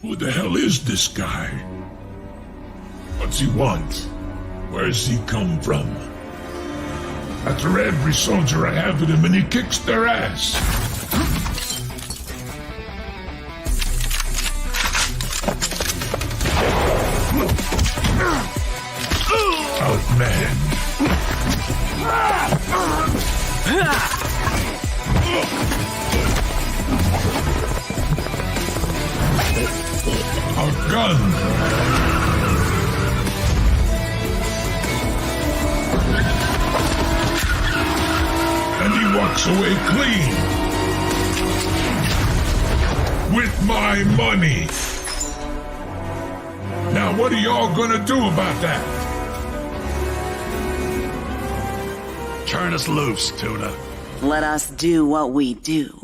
Who the hell is this guy? What's he want? Where's he come from? After every soldier I have with him and he kicks their ass. Outman. Outgunned. And he walks away clean. With my money. Now what are y'all gonna do about that? Turn us loose, Tuna. Let us do what we do.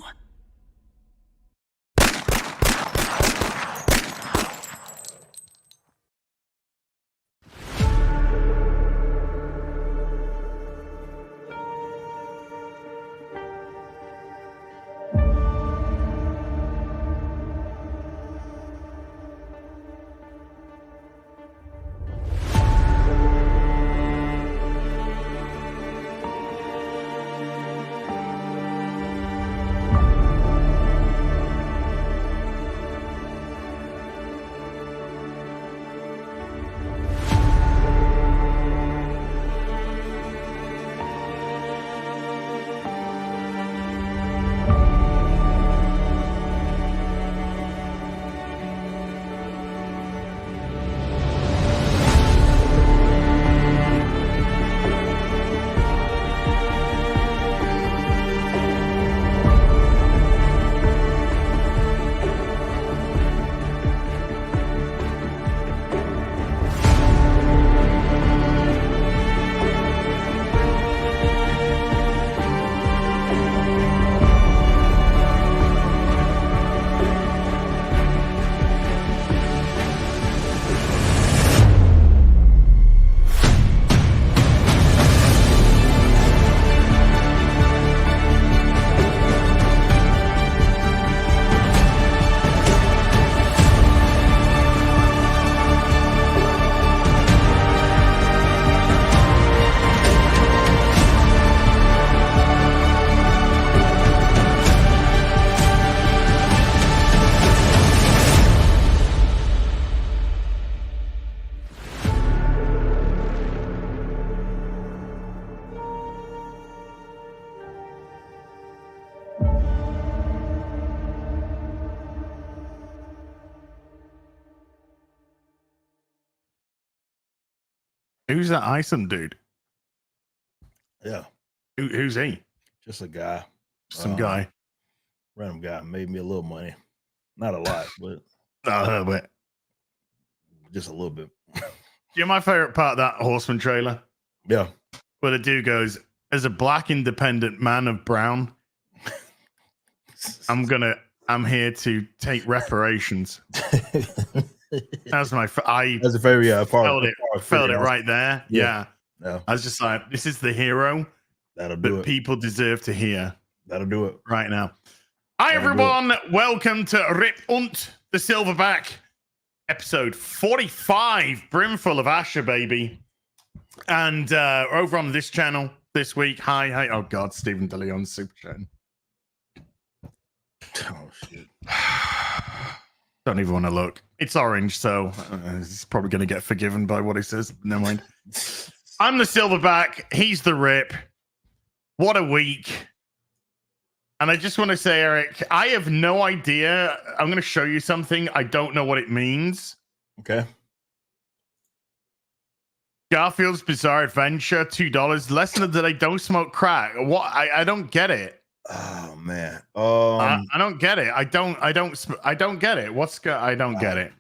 Who's that Isom dude? Yeah. Who's he? Just a guy. Some guy. Random guy. Made me a little money. Not a lot, but But just a little bit. you know my favorite part of that Horseman trailer? Yeah. Where the dude goes, as a black independent man of brown, I'm here to take reparations. That's my That's a very felt it right there. Yeah. Yeah. I was just like, this is the hero That'll do that it. people deserve to hear That'll do it. right now. Hi, That'll everyone. Welcome to Rip und the Silverback, episode 45, brimful of Asher, baby. And over on this channel this week, hi. Oh, God, Stephen DeLeon's super chat. Oh, shit. Don't even want to look. It's orange, so he's probably going to get forgiven by what he says. Never mind. I'm the Silverback. He's the Rip. What a week. And I just want to say, Eric, I have no idea. I'm going to show you something. I don't know what it means. Okay. Garfield's Bizarre Adventure, $2. Lesson of the day, don't smoke crack. What? I don't get it. Oh man. I don't get it. I don't get it. I don't get it.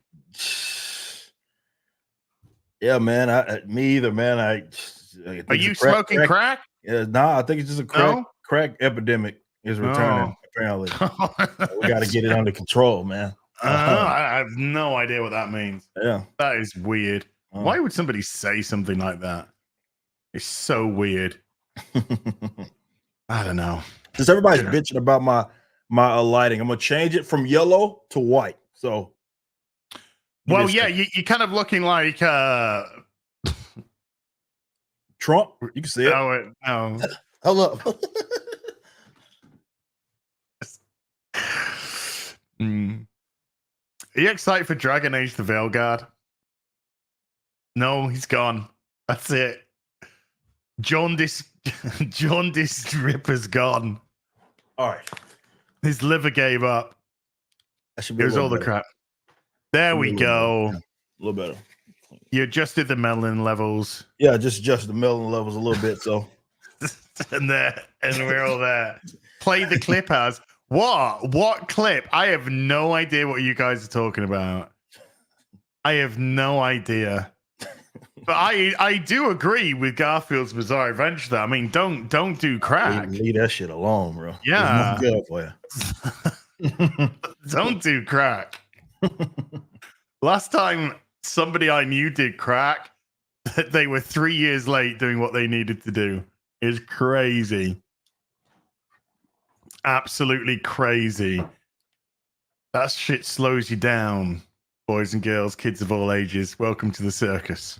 Yeah, man. Me either, man. I think Are you smoking crack? Yeah, I think it's just a crack epidemic is returning. Apparently, we got to get it under control, man. I have no idea what that means. Yeah, that is weird. Why would somebody say something like that? It's so weird. I don't know. Just everybody's bitching about my lighting. I'm gonna change it from yellow to white. So Well, yeah, you're kind of looking like Trump. You can see it. Oh. Hold up. Are you excited for Dragon Age the Veilguard? No, he's gone. That's it. Jaundice Ripper's gone. All right. His liver gave up. That should be It was all the crap. There we go. A little better. You adjusted the melanin levels. Yeah, I just adjusted the melanin levels a little bit. So and we're all there. Play the clip as what clip? I have no idea what you guys are talking about. I have no idea. But I do agree with Garfield's Bizarre Adventure. Though. I mean, don't do crack. Leave that shit alone, bro. Yeah, good for you. Don't do crack. Last time somebody I knew did crack, they were 3 years late doing what they needed to do. It's crazy. Absolutely crazy. That shit slows you down, boys and girls, kids of all ages. Welcome to the circus.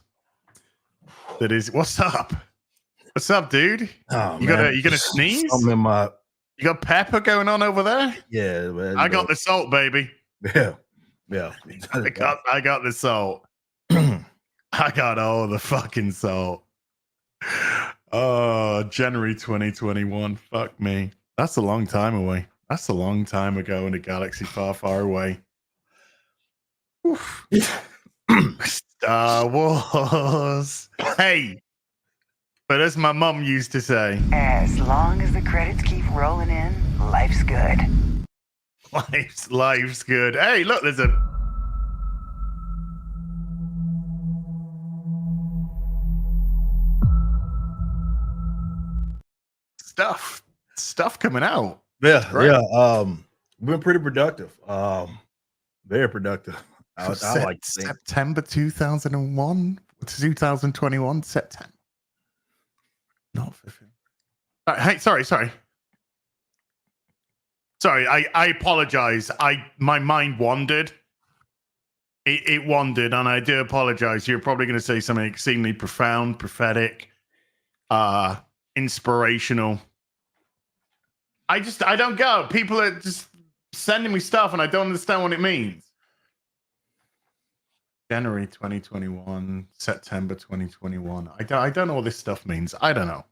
That is, what's up? What's up, dude? Oh, you gonna sneeze? I'm in my. You got pepper going on over there? Yeah, man. I got the salt, baby. Yeah. I got the salt. I got all the fucking salt. Oh, January 2021. Fuck me. That's a long time away. That's a long time ago in a galaxy far, far away. Star Wars. Hey, but as my mom used to say, As long as the credits keep rolling in, life's good. life's good. Hey, look, there's a stuff coming out. Yeah, right? yeah. Been pretty productive. Very productive. I like to think. September 2001 to 2021. September. Not 15. Hey, sorry. Sorry, I apologize. My mind wandered. It wandered, and I do apologize. You're probably going to say something exceedingly profound, prophetic, inspirational. I don't go. People are just sending me stuff, and I don't understand what it means. January 2021, September 2021. I don't know what this stuff means. I don't know.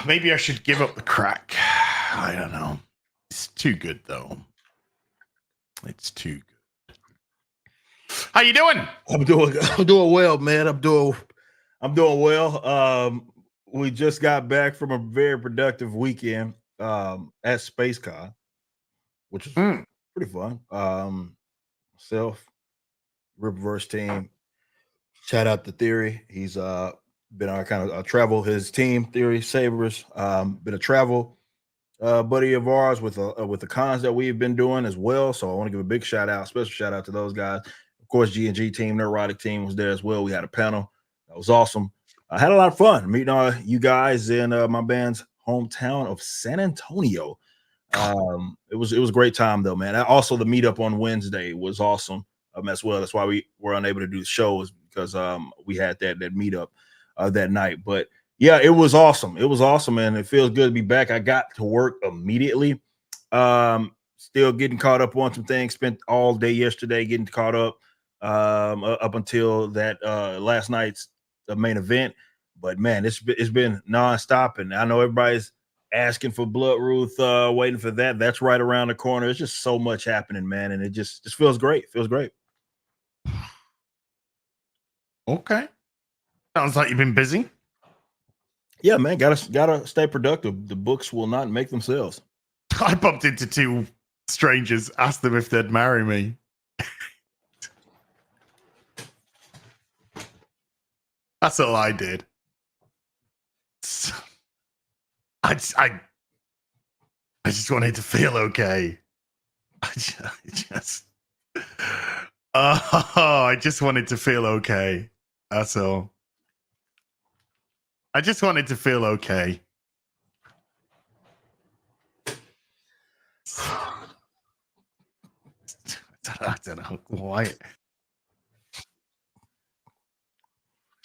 Maybe I should give up the crack. I don't know. It's too good though. It's too good. How you doing? I'm doing well, man. I'm doing well. We just got back from a very productive weekend at SpaceCon, which is pretty fun. Myself, Rippaverse team. Shout out to Theory. He's been our kind of travel. His team, Theory Sabers, been a travel buddy of ours with the cons that we've been doing as well. So I want to give a big special shout out to those guys. Of course, G&G team, Neurotic team was there as well. We had a panel. That was awesome. I had a lot of fun meeting you guys in my band's hometown of San Antonio. It was a great time though, man. Also, the meetup on Wednesday was awesome as well. That's why we were unable to do the shows because we had that meetup that night. But yeah, it was awesome. It was awesome, and it feels good to be back. I got to work immediately. Still getting caught up on some things. Spent all day yesterday getting caught up until that last night's main event. But man, it's been nonstop, and I know everybody's asking for Bloodruth, waiting for that. That's right around the corner. It's just so much happening, man, and it just feels great. Feels great. Okay. Sounds like you've been busy. Yeah, man, gotta stay productive. The books will not make themselves. I bumped into two strangers, asked them if they'd marry me. That's all I did. I just wanted to feel okay. I just wanted to feel okay. That's all. I just wanted to feel okay. I don't know why.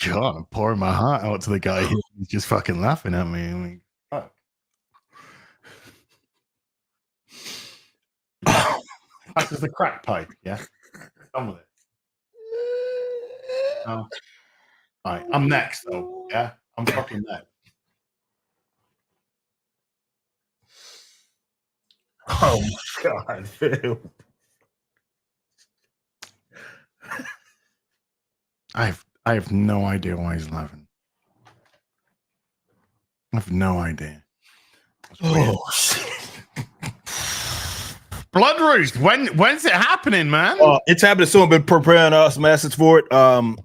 God, I'm pouring my heart out to the guy here. He's just fucking laughing at me. I mean, fuck. That's just the crack pipe, yeah? Done with it. Oh. All right, I'm next, though, yeah? I'm fucking next. Oh my God, Phil. I have no idea why he's laughing. I have no idea. Oh shit. Blood Roost, when's it happening, man? It's happening soon. Been preparing some assets for it. When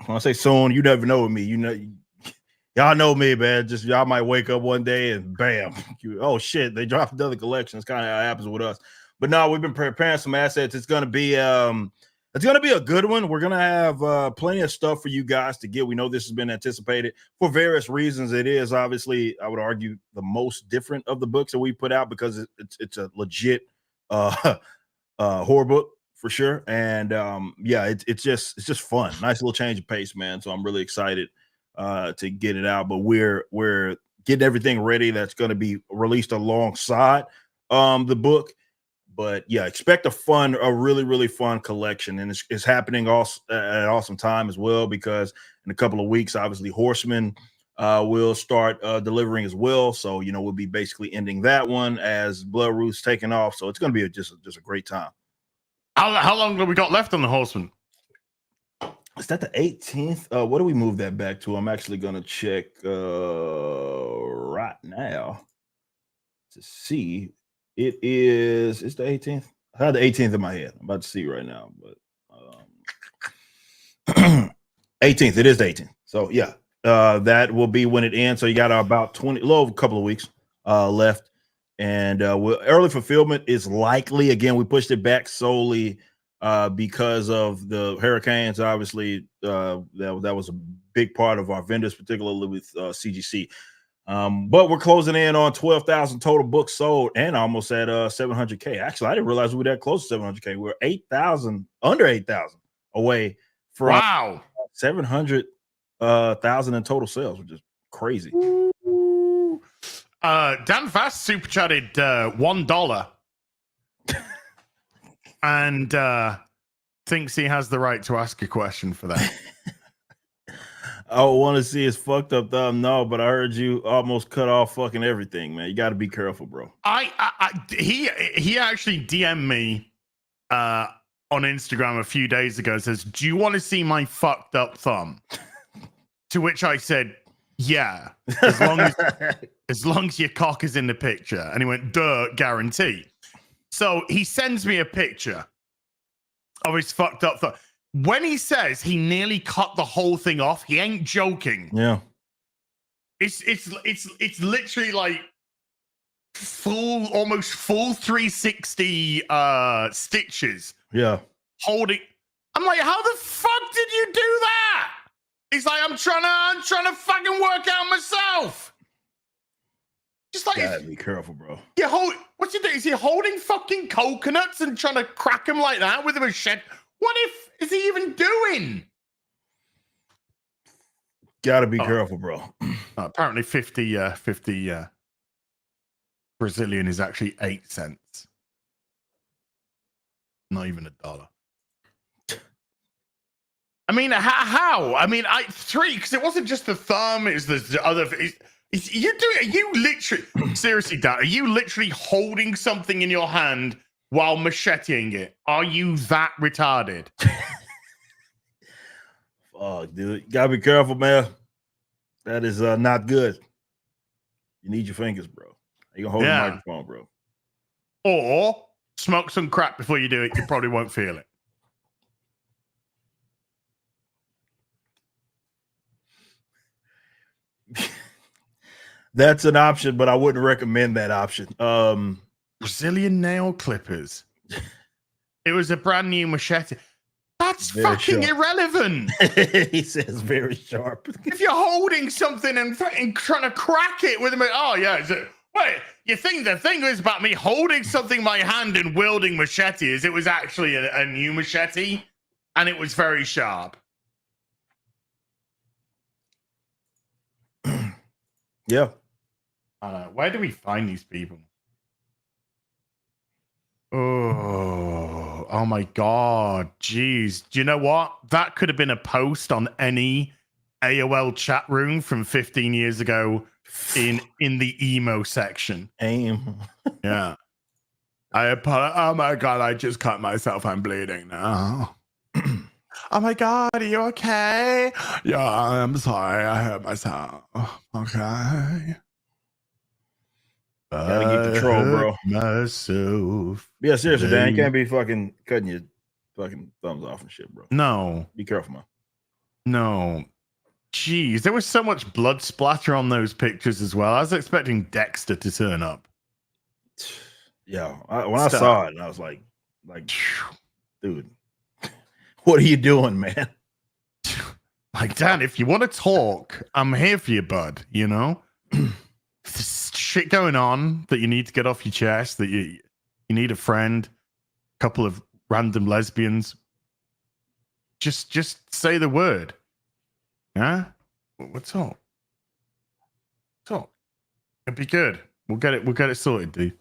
I say soon, you never know with me. You know, y'all know me, man. Just y'all might wake up one day and bam, oh shit, they dropped another collection. It's kind of how it happens with us. But no, we've been preparing some assets. It's gonna be a good one. We're gonna have plenty of stuff for you guys to get. We know this has been anticipated for various reasons. It is obviously, I would argue, the most different of the books that we put out because it's a legit horror book for sure. And yeah, it's just fun. Nice little change of pace, man. So I'm really excited to get it out. But we're getting everything ready that's going to be released alongside the book. But yeah, expect a really, really fun collection. And it's happening also at an awesome time as well, because in a couple of weeks, obviously, Horseman will start delivering as well. So, you know, we'll be basically ending that one as Blood Root's taking off. So it's going to be just a great time. How long have we got left on the Horseman? Is that the 18th? What do we move that back to? I'm actually going to check right now to see. It's the 18th. I had the 18th in my head. I'm about to see right now, but 18th. It is the 18th. So yeah, that will be when it ends. So you got about a couple of weeks left, and early fulfillment is likely. Again, we pushed it back solely because of the hurricanes. Obviously, that was a big part of our vendors, particularly with CGC. But we're closing in on 12,000 total books sold and almost at 700K. Actually, I didn't realize we were that close to 700K. We're 8,000, under 8,000 away from 700,000 in total sales, which is crazy. Dan Fast super chatted $1 and thinks he has the right to ask a question for that. I want to see his fucked up thumb. No, but I heard you almost cut off fucking everything, man. You got to be careful, bro. He actually DM'd me on Instagram a few days ago. Says, "Do you want to see my fucked up thumb?" To which I said, "Yeah, as long as your cock is in the picture." And he went, "Duh, guarantee." So he sends me a picture of his fucked up thumb. When he says he nearly cut the whole thing off, he ain't joking. Yeah, it's literally like almost full 360 stitches. Yeah, holding. I'm like, how the fuck did you do that? He's like, I'm trying to fucking work out myself. Just like, gotta be careful, bro. Yeah, what's he doing? Is he holding fucking coconuts and trying to crack them like that with a machete? What is he even doing? Gotta be careful, bro. Apparently 50 Brazilian is actually 8 cents. Not even $1. I mean, how? I mean, 3, because it wasn't just the thumb, it was the other. Are you literally, seriously, Dan, are you literally holding something in your hand while macheting it? Are you that retarded? Fuck, dude. You gotta be careful, man. That is not good. You need your fingers, bro. You gonna hold the microphone, bro. Or smoke some crap before you do it. You probably won't feel it. That's an option, but I wouldn't recommend that option. Brazilian nail clippers. It was a brand new machete. That's very fucking sharp. Irrelevant. He says very sharp. If you're holding something and trying to crack it with a, oh yeah, Wait, the thing is about me holding something in my hand and wielding machete is it was actually a new machete, and it was very sharp. Yeah. Where do we find these people? Oh my God. Jeez. Do you know what? That could have been a post on any AOL chat room from 15 years ago in the emo section. Aim. Yeah. Oh my God, I just cut myself. I'm bleeding now. Oh my God, are you okay? Yeah, I'm sorry. I hurt myself. Okay. Gotta get the troll, bro. Myself. Yeah, seriously, Dan. You can't be fucking cutting your fucking thumbs off and shit, bro. No. Be careful, man. No. Jeez, there was so much blood splatter on those pictures as well. I was expecting Dexter to turn up. Yeah, when I saw it, I was like, dude, what are you doing, man? Like, Dan, if you want to talk, I'm here for you, bud. You know, there's shit going on that you need to get off your chest. That you need a friend, a couple of random lesbians. Just say the word. Yeah, what's up? Talk. It'd be good. We'll get it sorted, dude.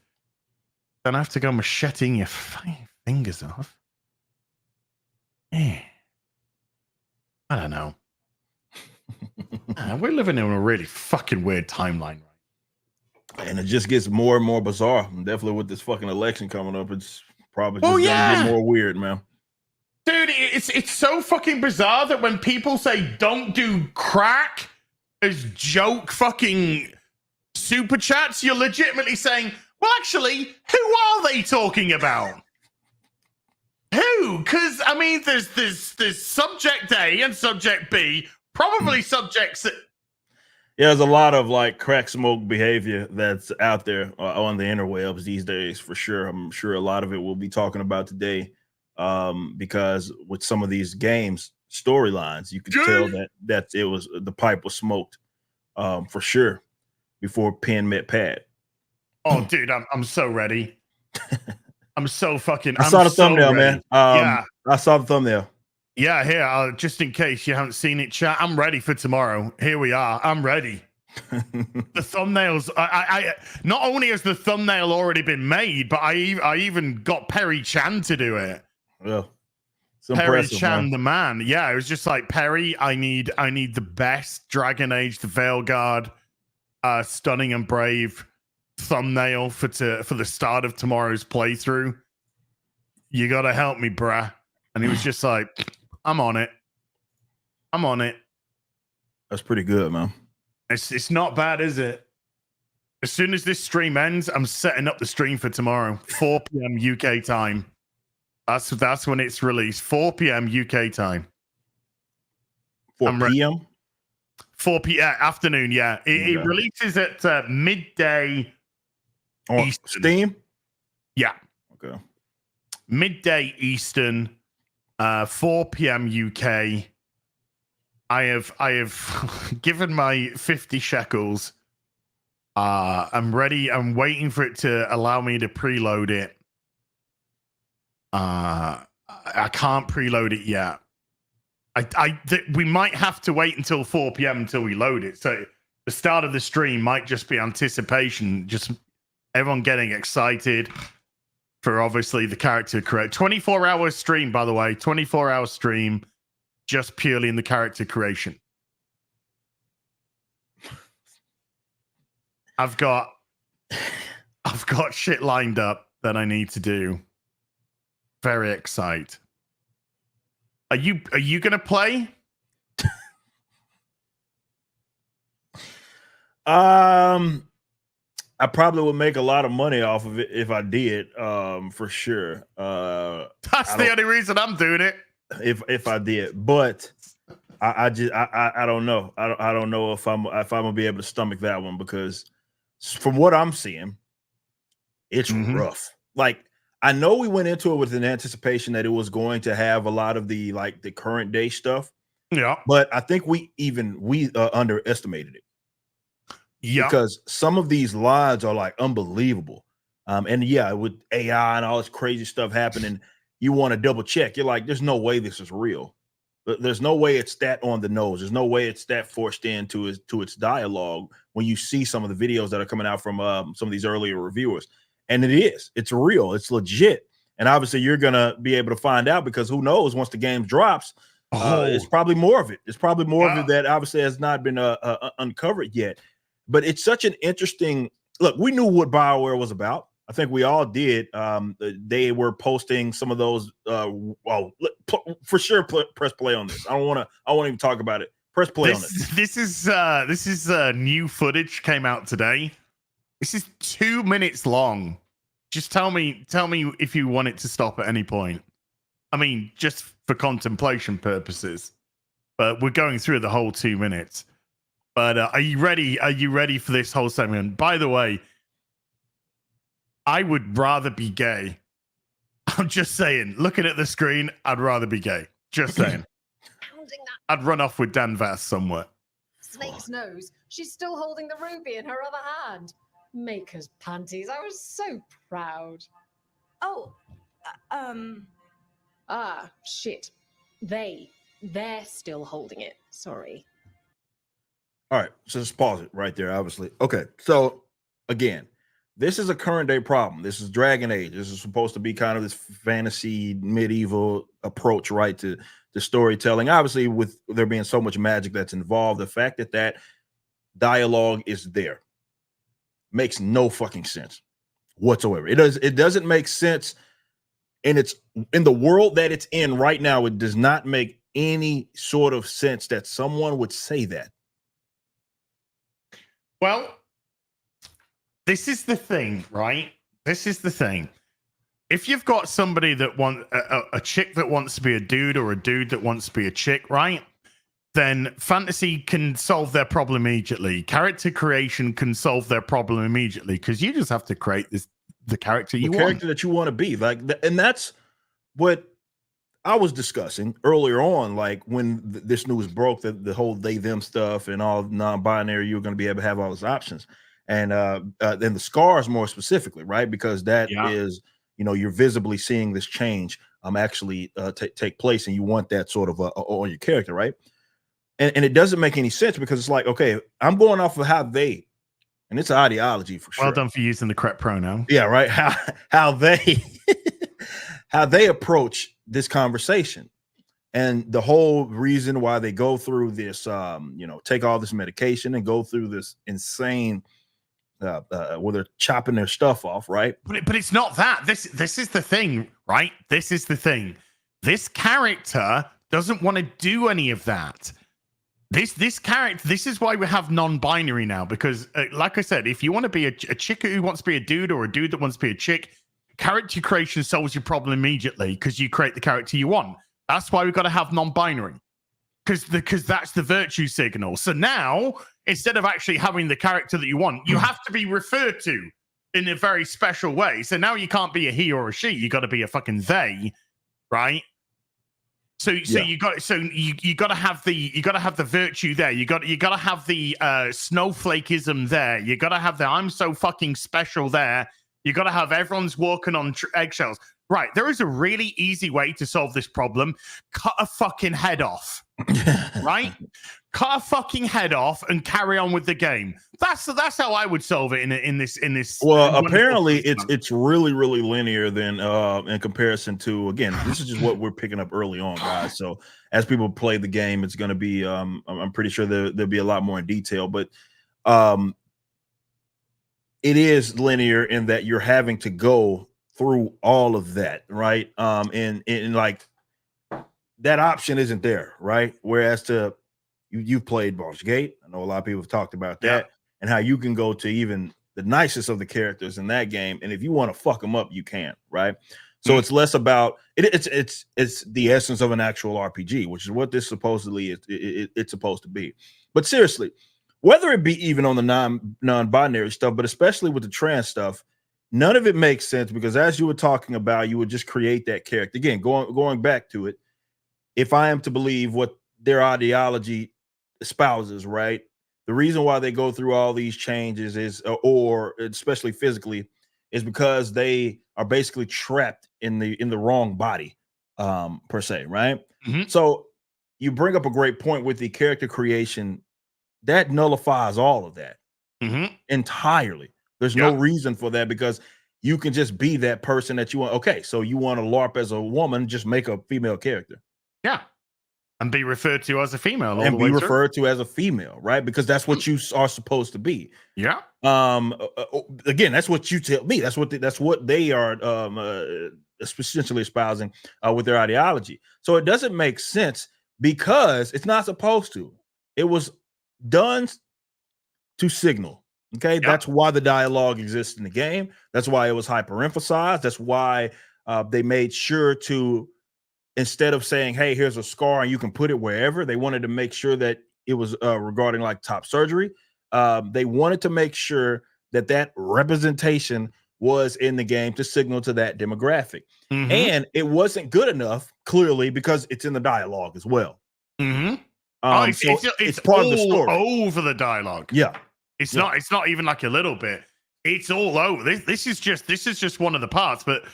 Don't have to go macheting your fingers off. Yeah. I don't know. We're living in a really fucking weird timeline, right? And it just gets more and more bizarre. And definitely with this fucking election coming up, it's probably just gonna get more weird, man. Dude, it's so fucking bizarre that when people say don't do crack as joke fucking super chats, you're legitimately saying, well, actually, who are they talking about? Who? Because I mean, there's subject A and subject B, probably subjects that. Yeah, there's a lot of like crack smoke behavior that's out there on the interwebs these days, for sure. I'm sure a lot of it we'll be talking about today, because with some of these games storylines, you could tell that it was the pipe was smoked, for sure, before pen met pad. Oh, dude, I'm so ready. I'm so fucking. I saw the thumbnail, man. Yeah, I saw the thumbnail. Yeah, here, just in case you haven't seen it, chat, I'm ready for tomorrow. Here we are. I'm ready. The thumbnails. I not only has the thumbnail already been made, but I even got Perry Chan to do it. Yeah, Perry Chan, man. The man. Yeah, it was just like, Perry, I need the best Dragon Age, the Veilguard, stunning and brave thumbnail for the start of tomorrow's playthrough. You gotta help me, bruh. And he was just like, I'm on it. That's pretty good, man. It's not bad, is it? As soon as this stream ends, I'm setting up the stream for tomorrow, 4 p.m. UK time. That's when it's released, 4 p.m. UK time. 4 p.m. 4 p.m. Afternoon, yeah. It releases at midday Eastern. Steam? Yeah. Okay. Midday Eastern, 4 p.m. UK. I have given my 50 shekels. I'm ready. I'm waiting for it to allow me to preload it. I can't preload it yet. We might have to wait until 4 p.m. until we load it. So the start of the stream might just be anticipation, just everyone getting excited for obviously the character create. 24-hour stream, by the way, 24-hour stream, just purely in the character creation. I've got shit lined up that I need to do. Very excited. Are you gonna play? I probably would make a lot of money off of it if I did, for sure. That's the only reason I'm doing it. If I did, but I don't know. I don't know if I'm gonna be able to stomach that one, because from what I'm seeing, it's rough. Like, I know we went into it with an anticipation that it was going to have a lot of the current day stuff. Yeah, but I think we underestimated it. Yeah. because some of these lines are like unbelievable. And yeah, with AI and all this crazy stuff happening, you want to double check. You're like, there's no way this is real. There's no way it's that on the nose. There's no way it's that forced into its dialogue when you see some of the videos that are coming out from some of these earlier reviewers. And it is. It's real. It's legit. And obviously, you're gonna be able to find out because who knows? Once the game drops, it's probably more of it. It's probably more of it that obviously has not been uncovered yet. But it's such an interesting look. We knew what Bioware was about. I think we all did. They were posting some of those. For sure, press play on this. I won't even talk about it. Press play on it. This is new footage came out today. This is 2 minutes long. Just tell me if you want it to stop at any point. I mean, just for contemplation purposes. But we're going through the whole 2 minutes. But are you ready? Are you ready for this whole segment? By the way, I would rather be gay. I'm just saying. Looking at the screen, I'd rather be gay. Just saying. I'd run off with Dan Vass somewhere. Snake's nose. She's still holding the ruby in her other hand. Maker's panties. I was so proud. Oh, Ah, shit. They're still holding it. Sorry. All right, so just pause it right there, obviously. Okay, so again, this is a current day problem. This is Dragon Age. This is supposed to be kind of this fantasy medieval approach, right, to storytelling. Obviously, with there being so much magic that's involved, the fact that that dialogue is there makes no fucking sense whatsoever. It doesn't make sense, and it's in the world that it's in right now. It does not make any sort of sense that someone would say that. Well, this is the thing, right? This is the thing. If you've got somebody that wants a chick that wants to be a dude or a dude that wants to be a chick, right? Then fantasy can solve their problem immediately. Character creation can solve their problem immediately because you just have to create the character you want. The character that you want to be. And that's what I was discussing earlier on, like when this news broke, that the whole they them stuff and all non-binary, you're going to be able to have all those options, and then the scars more specifically, right? Because that is, you're visibly seeing this change actually take place, and you want that sort of on your character, right? And it doesn't make any sense because it's like, okay, I'm going off of how they, and it's an ideology for sure. Well done for using the correct pronoun. Yeah, right. How they how they approach this conversation, and the whole reason why they go through this, take all this medication and go through this insane, where they're chopping their stuff off, right? But it's not that. This is the thing, right? This is the thing. This character doesn't want to do any of that. This character. This is why we have non-binary now, because, like I said, if you want to be a chick who wants to be a dude or a dude that wants to be a chick, character creation solves your problem immediately because you create the character you want. That's why we've got to have non-binary, because that's the virtue signal. So now, instead of actually having the character that you want, you have to be referred to in a very special way. So now you can't be a he or a she. You got to be a fucking they, right? So you got to have the virtue there. You got to have the snowflakeism there. You got to have the I'm so fucking special there. You got to have everyone's walking on eggshells. Right. There is a really easy way to solve this problem. Cut a fucking head off. Right? Cut a fucking head off and carry on with the game. That's how I would solve it in this. Well, apparently it's really, really linear then in comparison to, again, this is just what we're picking up early on, guys. So as people play the game, it's going to be I'm pretty sure there'll be a lot more in detail, but it is linear in that you're having to go through all of that, right? And like that option isn't there, right? Whereas you've played Baldur's Gate. I know a lot of people have talked about that, and how you can go to even the nicest of the characters in that game, and if you want to fuck them up, you can, right? So it's less about it's the essence of an actual RPG, which is what this supposedly is. It's supposed to be. But seriously, whether it be even on the non-binary stuff, but especially with the trans stuff, none of it makes sense, because as you were talking about, you would just create that character. Again, going back to it, if I am to believe what their ideology espouses, right, the reason why they go through all these changes is, or especially physically, is because they are basically trapped in the wrong body, per se, right? Mhm. So you bring up a great point with the character creation that nullifies all of that entirely. There's no reason for that because you can just be that person that you want. Okay, so you want to LARP as a woman, just make a female character. Yeah. And be referred to as a female all And the be way referred to as a female, right? Because that's what you are supposed to be. Yeah. Again, that's what you tell me. That's what they are essentially espousing with their ideology. So it doesn't make sense because it's not supposed to. It was done to signal. Okay, that's why the dialogue exists in the game. That's why it was hyper emphasized. That's why they made sure to, instead of saying, hey, here's a scar and you can put it wherever, they wanted to make sure that it was regarding like top surgery. They wanted to make sure that representation was in the game to signal to that demographic. And it wasn't good enough, clearly, because it's in the dialogue as well. It's part of the all story. over the dialogue. Yeah. It's not even like a little bit. It's all over. This is just one of the parts, but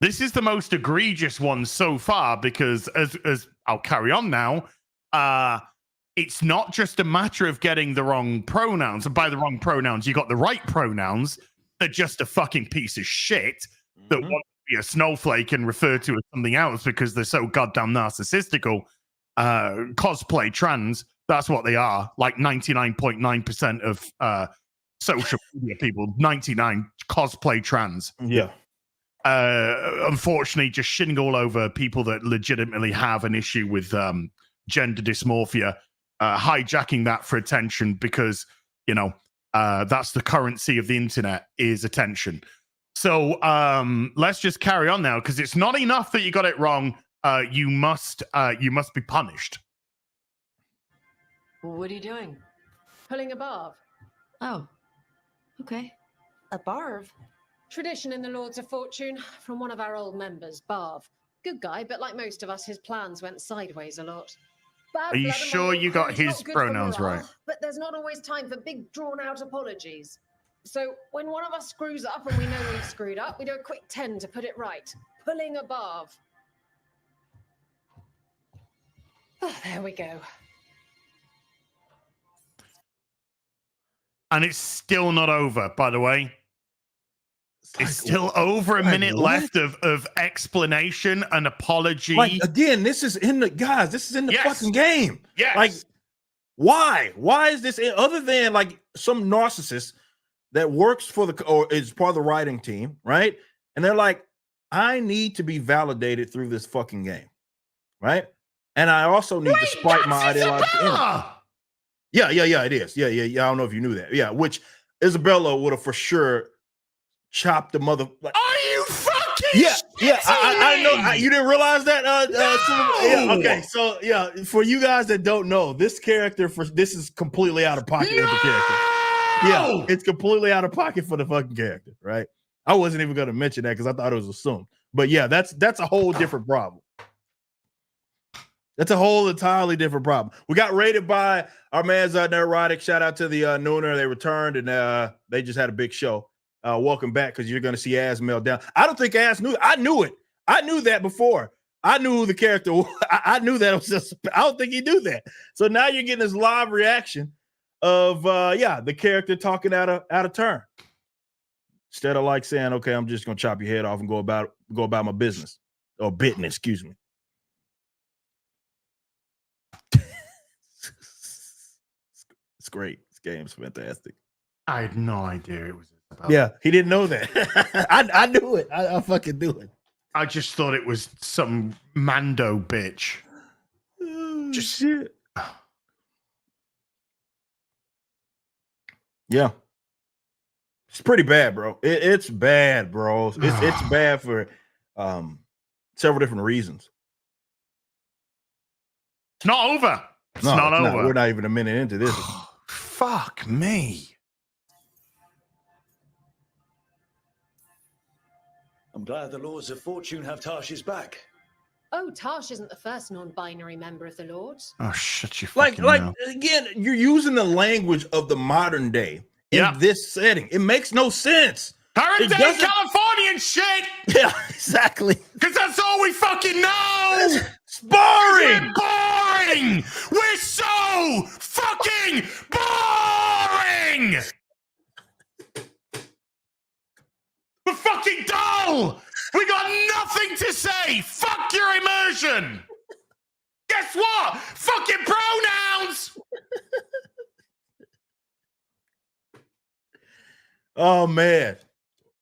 this is the most egregious one so far because as I'll carry on now, it's not just a matter of getting the wrong pronouns. And by the wrong pronouns, you got the right pronouns. They're just a fucking piece of shit that want to be a snowflake and refer to as something else because they're so goddamn narcissistical. Cosplay trans, that's what they are. Like 99.9% of social media people, 99 cosplay trans. Yeah. Unfortunately, just shitting all over people that legitimately have an issue with gender dysmorphia, hijacking that for attention because, that's the currency of the internet is attention. So let's just carry on now because it's not enough that you got it wrong. You must be punished. What are you doing? Pulling a barb. Oh, okay. A barb? Tradition in the Lords of Fortune from one of our old members, Barv. Good guy, but like most of us, his plans went sideways a lot. Bad Are you blood sure among you got crews, not his good for pronouns morale, right? But there's not always time for big, drawn-out apologies. So when one of us screws up and we know we've screwed up, we do a quick 10 to put it right. Pulling a Barv. Oh, there we go. And it's still not over, by the way. It's still over a minute left of explanation and apology. Like, again, this is in the fucking game. Yes. Like, why? Why is this other than like some narcissist that works for or is part of the writing team, right? And they're like, I need to be validated through this fucking game, right? And I also need to spike my ideology. Yeah, it is. Yeah. I don't know if you knew that. Yeah, which Isabella would have for sure chopped the mother. Like, are you fucking? Yeah. I know. You didn't realize that. No! Okay. So for you guys that don't know, this character this is completely out of pocket with the character. Yeah, it's completely out of pocket for the fucking character, right? I wasn't even going to mention that because I thought it was assumed. But yeah, that's a whole different problem. That's a whole entirely different problem. We got raided by our man's Neurotic. Shout out to the Nooner. They returned and they just had a big show. Welcome back because you're going to see Ass melt down. I don't think Ass knew. I knew it. I knew that before. I knew who the character was. I knew that it was just. I don't think he knew that. So now you're getting this live reaction of the character talking out of turn instead of like saying, okay, I'm just going to chop your head off and go about my business or business. Excuse me. It's great. This game's fantastic. I had no idea it was about. Yeah, he didn't know that. I knew it. I fucking knew it. I just thought it was some Mando bitch. Just shit. Yeah. It's pretty bad, bro. It's bad, bro. It's bad for several different reasons. It's not over. It's not over. We're not even a minute into this. Fuck me. I'm glad the Lords of Fortune have Tasha's back. Oh, Tarsh isn't the first non-binary member of the Lords. Oh, shut your Like, fucking like mouth. again, you're using the language of the modern day in this setting. It makes no sense. Current day Californian shit! Yeah, exactly. Because that's all we fucking know! It's boring! We're boring! We're so fucking boring! We're fucking dull! We got nothing to say! Fuck your immersion! Guess what? Fucking pronouns! Oh man.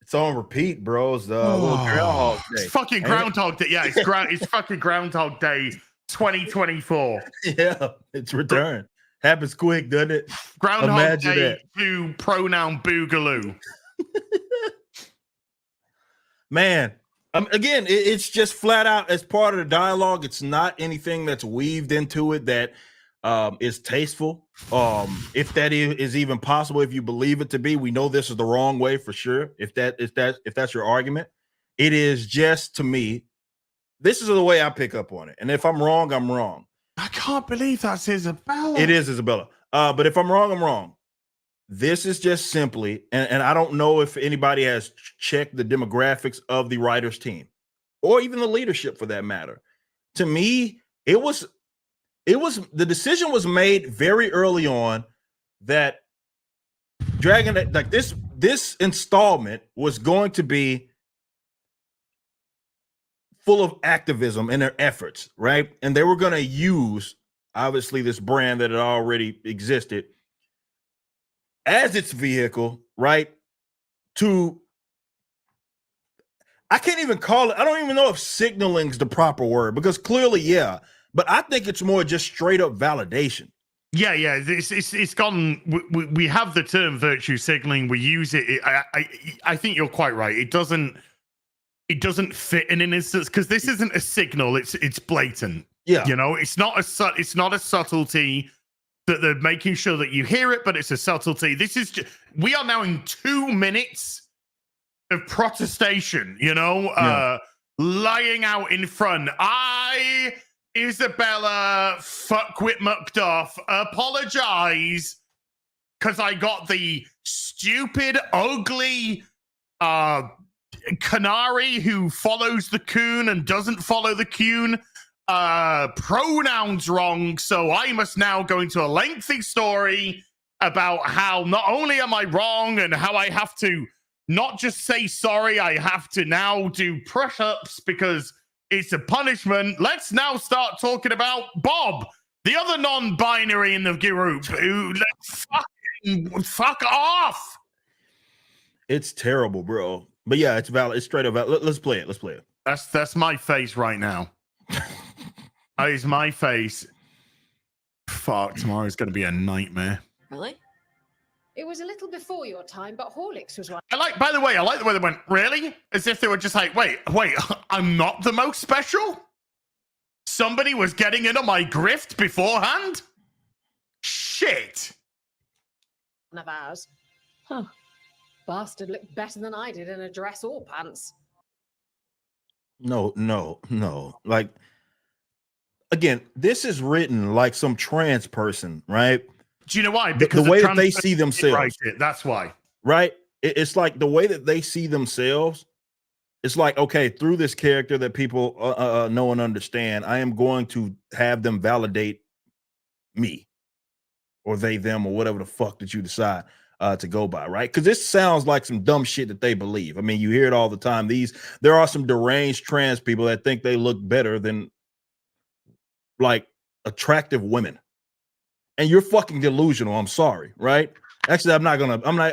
It's on repeat, bro. It's little Groundhog Day. It's fucking Groundhog Day. Yeah, it's fucking Groundhog Day 2024. Yeah, it's returned. Happens quick, doesn't it? Groundhog Day to pronoun boogaloo. Man, again, it's just flat out as part of the dialogue. It's not anything that's weaved into it that is tasteful. If that is even possible, if you believe it to be, we know this is the wrong way for sure. If that's your argument, it is just, to me, this is the way I pick up on it. And if I'm wrong, I'm wrong. I can't believe that's Isabella. It is Isabella. But if I'm wrong, I'm wrong. This is just simply, and I don't know if anybody has checked the demographics of the writers team or even the leadership for that matter. To me, it was the decision was made very early on that Dragon, like this installment was going to be full of activism in their efforts, right? And they were going to use obviously this brand that had already existed as its vehicle, right? I can't even call it, I don't even know if signaling's the proper word, because clearly, yeah, but I think it's more just straight up validation. Yeah, it's gone. We have the term virtue signaling. We use it. I think you're quite right. It doesn't fit in an instance because this isn't a signal. It's blatant. Yeah, you know, it's not a subtlety that they're making sure that you hear it, but it's a subtlety. This is we are now in 2 minutes of protestation. You know, lying out in front. Isabella fuckwit Muckduff, apologize because I got the stupid, ugly canary who follows the coon and doesn't follow the coon pronouns wrong, so I must now go into a lengthy story about how not only am I wrong and how I have to not just say sorry, I have to now do push-ups because it's a punishment. Let's now start talking about Bob, the other non-binary in the group, who fuck off. It's terrible, bro. But yeah, it's valid. It's straight up valid. Let's play it. Let's play it. That's my face right now. That is my face. Fuck, tomorrow's going to be a nightmare. Really? It was a little before your time, but Horlicks was right. By the way, I like the way they went, really? As if they were just like, wait, I'm not the most special? Somebody was getting in on my grift beforehand? Shit. One of ours. Huh. Bastard looked better than I did in a dress or pants. No. Like, again, this is written like some trans person, right? Do you know why? Because the way that they see themselves. That's why. Right? It's like the way that they see themselves. It's like, okay, through this character that people know and understand, I am going to have them validate me or they, them, or whatever the fuck that you decide to go by, right? Because this sounds like some dumb shit that they believe. I mean, you hear it all the time. There are some deranged trans people that think they look better than like attractive women. And you're fucking delusional. I'm sorry, right? Actually, I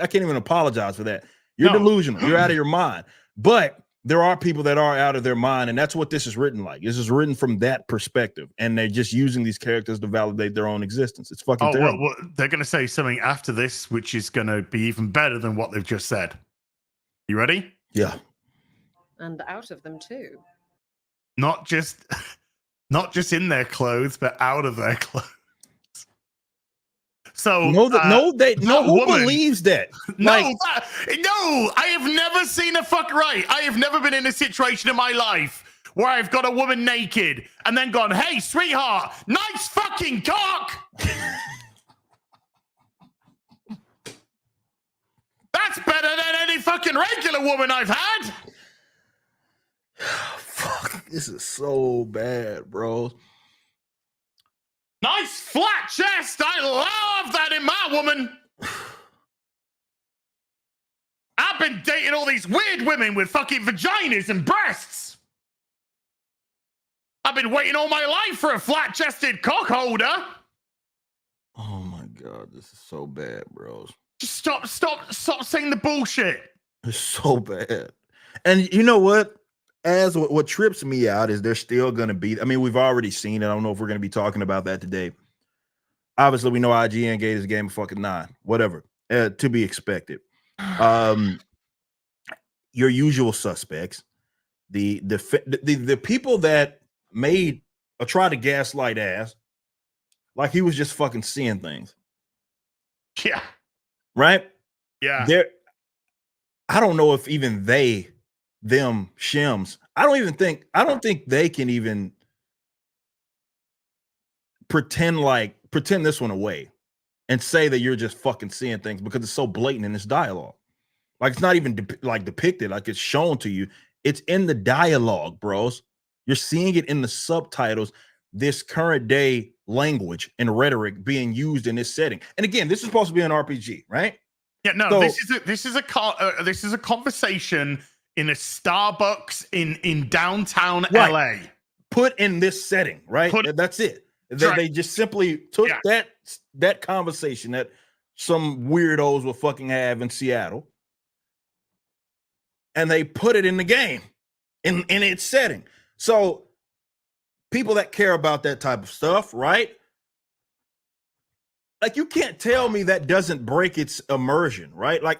can't even apologize for that. You're delusional. You're out of your mind. But there are people that are out of their mind, and that's what this is written like. This is written from that perspective, and they're just using these characters to validate their own existence. It's fucking terrible. Well, they're going to say something after this, which is going to be even better than what they've just said. You ready? Yeah. And out of them too. Not just in their clothes, but out of their clothes. So who believes that? No, I have never seen a fuck right. I have never been in a situation in my life where I've got a woman naked and then gone, hey, sweetheart, nice fucking cock. That's better than any fucking regular woman I've had. Fuck, this is so bad, bro. Nice flat chest. I love that in my woman. I've been dating all these weird women with fucking vaginas and breasts. I've been waiting all my life for a flat-chested cock holder. Oh my God, this is so bad, bros. Just stop saying the bullshit. It's so bad. And you know what? As what trips me out is they're still going to be, I mean, we've already seen it. I don't know if we're going to be talking about that today. Obviously, we know IGN gave this game a fucking 9, whatever, to be expected. Your usual suspects, the people that made or tried to gaslight ass, like he was just fucking seeing things. Yeah. Right? Yeah. I don't know if even them shims, I don't think they can even pretend this one away and say that you're just fucking seeing things because it's so blatant in this dialogue. Like it's not even depicted, like it's shown to you. It's in the dialogue, bros. You're seeing it in the subtitles, this current day language and rhetoric being used in this setting. And again, this is supposed to be an RPG, right? Yeah, no, So, this is a conversation in a Starbucks in downtown LA. Put in this setting, right? That's it. They just simply took that conversation that some weirdos will fucking have in Seattle, and they put it in the game, in its setting. So people that care about that type of stuff, right? Like you can't tell me that doesn't break its immersion, right? Like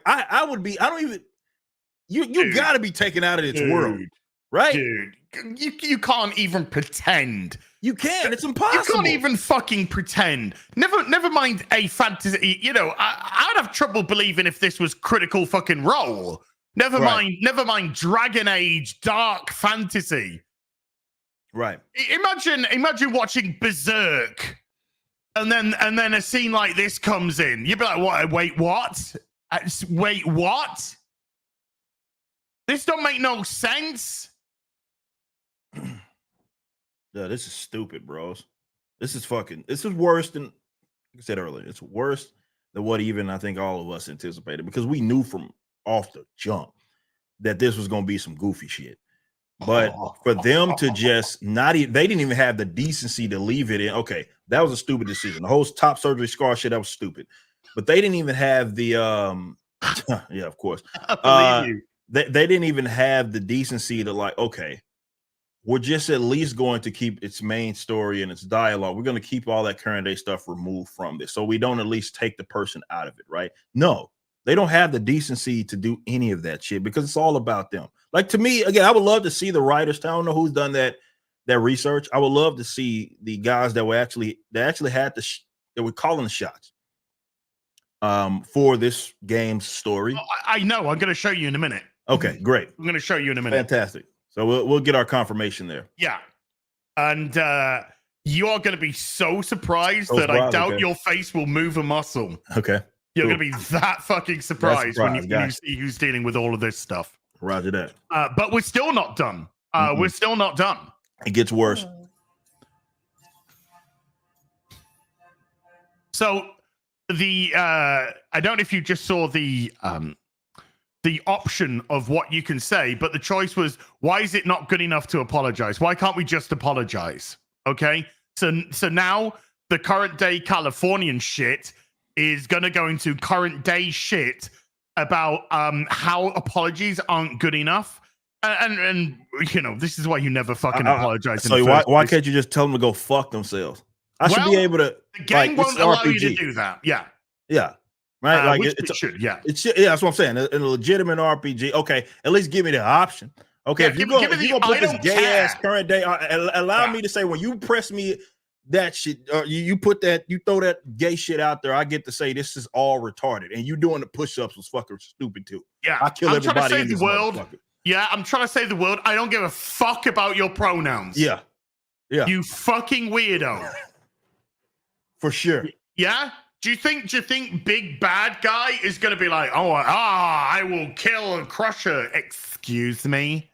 you got to be taken out of its world, right? Dude, you can't even pretend. You can. It's impossible. You can't even fucking pretend. Never mind a fantasy. You know, I'd have trouble believing if this was Critical fucking Role. Never mind Dragon Age dark fantasy. Right. Imagine watching Berserk, and then a scene like this comes in. You'd be like, "What? Wait, what? Wait, what? This don't make no sense." Yeah, this is stupid, bros. This is worse than, like I said earlier, it's worse than what even I think all of us anticipated, because we knew from off the jump that this was going to be some goofy shit. But for them to just they didn't even have the decency to leave it in. Okay, that was a stupid decision. The whole top surgery scar shit, that was stupid. But they didn't even have the yeah, of course. I believe you. They didn't even have the decency to like, okay, we're just at least going to keep its main story and its dialogue. We're going to keep all that current day stuff removed from this, so we don't at least take the person out of it, right? No, they don't have the decency to do any of that shit because it's all about them. Like, to me, again, I would love to see the writers. I don't know who's done that research. I would love to see the guys that had that were calling the shots for this game's story. I know. I'm going to show you in a minute. Okay, great. I'm going to show you in a minute. Fantastic. So we'll get our confirmation there. Yeah. And you are going to be so surprised that I doubt your face will move a muscle. Okay. You're going to be that fucking surprised when you see who's dealing with all of this stuff. Roger that. But we're still not done. We're still not done. It gets worse. So I don't know if you just saw the option of what you can say, but the choice was, why is it not good enough to apologize? Why can't we just apologize? Okay. So now the current day Californian shit is going to go into current day shit about how apologies aren't good enough. And you know, this is why you never fucking apologize. So why can't you just tell them to go fuck themselves? I should be able to. The game won't allow you to do that. Yeah. Yeah. Right. Like it should. Yeah. That's what I'm saying. In a legitimate RPG. Okay. At least give me the option. Okay. If you're going to put this gay ass current day, allow me to say, when you press me that shit, you throw that gay shit out there, I get to say this is all retarded, and you doing the push-ups was fucking stupid too. Yeah. I kill everybody in this world. Yeah, I'm trying to save the world. I don't give a fuck about your pronouns. Yeah. You fucking weirdo. For sure. Yeah? Do you think big bad guy is gonna be like, I will kill and crush her? Excuse me,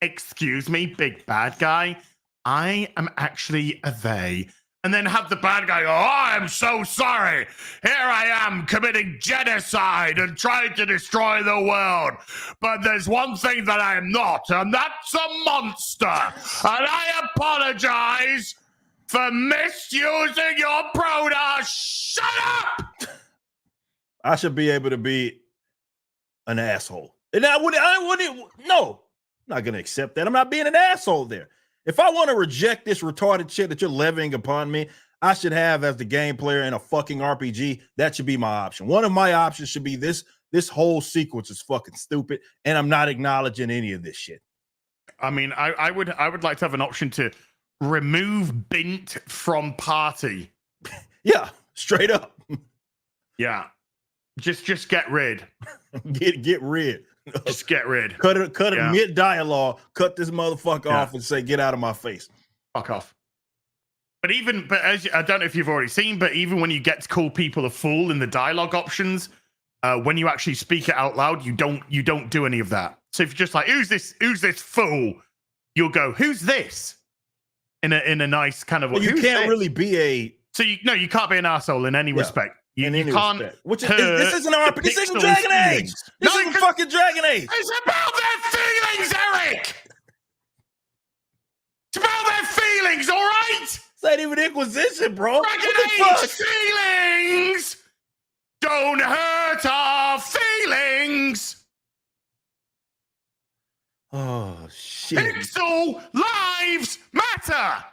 big bad guy. I am actually a they. And then have the bad guy go, I'm so sorry. Here I am committing genocide and trying to destroy the world. But there's one thing that I am not, and that's a monster. And I apologize for misusing your pronouns. Shut up! I should be able to be an asshole. And I wouldn't, no, I'm not going to accept that. I'm not being an asshole there. If I want to reject this retarded shit that you're levying upon me, I should have, as the game player in a fucking RPG, that should be my option. One of my options should be this whole sequence is fucking stupid, and I'm not acknowledging any of this shit. I mean, I would like to have an option to remove Bint from party. Yeah, straight up. Yeah. Just get rid. Get rid. Just get rid. Cut it mid dialogue. Cut this motherfucker off and say, "Get out of my face." Fuck off. But as I don't know if you've already seen, but even when you get to call people a fool in the dialogue options, when you actually speak it out loud, you don't do any of that. So if you're just like, "Who's this fool?" You'll go, "Who's this?" In a nice kind of way. Well, you can't really be a. So you can't be an asshole in any respect. You can't. Respect. This isn't RPG. This isn't Dragon Age. This isn't fucking Dragon Age. It's about their feelings, Eric. It's about their feelings, all right? It's not even Inquisition, bro. Dragon Age feelings don't hurt our feelings. Oh shit! Pixel lives matter.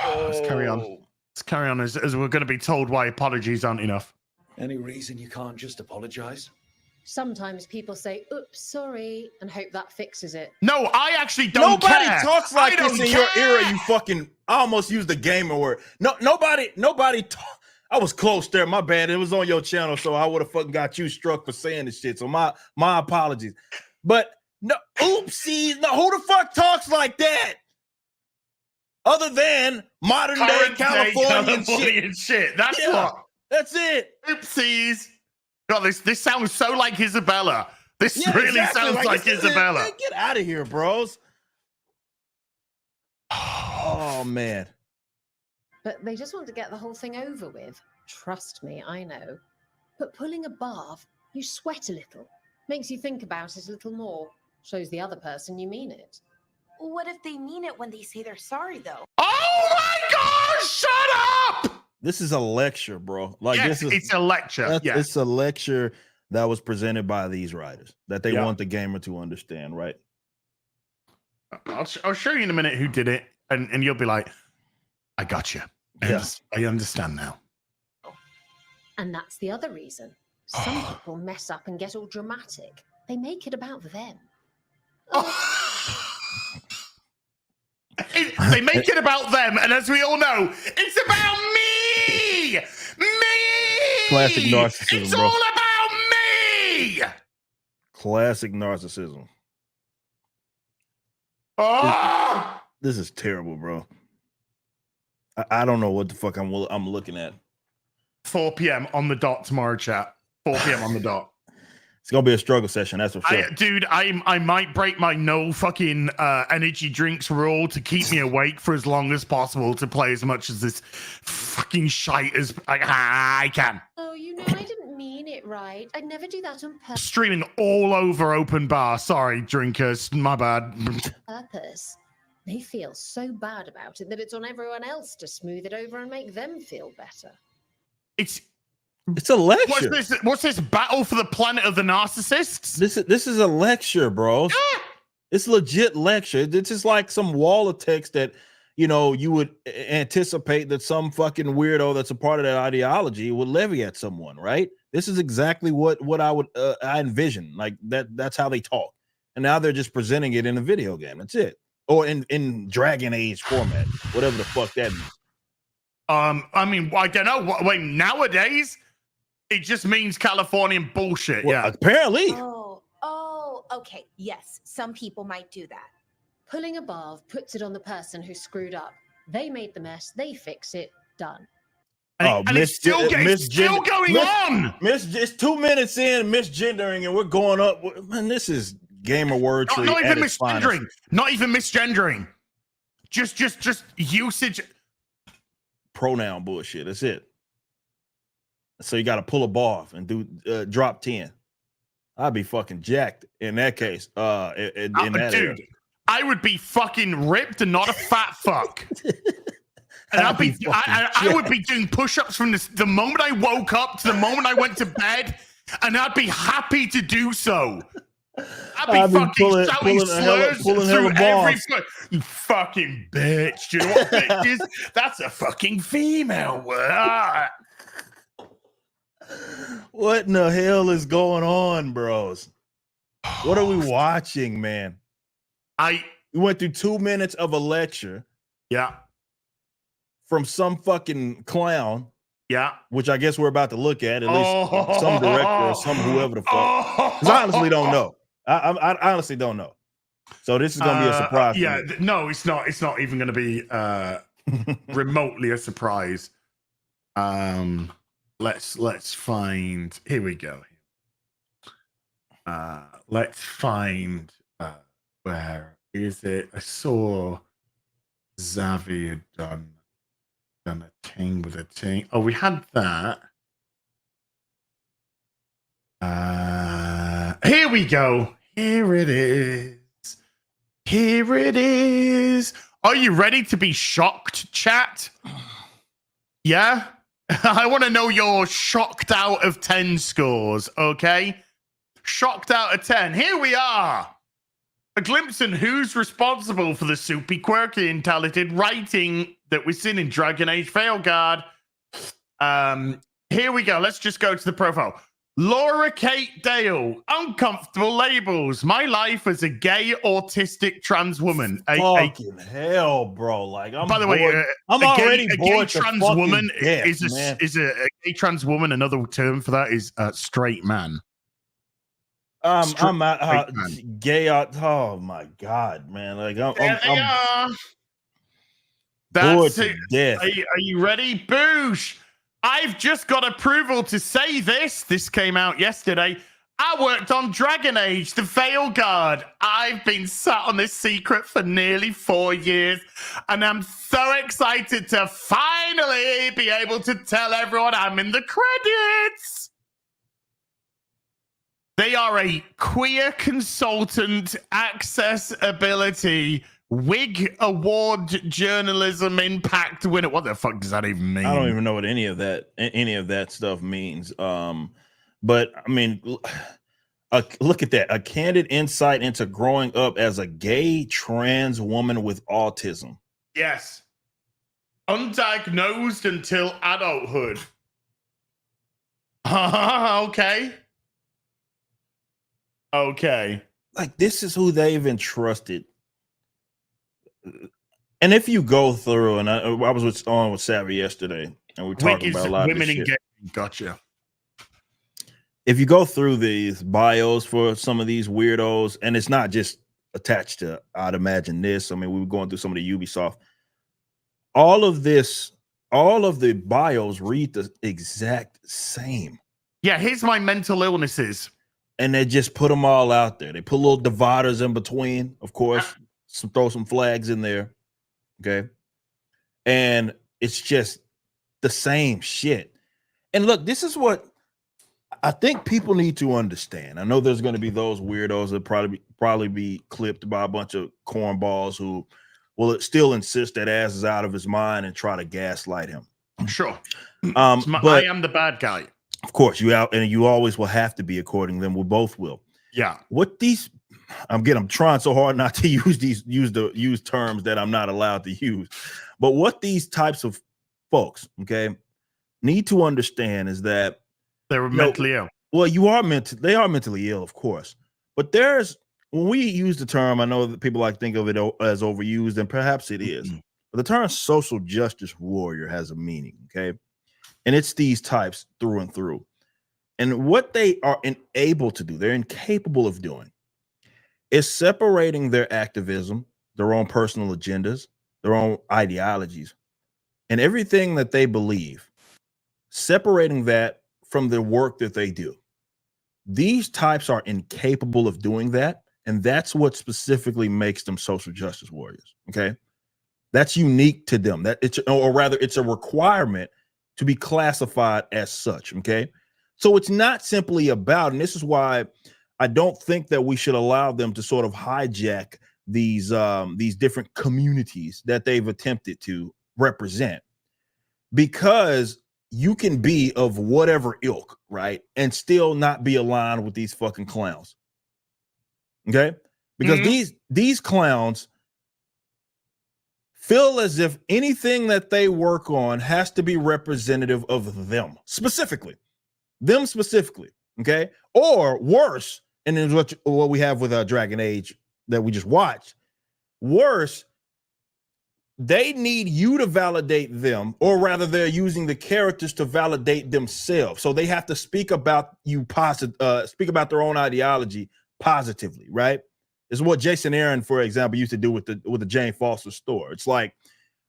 Let's carry on. Let's carry on as we're going to be told why apologies aren't enough. Any reason you can't just apologize? Sometimes people say, oops, sorry, and hope that fixes it. No, I actually don't Nobody care. talks like this in your care. era, you fucking... I almost used the gamer word. No, nobody I was close there, my bad. It was on your channel, so I would have fucking got you struck for saying this shit, so my apologies. But, no, oopsies, no, who the fuck talks like that? Other than modern day Californian shit. That's what. That's it. Oopsies. God, this sounds so like Isabella. This really exactly. sounds like Isabella. Get out of here, bros. Oh, man. But they just want to get the whole thing over with. Trust me, I know. But pulling a bath, you sweat a little. Makes you think about it a little more. Shows the other person you mean it. What if they mean it when they say they're sorry, though? Oh my gosh, shut up! This is a lecture, bro. Like yes, it's a lecture. Yes. It's a lecture that was presented by these writers that they want the gamer to understand, right? I'll show you in a minute who did it, and you'll be like, I got you. I understand now. And that's the other reason. Some people mess up and get all dramatic. They make it about them. They make it about them, and as we all know, it's about me! Me! Classic narcissism, it's bro. all about me! Classic narcissism. This is terrible, bro. I don't know what the fuck I'm looking at. 4 p.m. on the dot tomorrow, chat. 4 p.m. on the dot. It's gonna be a struggle session, that's for sure. Dude, I might break my no fucking energy drinks rule to keep me awake for as long as possible to play as much as this fucking shite as I can. Oh, you know, I didn't mean it right. I'd never do that on purpose. Streaming all over open bar. Sorry, drinkers. My bad. Purpose. They feel so bad about it that it's on everyone else to smooth it over and make them feel better. It's a lecture. What's this battle for the planet of the narcissists? This is a lecture, bro. It's legit lecture. This is like some wall of text that, you know, you would anticipate that some fucking weirdo that's a part of that ideology would levy at someone, right? This is exactly what I envision. Like that's how they talk. And now they're just presenting it in a video game. That's it. Or in Dragon Age format, whatever the fuck that means. I mean, I don't know. Wait, nowadays, It just means Californian bullshit. Well, Yeah. apparently. Oh, okay. Yes, some people might do that. Pulling a barv puts it on the person who screwed up. They made the mess. They fix it. Done. And it's still going on. It's 2 minutes in, misgendering, and we're going up. Man, this is gamer word tree. Not even misgendering. Not even misgendering. Just usage. Pronoun bullshit. That's it. So you got to pull a bar and do drop 10. I'd be fucking jacked in that case. In that dude, era. I would be fucking ripped and not a fat fuck. And I would be doing push-ups from the moment I woke up to the moment I went to bed, and I'd be happy to do so. I'd be fucking shouting slurs through every you fucking bitch. Do you know what bitch is? That's a fucking female word. What in the hell is going on, bros? What are we watching, man? We went through 2 minutes of a lecture. Yeah. From some fucking clown. Yeah. Which I guess we're about to look at least some director or some whoever the fuck. Because I honestly don't know. I honestly don't know. So this is going to be a surprise. Yeah. No, it's not. It's not even going to be remotely a surprise. Let's find. Here we go. Let's find. Where is it? I saw Xavier done a thing with a thing. Oh, we had that. Here we go. Here it is. Here it is. Are you ready to be shocked, chat? Yeah? I want to know your shocked out of 10 scores, okay? Shocked out of 10. Here we are. A glimpse in who's responsible for the soupy, quirky, and talented writing that we've seen in Dragon Age Veilguard. Here we go. Let's just go to the profile. Laura Kate Dale. Uncomfortable labels. My life as a gay, autistic trans woman. Fucking hell, bro. Like, by the way, I'm already bored. A gay trans woman is a gay trans woman. Another term for that is straight man. I'm out gay. Oh my god, man! Like I'm bored to death. Are you ready, Boosh? I've just got approval to say this. This came out yesterday. I worked on Dragon Age, the Veilguard. I've been sat on this secret for nearly 4 years, and I'm so excited to finally be able to tell everyone I'm in the credits. They are a queer consultant accessibility WIG award journalism impact winner. What the fuck does that even mean? I don't even know what any of that stuff means. But I mean, look at that. A candid insight into growing up as a gay trans woman with autism. Yes. Undiagnosed until adulthood. Okay. Okay. Like, this is who they've entrusted. And if you go through, and I was on with Savvy yesterday, and we talked about a lot of this shit. Gotcha. If you go through these bios for some of these weirdos, and it's not just attached to, I'd imagine this. I mean, we were going through some of the Ubisoft. All of the bios read the exact same. Yeah, here's my mental illnesses. And they just put them all out there. They put little dividers in between, of course, throw some flags in there. Okay. And it's just the same shit. And look, this is what I think people need to understand. I know there's going to be those weirdos that probably be clipped by a bunch of cornballs who will still insist that ass is out of his mind and try to gaslight him. Sure. But I am the bad guy. Of course, you always will have to be according to them. We both will. Yeah. What these I'm trying so hard not to use terms that I'm not allowed to use. But what these types of folks, okay, need to understand is that they're mentally ill. Well, they are mentally ill, of course. But when we use the term, I know that people like to think of it as overused, and perhaps it is. But the term social justice warrior has a meaning, okay? And it's these types through and through. And what they are unable to do, they're incapable of doing, is separating their activism, their own personal agendas, their own ideologies, and everything that they believe, separating that from the work that they do. These types are incapable of doing that, and that's what specifically makes them social justice warriors. Okay, that's unique to them. That it's, or rather, it's a requirement to be classified as such. Okay, so it's not simply about, and this is why I don't think that we should allow them to sort of hijack these different communities that they've attempted to represent, because you can be of whatever ilk, right, and still not be aligned with these fucking clowns. Okay, because these clowns feel as if anything that they work on has to be representative of them specifically, okay, or worse. And then what we have with Dragon Age that we just watched, worse, they need you to validate them, or rather they're using the characters to validate themselves. So they have to speak about you speak about their own ideology positively, right? This is what Jason Aaron, for example, used to do with the Jane Foster store. It's like,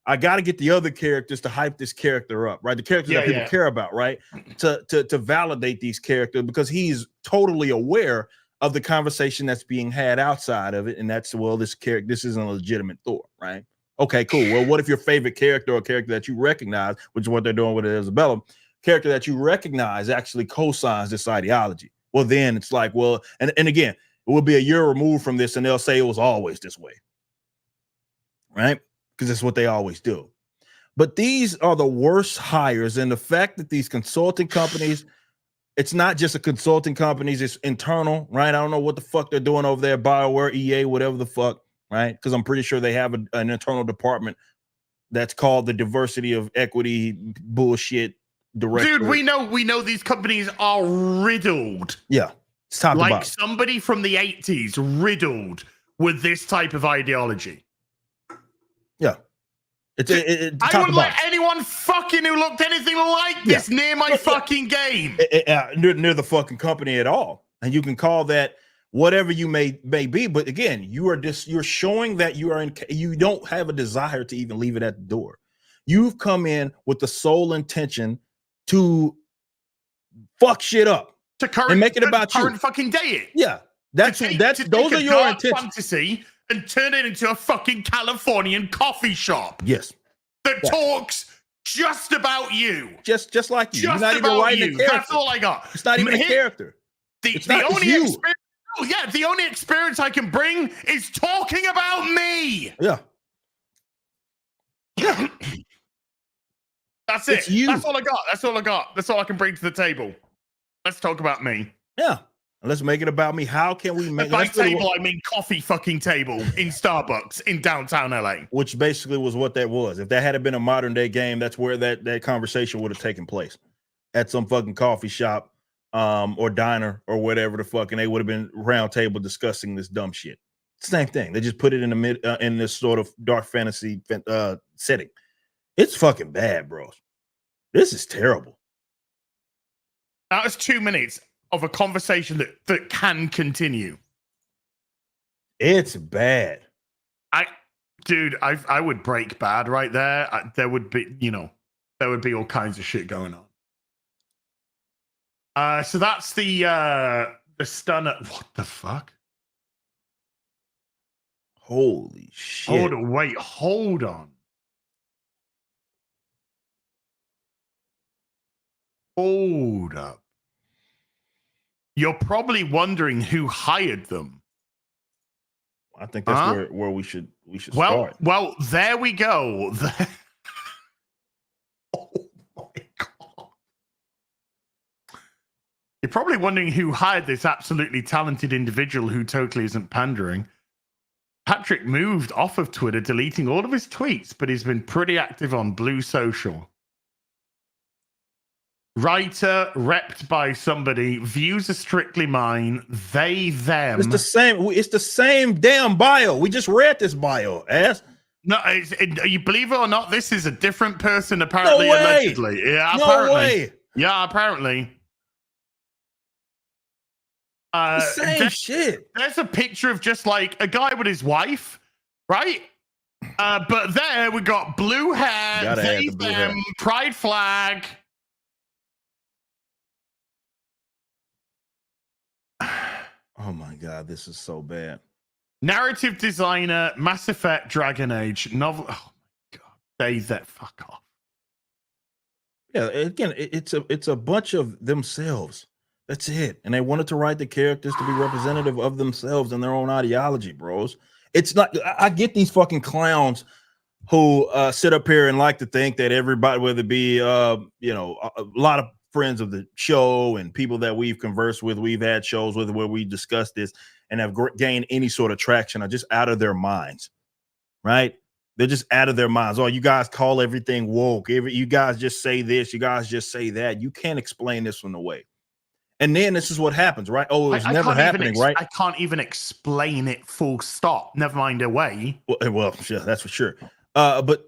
I got to get the other characters to hype this character up, right? The characters that people care about, right? To validate these characters, because he's totally aware of the conversation that's being had outside of it, and that's, well, this isn't a legitimate Thor, right? Okay, cool. Well, what if your favorite character or character that you recognize, which is what they're doing with Isabella, character that you recognize actually co-signs this ideology? Well, then it's like, well, and again, it will be a year removed from this, and they'll say it was always this way, right? Because it's what they always do. But these are the worst hires, and the fact that these consulting companies, it's not just a consulting companies, it's internal, right? I don't know what the fuck they're doing over there, Bioware, EA, whatever the fuck, right? Because I'm pretty sure they have an internal department that's called the diversity of equity bullshit director. Dude, we know these companies are riddled. Yeah, it's top like to bottom. Somebody from the 80s riddled with this type of ideology. Yeah. I wouldn't let anyone fucking who looked anything like this near my fucking game. Near the fucking company at all. And you can call that whatever you may be. But again, you're showing that you don't have a desire to even leave it at the door. You've come in with the sole intention to fuck shit up. And make it about current fucking day. Yeah. Those are your intentions. Fantasy and turn it into a fucking Californian coffee shop. Yes. That talks just about you. Just like you. Just You're not even writing a character. That's all I got. It's not even a character. The only experience I can bring is talking about me. Yeah. Yeah. That's it. That's all I got. That's all I can bring to the table. Let's talk about me. Yeah. Let's make it about me. How can we make by table? I mean coffee fucking table in Starbucks in downtown LA. Which basically was what that was. If that had been a modern day game, that's where that conversation would have taken place, at some fucking coffee shop, or diner or whatever the fuck, and they would have been round table discussing this dumb shit. Same thing. They just put it in the in this sort of dark fantasy setting. It's fucking bad, bros. This is terrible. That was 2 minutes of a conversation that can continue. It's bad. I would break bad right there. There would be all kinds of shit going on. So that's the stunner. What the fuck? Holy shit. Hold on. Hold up. You're probably wondering who hired them. I think that's where we should start. Well, there we go. Oh my God. You're probably wondering who hired this absolutely talented individual who totally isn't pandering. Patrick moved off of Twitter, deleting all of his tweets, but he's been pretty active on Blue Social. Writer, repped by somebody, views are strictly mine, they, them. It's the same damn bio. We just read this bio, ass. No, you believe it or not, this is a different person, apparently, allegedly. Yeah, apparently. No way. Yeah, apparently. Same shit. There's a picture of just like a guy with his wife, right? But there we got blue hair, Gotta add they, the blue hair. them, pride flag. Oh my god, this is so bad. Narrative designer, Mass Effect, Dragon Age, novel. Oh my god, they that fuck off. Yeah, again, it's a bunch of themselves. That's it. And they wanted to write the characters to be representative of themselves and their own ideology, bros. It's not. I get these fucking clowns who sit up here and like to think that everybody, whether it be a lot of friends of the show and people that we've conversed with, we've had shows with where we discussed this and have gained any sort of traction, are just out of their minds, right? They're just out of their minds. Oh, you guys call everything woke. You guys just say this. You guys just say that. You can't explain this one away. And then this is what happens, right? Oh, it was never happening, right? I can't even explain it full stop. Never mind away. Well, sure, that's for sure. But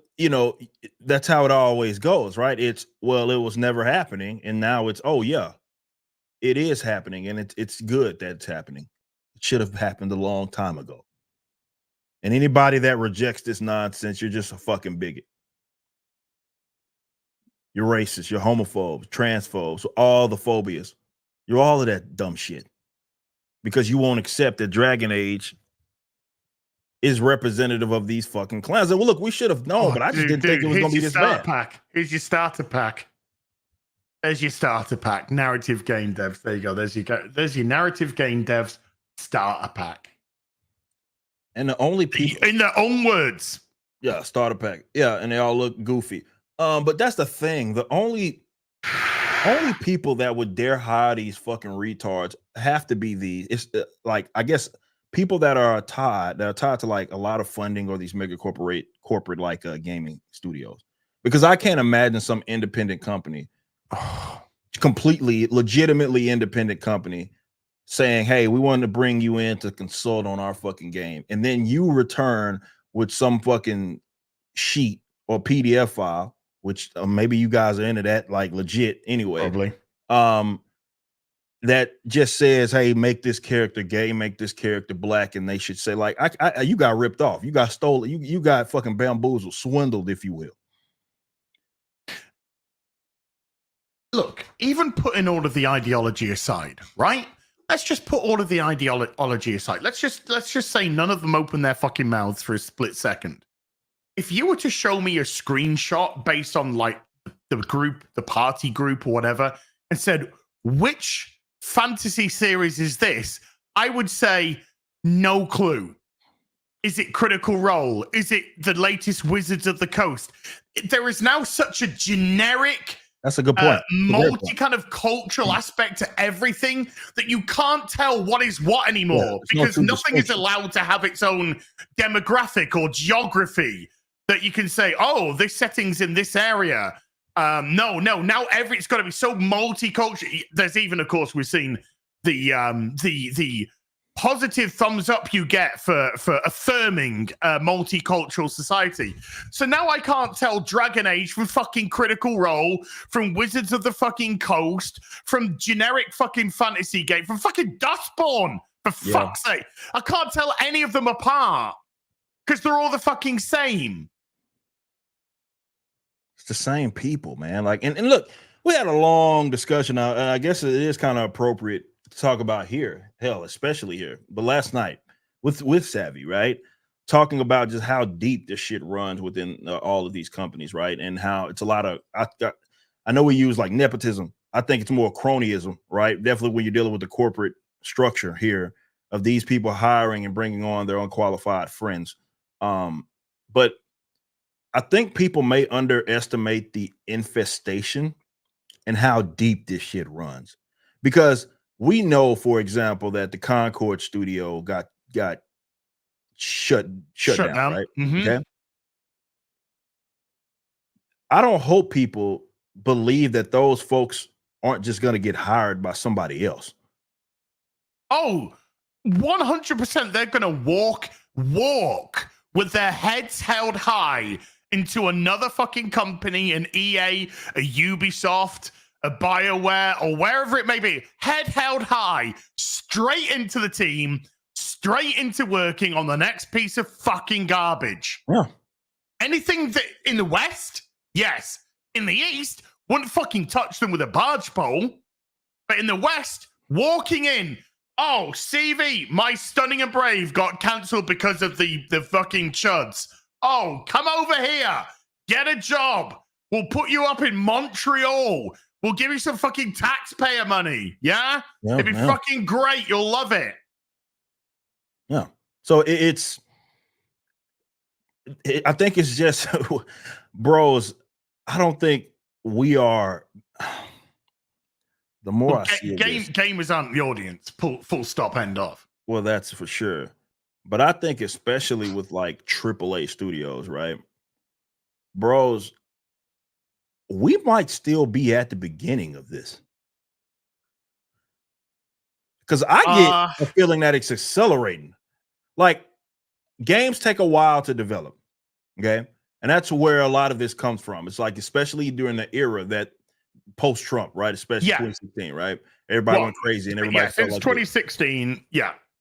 that's how it always goes, right? It's, well, it was never happening, and now it's, oh yeah, it is happening, and it's good that it's happening. It should have happened a long time ago. And anybody that rejects this nonsense, you're just a fucking bigot. You're racist, you're homophobe, transphobes, all the phobias. You're all of that dumb shit. Because you won't accept that Dragon Age is representative of these fucking clowns. Well, look, we should have known, but I just didn't think it was going to be this bad. Pack. Here's your starter pack. There's your starter pack. Narrative game devs. There you go. There's your narrative game devs starter pack. And the only people in their own words. Yeah, starter pack. Yeah, and they all look goofy. But that's the thing. The only people that would dare hire these fucking retards have to be these. It's like, I guess, people that are tied to like a lot of funding or these mega corporate like gaming studios. Because I can't imagine some independent company, completely legitimately independent company, saying, hey, we want to bring you in to consult on our fucking game, and then you return with some fucking sheet or PDF file, which maybe you guys are into that, like legit anyway. Probably. That just says, hey, make this character gay, make this character black, and they should say, like, you got ripped off, you got stolen, you got fucking bamboozled, swindled, if you will. Look, even putting all of the ideology aside, right? Let's just put all of the ideology aside. Let's just say none of them open their fucking mouths for a split second. If you were to show me a screenshot based on like the party group or whatever, and said, which fantasy series is this? I would say no clue. Is it Critical Role? Is it the latest Wizards of the Coast? There is now such a generic, that's a good point, multi kind of cultural aspect to everything that you can't tell what is what anymore, because nothing is allowed to have its own demographic or geography that you can say, oh, this setting's in this area. No, now it's got to be so multicultural. There's even, of course, we've seen the positive thumbs up you get for affirming a multicultural society. So now I can't tell Dragon Age from fucking Critical Role, from Wizards of the fucking Coast, from generic fucking fantasy game, from fucking Dustborn, for fuck's sake. I can't tell any of them apart because they're all the fucking same. It's the same people, man. Like, and look, we had a long discussion. I guess it is kind of appropriate to talk about here, hell, especially here. But last night with Savvy, right, talking about just how deep this shit runs within all of these companies, right, and how it's a lot of. I know we use like nepotism. I think it's more cronyism, right? Definitely when you're dealing with the corporate structure here of these people hiring and bringing on their unqualified friends. But I think people may underestimate the infestation and how deep this shit runs, because we know, for example, that the Concord studio got shut down, right? Mm-hmm. Okay. I don't hope people believe that those folks aren't just going to get hired by somebody else. Oh, 100%. They're going to walk with their heads held high into another fucking company, an EA, a Ubisoft, a Bioware, or wherever it may be, head held high, straight into the team, straight into working on the next piece of fucking garbage. Yeah. Anything that in the West, yes. In the East, wouldn't fucking touch them with a barge pole. But in the West, walking in, oh, CV, my Stunning and Brave got cancelled because of the fucking chuds. Oh, come over here. Get a job. We'll put you up in Montreal. We'll give you some fucking taxpayer money. Yeah? It'd be fucking great. You'll love it. Yeah. So I think it's just, bros, I don't think we are. The more I see gamers aren't the audience. Full stop, end off. Well, that's for sure. But I think especially with like AAA studios, right? Bros, we might still be at the beginning of this. Because I get a feeling that it's accelerating. Like, games take a while to develop. Okay. And that's where a lot of this comes from. It's like, especially during the era that post-Trump, right? Especially 2016, right? Everybody went crazy and everybody felt since like 2016,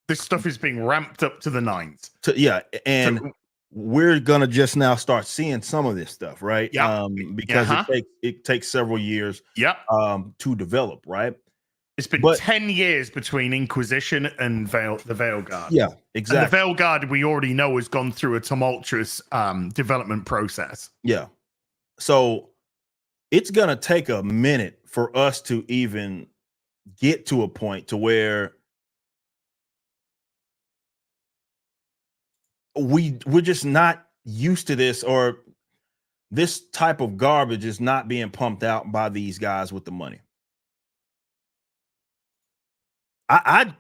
this stuff is being ramped up to the nines. And we're gonna just now start seeing some of this stuff, right? Because it takes several years to develop, right? It's been 10 years between Inquisition and the Veilguard. Yeah, exactly. And the Veilguard, we already know, has gone through a tumultuous development process. Yeah. So it's gonna take a minute for us to even get to a point to where we're just not used to this, or this type of garbage is not being pumped out by these guys with the money. I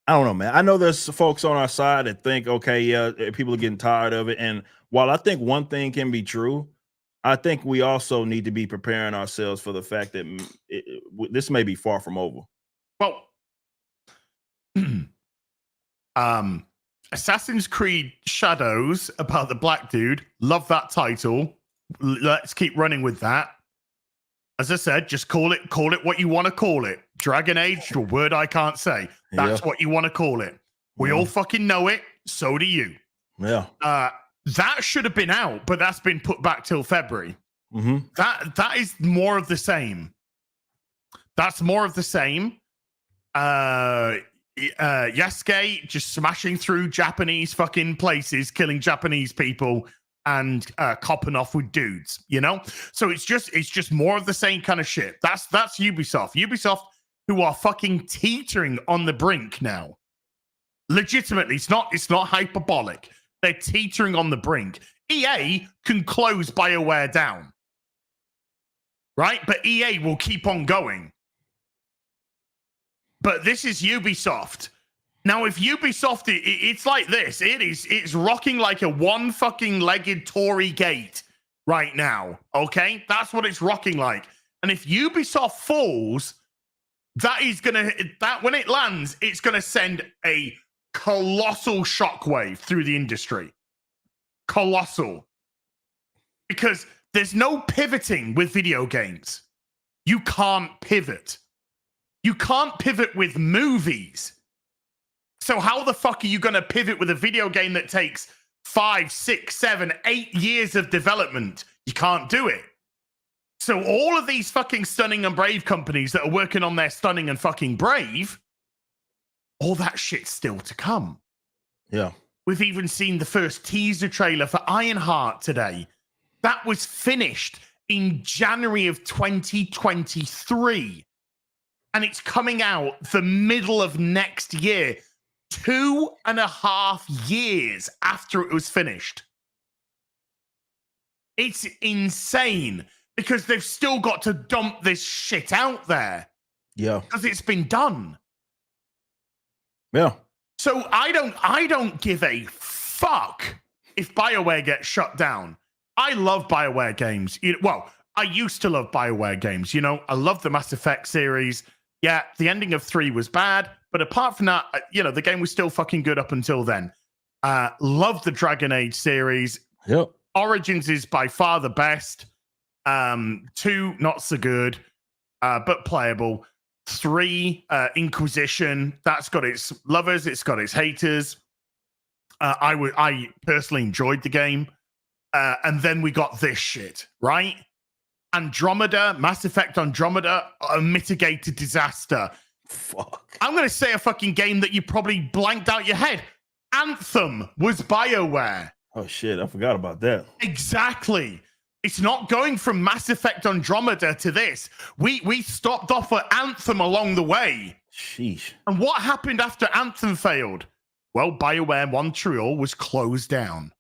don't know, man. I know there's folks on our side that think, okay, people are getting tired of it. And while I think one thing can be true, I think we also need to be preparing ourselves for the fact that this may be far from over. Well, Assassin's Creed Shadows, about the black dude. Love that title. Let's keep running with that. As I said, just call it what you want to call it. Dragon Age, a word I can't say. That's what you want to call it. We all fucking know it. So do you. Yeah. That should have been out, but that's been put back till February. That is more of the same. That's more of the same. Yasuke just smashing through Japanese fucking places, killing Japanese people, and copping off with dudes, you know? So it's just more of the same kind of shit. That's Ubisoft. Ubisoft, who are fucking teetering on the brink now. Legitimately, it's not hyperbolic. They're teetering on the brink. EA can close BioWare down. Right? But EA will keep on going. But this is Ubisoft. Now, if Ubisoft, it's like this. It's rocking like a one fucking legged Tory gate right now. Okay? That's what it's rocking like. And if Ubisoft falls, when it lands, it's gonna send a colossal shockwave through the industry. Colossal. Because there's no pivoting with video games. You can't pivot. You can't pivot with movies. So how the fuck are you going to pivot with a video game that takes 5, 6, 7, 8 years of development? You can't do it. So all of these fucking Stunning and Brave companies that are working on their Stunning and fucking Brave, all that shit's still to come. Yeah. We've even seen the first teaser trailer for Ironheart today. That was finished in January of 2023. And it's coming out the middle of next year, 2.5 years after it was finished. It's insane because they've still got to dump this shit out there. Yeah. Because it's been done. Yeah. So I don't give a fuck if BioWare gets shut down. I love BioWare games. I used to love BioWare games. You know, I love the Mass Effect series. Yeah, the ending of 3 was bad, but apart from that, the game was still fucking good up until then. Love the Dragon Age series. Yep. Origins is by far the best. 2, not so good, but playable. 3, Inquisition. That's got its lovers. It's got its haters. I personally enjoyed the game. And then we got this shit, right? Andromeda, Mass Effect Andromeda, a mitigated disaster. Fuck. I'm going to say a fucking game that you probably blanked out your head. Anthem was BioWare. Oh, shit. I forgot about that. Exactly. It's not going from Mass Effect Andromeda to this. We stopped off at Anthem along the way. Sheesh. And what happened after Anthem failed? Well, BioWare Montreal was closed down.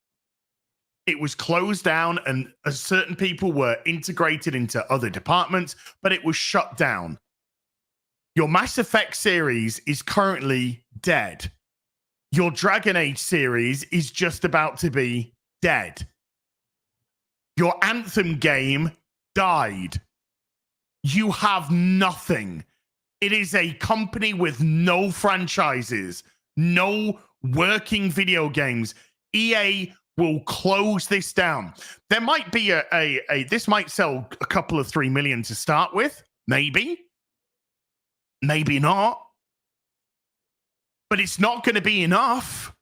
It was closed down, and certain people were integrated into other departments, but it was shut down. Your Mass Effect series is currently dead. Your Dragon Age series is just about to be dead. Your Anthem game died. You have nothing. It is a company with no franchises, no working video games. EA will close this down. There might be this might sell a couple of 3 million to start with, maybe not, but it's not going to be enough.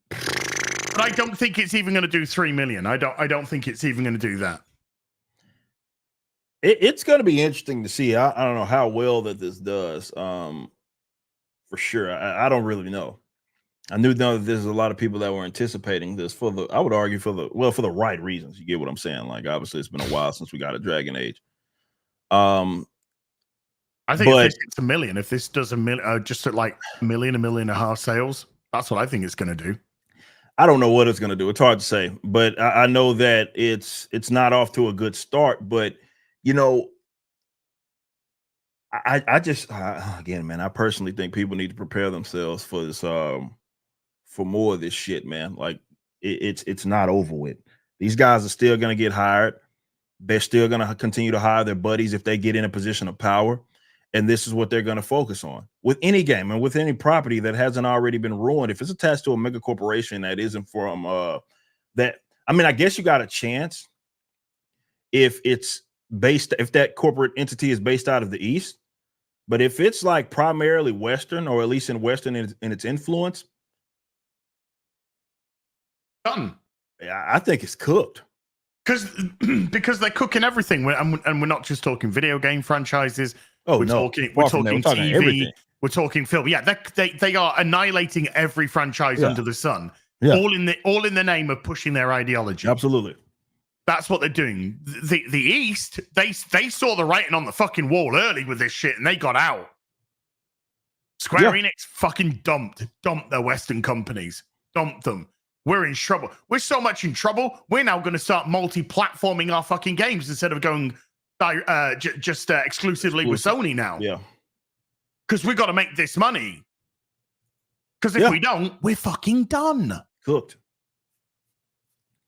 But I don't think it's even going to do 3 million. I don't think it's even going to do that. It's going to be interesting to see. I don't know how well that this does. For sure, I don't really know. I know that there's a lot of people that were anticipating this I would argue for the right reasons. You get what I'm saying? Like, obviously, it's been a while since we got a Dragon Age. I think if this hits 1 million, if this does just at like 1 million, 1.5 million sales, that's what I think it's going to do. I don't know what it's going to do. It's hard to say, but I know that it's not off to a good start. But you know, I just again, man, I personally think people need to prepare themselves for this, for more of this shit, man. Like it's not over with. These guys are still going to get hired. They're still going to continue to hire their buddies if they get in a position of power. And this is what they're going to focus on with any game and with any property that hasn't already been ruined. If it's attached to a mega corporation that isn't from that, I mean, I guess you got a chance if that corporate entity is based out of the East. But if it's like primarily Western, or at least in Western in its influence, done. I think it's cooked. Because they're cooking everything, and we're not just talking video game franchises. Oh, we're no. talking talking TV. everything. We're talking film. Yeah, they are annihilating every franchise under the sun. Yeah. All in the name of pushing their ideology. Absolutely. That's what they're doing. The East, they saw the writing on the fucking wall early with this shit, and they got out. Square Enix fucking dumped their Western companies. Dumped them. We're in trouble. We're so much in trouble. We're now going to start multi-platforming our fucking games instead of going just exclusively with Sony now. Yeah. Because we got to make this money. Because if we don't, we're fucking done. Cooked.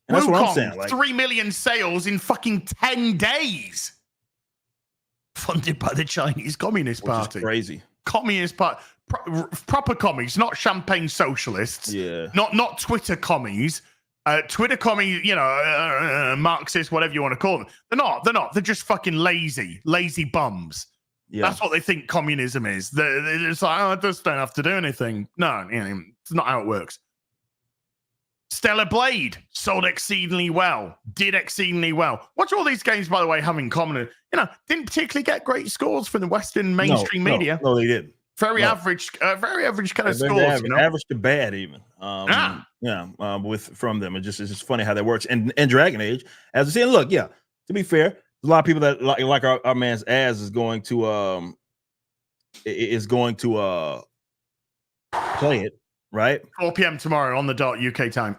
And that's what I'm saying. Like, 3 million sales in fucking 10 days. Funded by the Chinese Communist Party. Crazy. Communist Party. Proper commies, not champagne socialists. Yeah. Not Twitter commies. Twitter commies, Marxists, whatever you want to call them. They're not. They're just fucking lazy bums. Yeah. That's what they think communism is. They're just like, I just don't have to do anything. No, it's not how it works. Stellar Blade sold exceedingly well, did exceedingly well. What's all these games, by the way, have in common? Didn't particularly get great scores from the Western mainstream media. No, they didn't. Very average kind of scores. Average to bad, even. From them. It's just funny how that works. And Dragon Age, as I said, look, to be fair, there's a lot of people that like our man's ass is going to play it, right? 4 p.m. tomorrow on the dot UK time.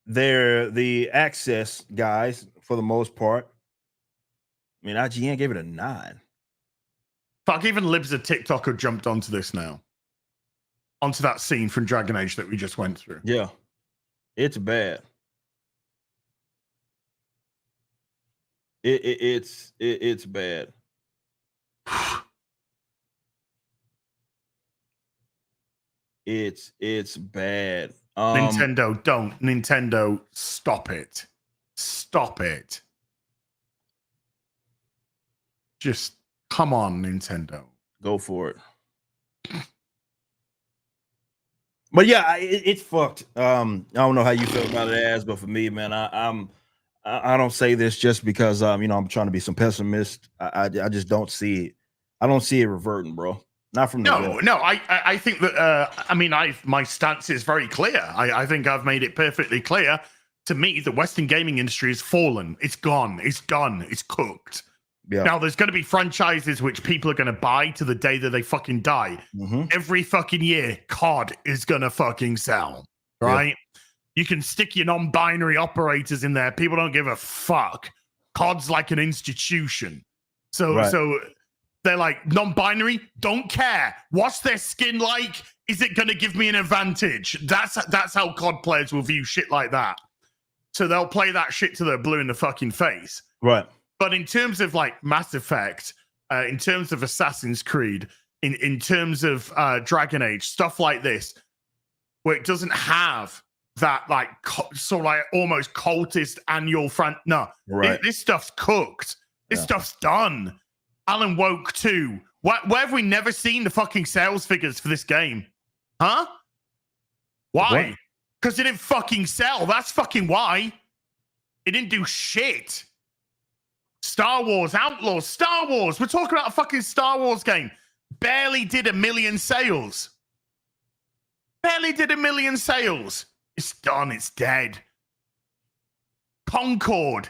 They're the access guys for the most part. I mean, IGN gave it a 9. Fuck, even Libs of TikTok have jumped onto this now. Onto that scene from Dragon Age that we just went through. Yeah. It's bad. It's bad. It's bad. Nintendo, don't. Nintendo, stop it. Stop it. Just come on, Nintendo. Go for it. But yeah, it's fucked. I don't know how you feel about it, as, but for me, man, I don't say this just because I'm trying to be some pessimist. I just don't see it. I don't see it reverting, bro. Not from the I think that my stance is very clear. I think I've made it perfectly clear. To me, the Western gaming industry has fallen. It's gone. It's done. It's cooked. Yeah. Now, there's going to be franchises which people are going to buy to the day that they fucking die. Every fucking year, COD is going to fucking sell, right? Yeah. You can stick your non-binary operators in there. People don't give a fuck. COD's like an institution. So they're like, non-binary, don't care. What's their skin like? Is it going to give me an advantage? That's how COD players will view shit like that. So they'll play that shit till they're blue in the fucking face. Right. But in terms of like Mass Effect, in terms of Assassin's Creed, in terms of Dragon Age, stuff like this, where it doesn't have that like sort of like almost cultist annual front. No, this stuff's cooked. This stuff's done. Alan Woke 2. Where have we never seen the fucking sales figures for this game? Huh? Why? Because it didn't fucking sell. That's fucking why. It didn't do shit. Star Wars Outlaws. Star Wars. We're talking about a fucking Star Wars game. Barely did 1 million sales. Barely did 1 million sales. It's done. It's dead. Concord.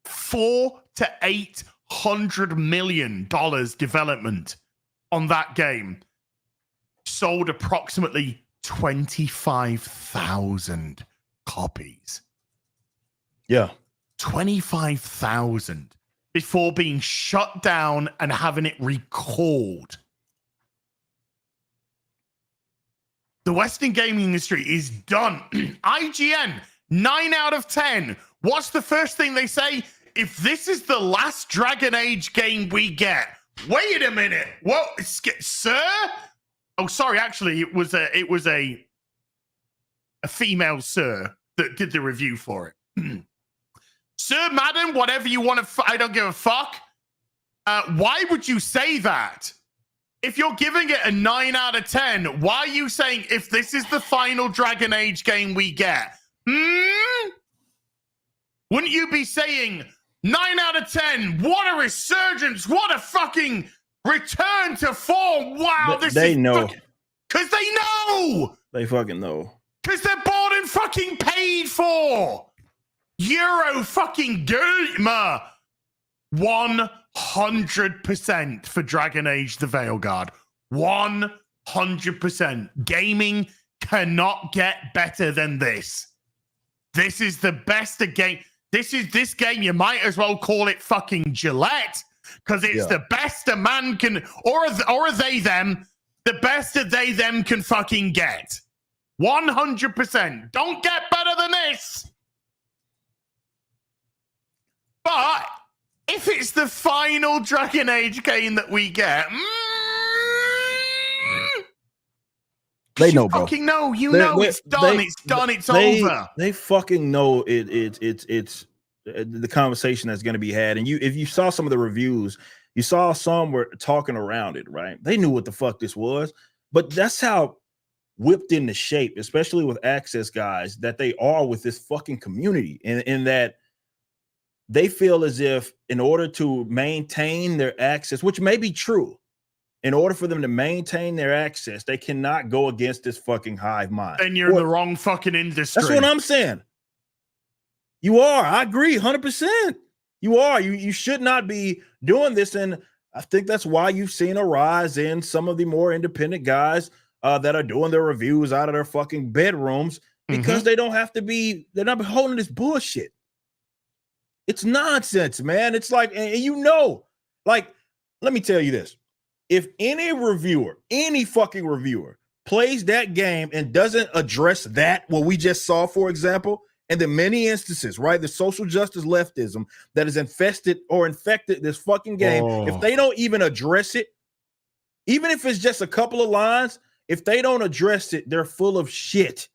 $400 to $800 million development on that game. Sold approximately 25,000 copies. Yeah. 25,000 before being shut down and having it recalled. The Western gaming industry is done. IGN, 9 out of 10. What's the first thing they say? If this is the last Dragon Age game we get, wait a minute. What, sir? Oh, sorry. Actually, it was a female sir that did the review for it. Sir, madam, whatever you want to, I don't give a fuck. Why would you say that? If you're giving it a 9 out of 10, why are you saying if this is the final Dragon Age game we get? Wouldn't you be saying 9 out of 10? What a resurgence! What a fucking return to form! Wow, they know. Because they know! They fucking know. Because they're bought and fucking paid for! Euro fucking gamer. 100% for Dragon Age the Veilguard. 100%. Gaming cannot get better than this. This is the best of game. This game, you might as well call it fucking Gillette, because it's the best a man can, or a they them, the best that they them can fucking get. 100%. Don't get better than this. But if it's the final Dragon Age game that we get, they know, bro. Fucking know. It's done. It's done. It's over. They fucking know it's the conversation that's going to be had. And if you saw some of the reviews, you saw some were talking around it, right? They knew what the fuck this was, but that's how whipped into shape, especially with Access guys, that they are with this fucking community, in that they feel as if in order to maintain their access, which may be true, in order for them to maintain their access, they cannot go against this fucking hive mind. Then you're in the wrong fucking industry. That's what I'm saying. You are. I agree 100%. You are. You should not be doing this. And I think that's why you've seen a rise in some of the more independent guys that are doing their reviews out of their fucking bedrooms, because they don't have to be, they're not holding this bullshit. It's nonsense, man. It's like, and like, let me tell you this. If any fucking reviewer plays that game and doesn't address what we just saw, for example, and the many instances, right, the social justice leftism that has infected this fucking game, if they don't even address it, even if it's just a couple of lines, if they don't address it, they're full of shit.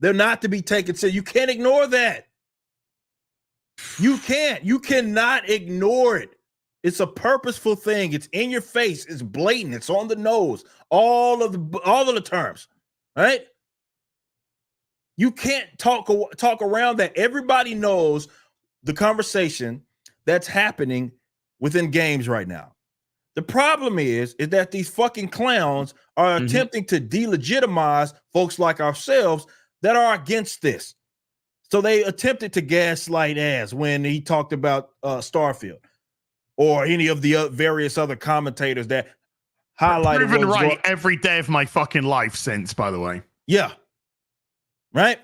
They're not to be taken seriously. You can't ignore that. You can't. You cannot ignore it. It's a purposeful thing. It's in your face. It's blatant. It's on the nose. All of the terms, right? You can't talk around that. Everybody knows the conversation that's happening within games right now. The problem is that these fucking clowns are attempting to delegitimize folks like ourselves that are against this. So they attempted to gaslight ass when he talked about Starfield or any of the various other commentators that highlighted proven right every day of my fucking life since, by the way. Yeah. Right?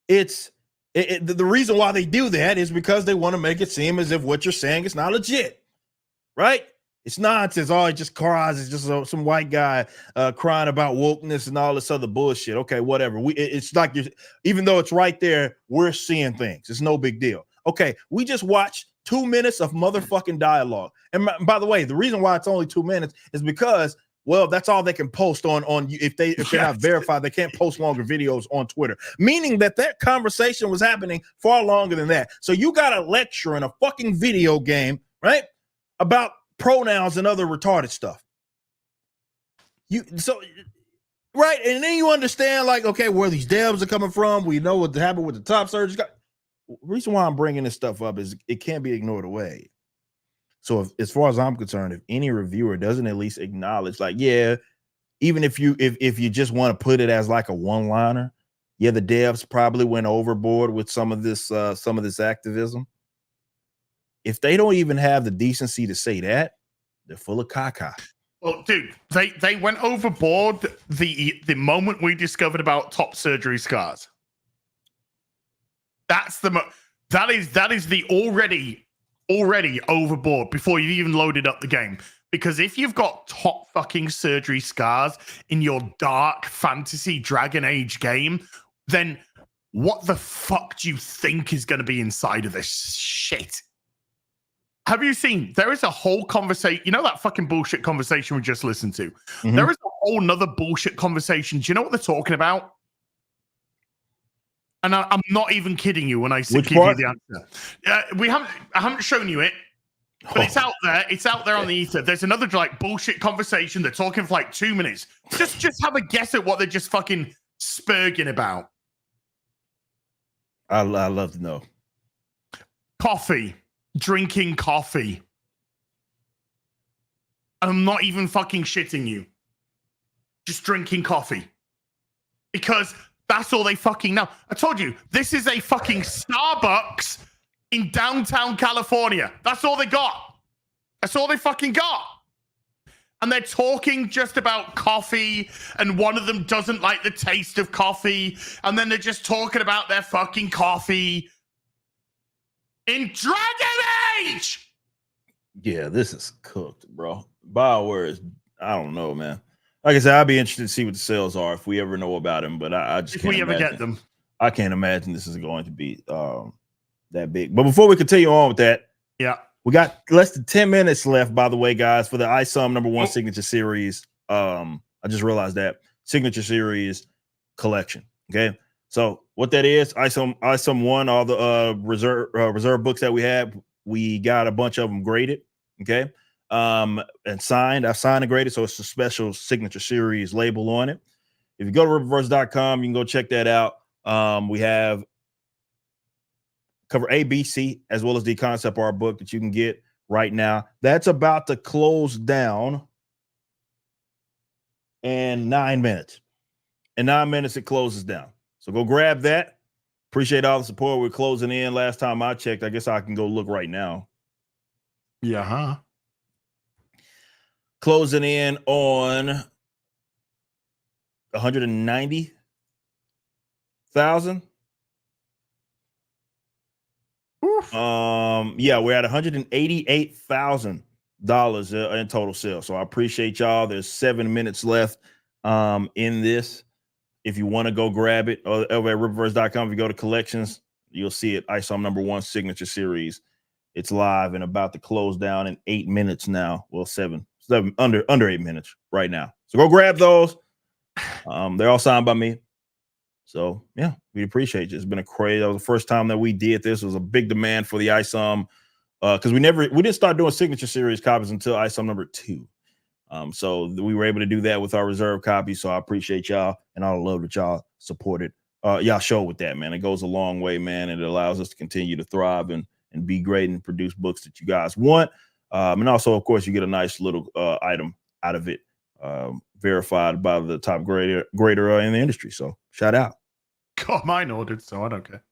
The reason why they do that is because they want to make it seem as if what you're saying is not legit. Right? It's nonsense. Oh, it just cries. It's just some white guy crying about wokeness and all this other bullshit. Okay, whatever. It's like even though it's right there, we're seeing things. It's no big deal. Okay, we just watched 2 minutes of motherfucking dialogue. And by the way, the reason why it's only 2 minutes is because, well, that's all they can post on if they're not verified. They can't post longer videos on Twitter, meaning that conversation was happening far longer than that. So you got a lecture in a fucking video game, right, about pronouns and other retarded stuff. Right, and then you understand, like, okay, where these devs are coming from. We know what happened with the top surgeons. The reason why I'm bringing this stuff up is it can't be ignored away. So as far as I'm concerned, if any reviewer doesn't at least acknowledge, like, yeah, even if you just want to put it as like a one-liner, yeah, the devs probably went overboard with some of this activism. If they don't even have the decency to say that, they're full of caca. Well, dude, they went overboard the moment we discovered about top surgery scars. That is the already overboard before you even loaded up the game. Because if you've got top fucking surgery scars in your dark fantasy Dragon Age game, then what the fuck do you think is going to be inside of this shit? Have you seen, there is a whole conversation, you know that fucking bullshit conversation we just listened to? Mm-hmm. There is a whole nother bullshit conversation. Do you know what they're talking about? And I'm not even kidding you when I give you the answer. I haven't shown you it, but it's out there. It's out there on the ether. There's another like bullshit conversation. They're talking for like 2 minutes. Just have a guess at what they're just fucking spurging about. I love to know. Coffee. Drinking coffee. And I'm not even fucking shitting you. Just drinking coffee. Because that's all they fucking know. I told you, this is a fucking Starbucks in downtown California. That's all they got. That's all they fucking got. And they're talking just about coffee, and one of them doesn't like the taste of coffee, and then they're just talking about their fucking coffee. In Dragon Age! Yeah, this is cooked, bro. Bioware is, I don't know, man. Like I said, I'd be interested to see what the sales are if we ever know about them, but I just can't imagine. Get them. I can't imagine this is going to be that big. But before we continue on with that, yeah, we got less than 10 minutes left, by the way, guys, for the ISOM #1 Signature Series. I just realized that Signature Series collection. Okay. So what that is, ISOM 1, all the reserve books that we had, we got a bunch of them graded, okay, and signed. I signed and graded, so it's a special Signature Series label on it. If you go to Rippaverse.com, you can go check that out. We have cover A, B, C, as well as the concept art book that you can get right now. That's about to close down in 9 minutes. In 9 minutes, it closes down. So go grab that. Appreciate all the support. We're closing in. Last time I checked, I guess I can go look right now. Yeah, huh? Closing in on 190,000. Yeah, we're at $188,000 in total sales. So I appreciate y'all. There's 7 minutes left in this. If you want to go grab it over at Rippaverse.com, if you go to collections, you'll see it. ISOM #1 Signature Series. It's live and about to close down in 8 minutes now. Well, seven under 8 minutes right now. So go grab those. They're all signed by me. So yeah, we appreciate it. It's been a crazy. That was the first time that we did this. It was a big demand for the ISOM because we didn't start doing signature series copies until ISOM number 2. So we were able to do that with our reserve copies. So I appreciate y'all and all the love that y'all supported. Y'all show with that, man. It goes a long way, man. And it allows us to continue to thrive and be great and produce books that you guys want. And also, of course, you get a nice little item out of it, verified by the top grader in the industry. So shout out. Got mine ordered, so I don't care.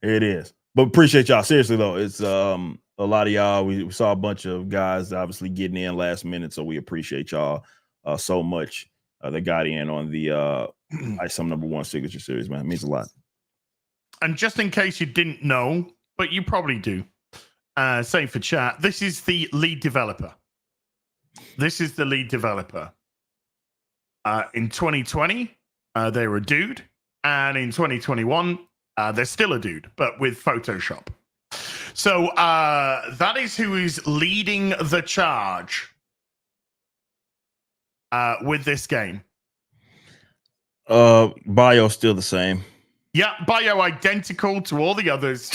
It is. But appreciate y'all. Seriously, though, it's a lot of y'all. We saw a bunch of guys obviously getting in last minute, so we appreciate y'all so much that got in on the ISOM number 1 signature series, man. It means a lot. And just in case you didn't know, but you probably do, same for chat, this is the lead developer. This is the lead developer. In 2020, they were a dude. And in 2021, they're still a dude, but with Photoshop. So that is who is leading the charge with this game. Bio still the same. Yeah, bio identical to all the others.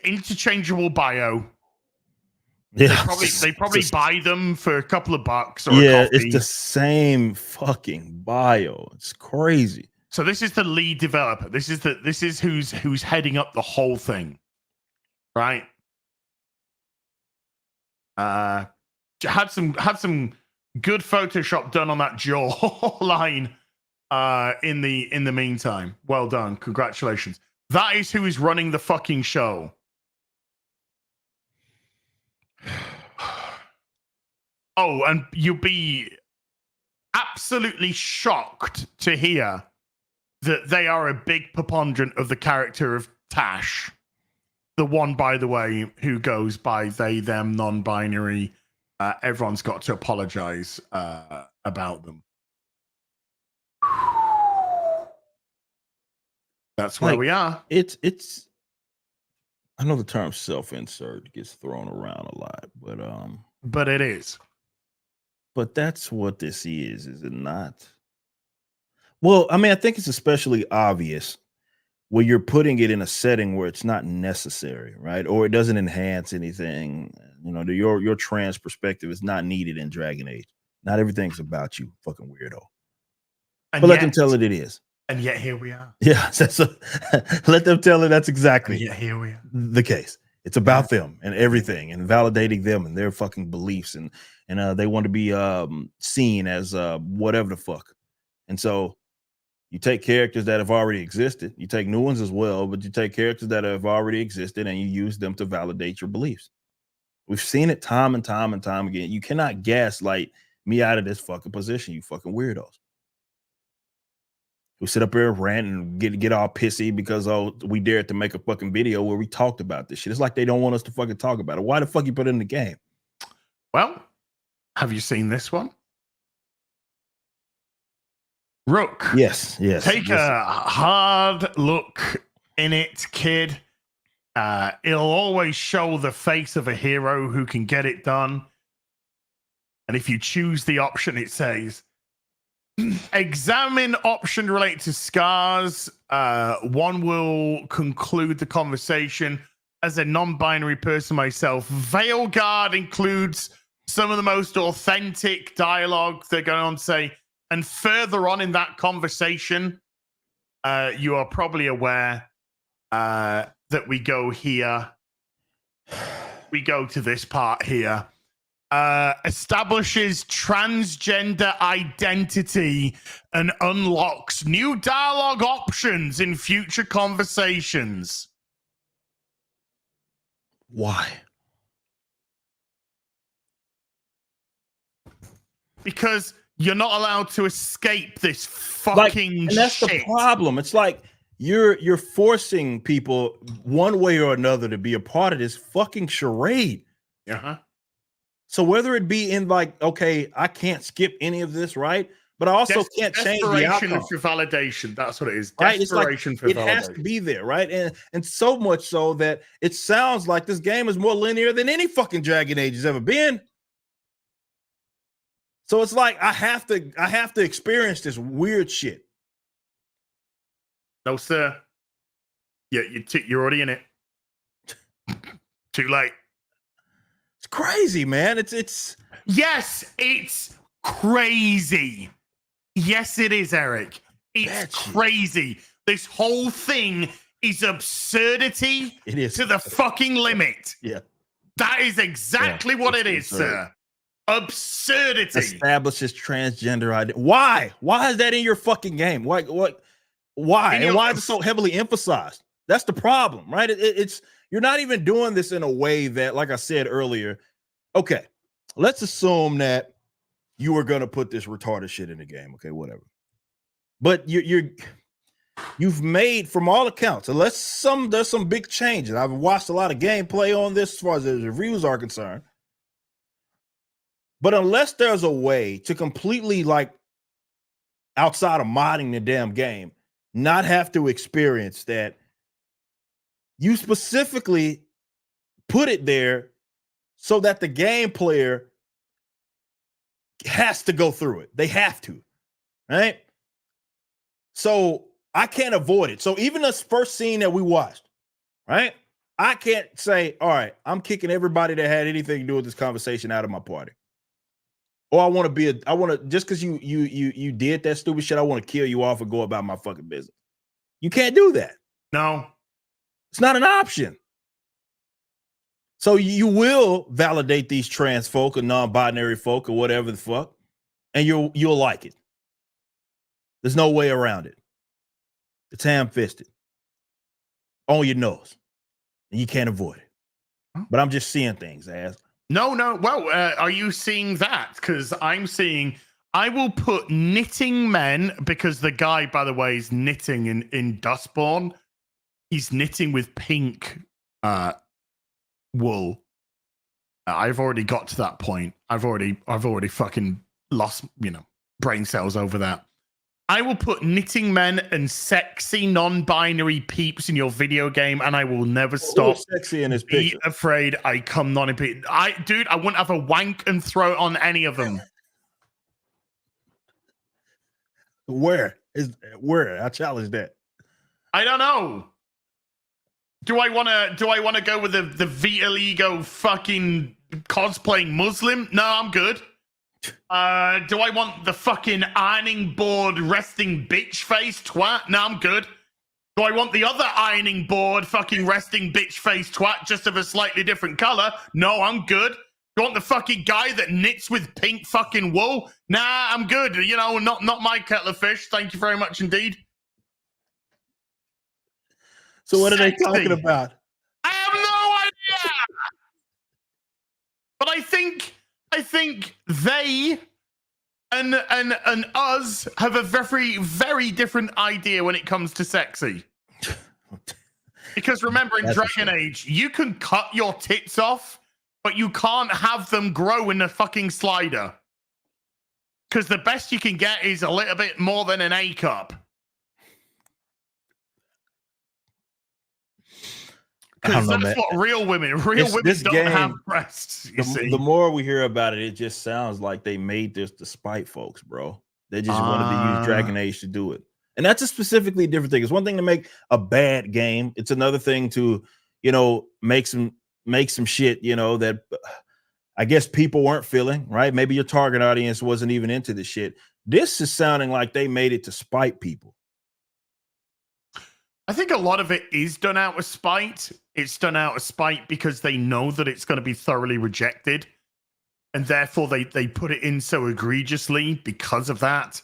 Interchangeable bio. Yeah, they probably buy them for a couple of bucks or yeah, a coffee. it's the same fucking bio. It's crazy. So this is the lead developer. This is who's heading up the whole thing, right? Had some good Photoshop done on that jawline. In the meantime, well done, congratulations. That is who is running the fucking show. Oh, and you'll be absolutely shocked to hear that they are a big preponderant of the character of Tash. The one, by the way, who goes by they, them, non-binary. Everyone's got to apologize about them. That's where we are. It's I know the term self-insert gets thrown around a lot, but it is. But that's what this is it not? Well, I mean, I think it's especially obvious when you're putting it in a setting where it's not necessary, right? Or it doesn't enhance anything. You know, your trans perspective is not needed in Dragon Age. Not everything's about you, fucking weirdo. And but let them tell it is. And yet here we are. Yeah, let them tell it that's exactly here we are. The case. It's about them and everything and validating them and their fucking beliefs and they want to be seen as whatever the fuck. And so you take characters that have already existed, you take new ones as well, but you take characters that have already existed and you use them to validate your beliefs. We've seen it time and time and time again. You cannot gaslight me out of this fucking position, you fucking weirdos. Who sit up here and rant and get all pissy because we dared to make a fucking video where we talked about this shit. It's like they don't want us to fucking talk about it. Why the fuck you put it in the game? Well, have you seen this one? Rook. Yes. Take a hard look in it, kid. It'll always show the face of a hero who can get it done. And if you choose the option, it says, examine option related to scars. One will conclude the conversation. As a non-binary person myself, Veilguard includes some of the most authentic dialogue they're going on to say. And further on in that conversation, you are probably aware that we go here. We go to this part here. Establishes transgender identity and unlocks new dialogue options in future conversations. Why? Because you're not allowed to escape this fucking and that's shit. The problem. It's like you're forcing people one way or another to be a part of this fucking charade. Uh-huh. So whether it be in like, okay, I can't skip any of this, right? But I also can't change the outcome. Desperation for validation. That's what it is. Right? Desperation for validation. It has to be there, right? And so much so that it sounds like this game is more linear than any fucking Dragon Age has ever been. So it's like I have to experience this weird shit. No, sir. Yeah, you're already in it. Too late. It's crazy, man. It's yes, it's crazy. Yes, it is, Eric. It's crazy. This whole thing is absurdity. It is to the fucking limit. Yeah. That is exactly what it is, sir. Absurdity. Establishes transgender identity. Why? Why is that in your fucking game? Why? And why is it so heavily emphasized? That's the problem, right? It's you're not even doing this in a way that, like I said earlier, okay, let's assume that you were gonna put this retarded shit in the game. Okay, whatever. But you've made, from all accounts, unless there's some big changes. I've watched a lot of gameplay on this as far as the reviews are concerned. But unless there's a way to completely, like, outside of modding the damn game, not have to experience that, you specifically put it there so that the game player has to go through it. They have to, right? So I can't avoid it. So even this first scene that we watched, right? I can't say, all right, I'm kicking everybody that had anything to do with this conversation out of my party. Or just because you did that stupid shit, I want to kill you off and go about my fucking business. You can't do that. No. It's not an option. So you will validate these trans folk or non-binary folk or whatever the fuck, and you'll like it. There's no way around it. It's ham-fisted on your nose, and you can't avoid it. But I'm just seeing things, ass. No. Well, are you seeing that? Because I'm seeing, I will put knitting men, because the guy, by the way, is knitting in Dustborn. He's knitting with pink wool. I've already got to that point. I've already fucking lost, brain cells over that. I will put knitting men and sexy non-binary peeps in your video game, and I will never stop. Sexy in his Be picture. afraid I come non-binary. I wouldn't have a wank and throw it on any of them. Where? I challenge that. I don't know. Do I want to go with the Vitiligo fucking cosplaying Muslim? No, I'm good. Do I want the fucking ironing board resting bitch face twat? No, I'm good. Do I want the other ironing board fucking resting bitch face twat just of a slightly different color? No, I'm good. Do you want the fucking guy that knits with pink fucking wool? Nah, I'm good. Not my kettle of fish. Thank you very much indeed. So what are they talking about? I have no idea. But I think they and us have a very, very different idea when it comes to sexy. Because remember, in Dragon Age, you can cut your tits off, but you can't have them grow in a fucking slider. Because the best you can get is a little bit more than an A cup. Because that's what real women don't have breasts. The more we hear about it, it just sounds like they made this to spite folks, bro. They just wanted to use Dragon Age to do it. And that's a specifically different thing. It's one thing to make a bad game. It's another thing to, make some shit, that I guess people weren't feeling, right? Maybe your target audience wasn't even into the shit. This is sounding like they made it to spite people. I think a lot of it is done out of spite. It's done out of spite because they know that it's going to be thoroughly rejected. And therefore they put it in so egregiously because of that.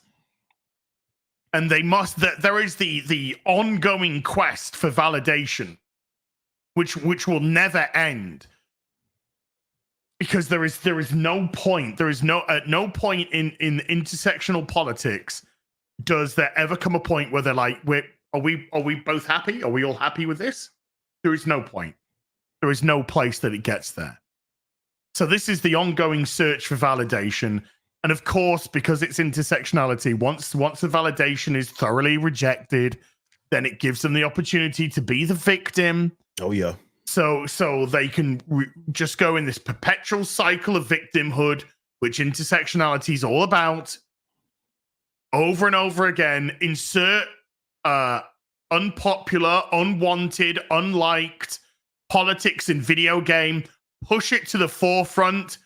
And there is the ongoing quest for validation, which will never end. Because there is no point. At no point in intersectional politics does there ever come a point where they're like, Are we both happy? Are we all happy with this? There is no point. There is no place that it gets there. So this is the ongoing search for validation. And of course, because it's intersectionality, once the validation is thoroughly rejected, then it gives them the opportunity to be the victim. Oh, yeah. So they can just go in this perpetual cycle of victimhood which intersectionality is all about, over and over again, insert unpopular, unwanted, unliked politics in video game, push it to the forefront,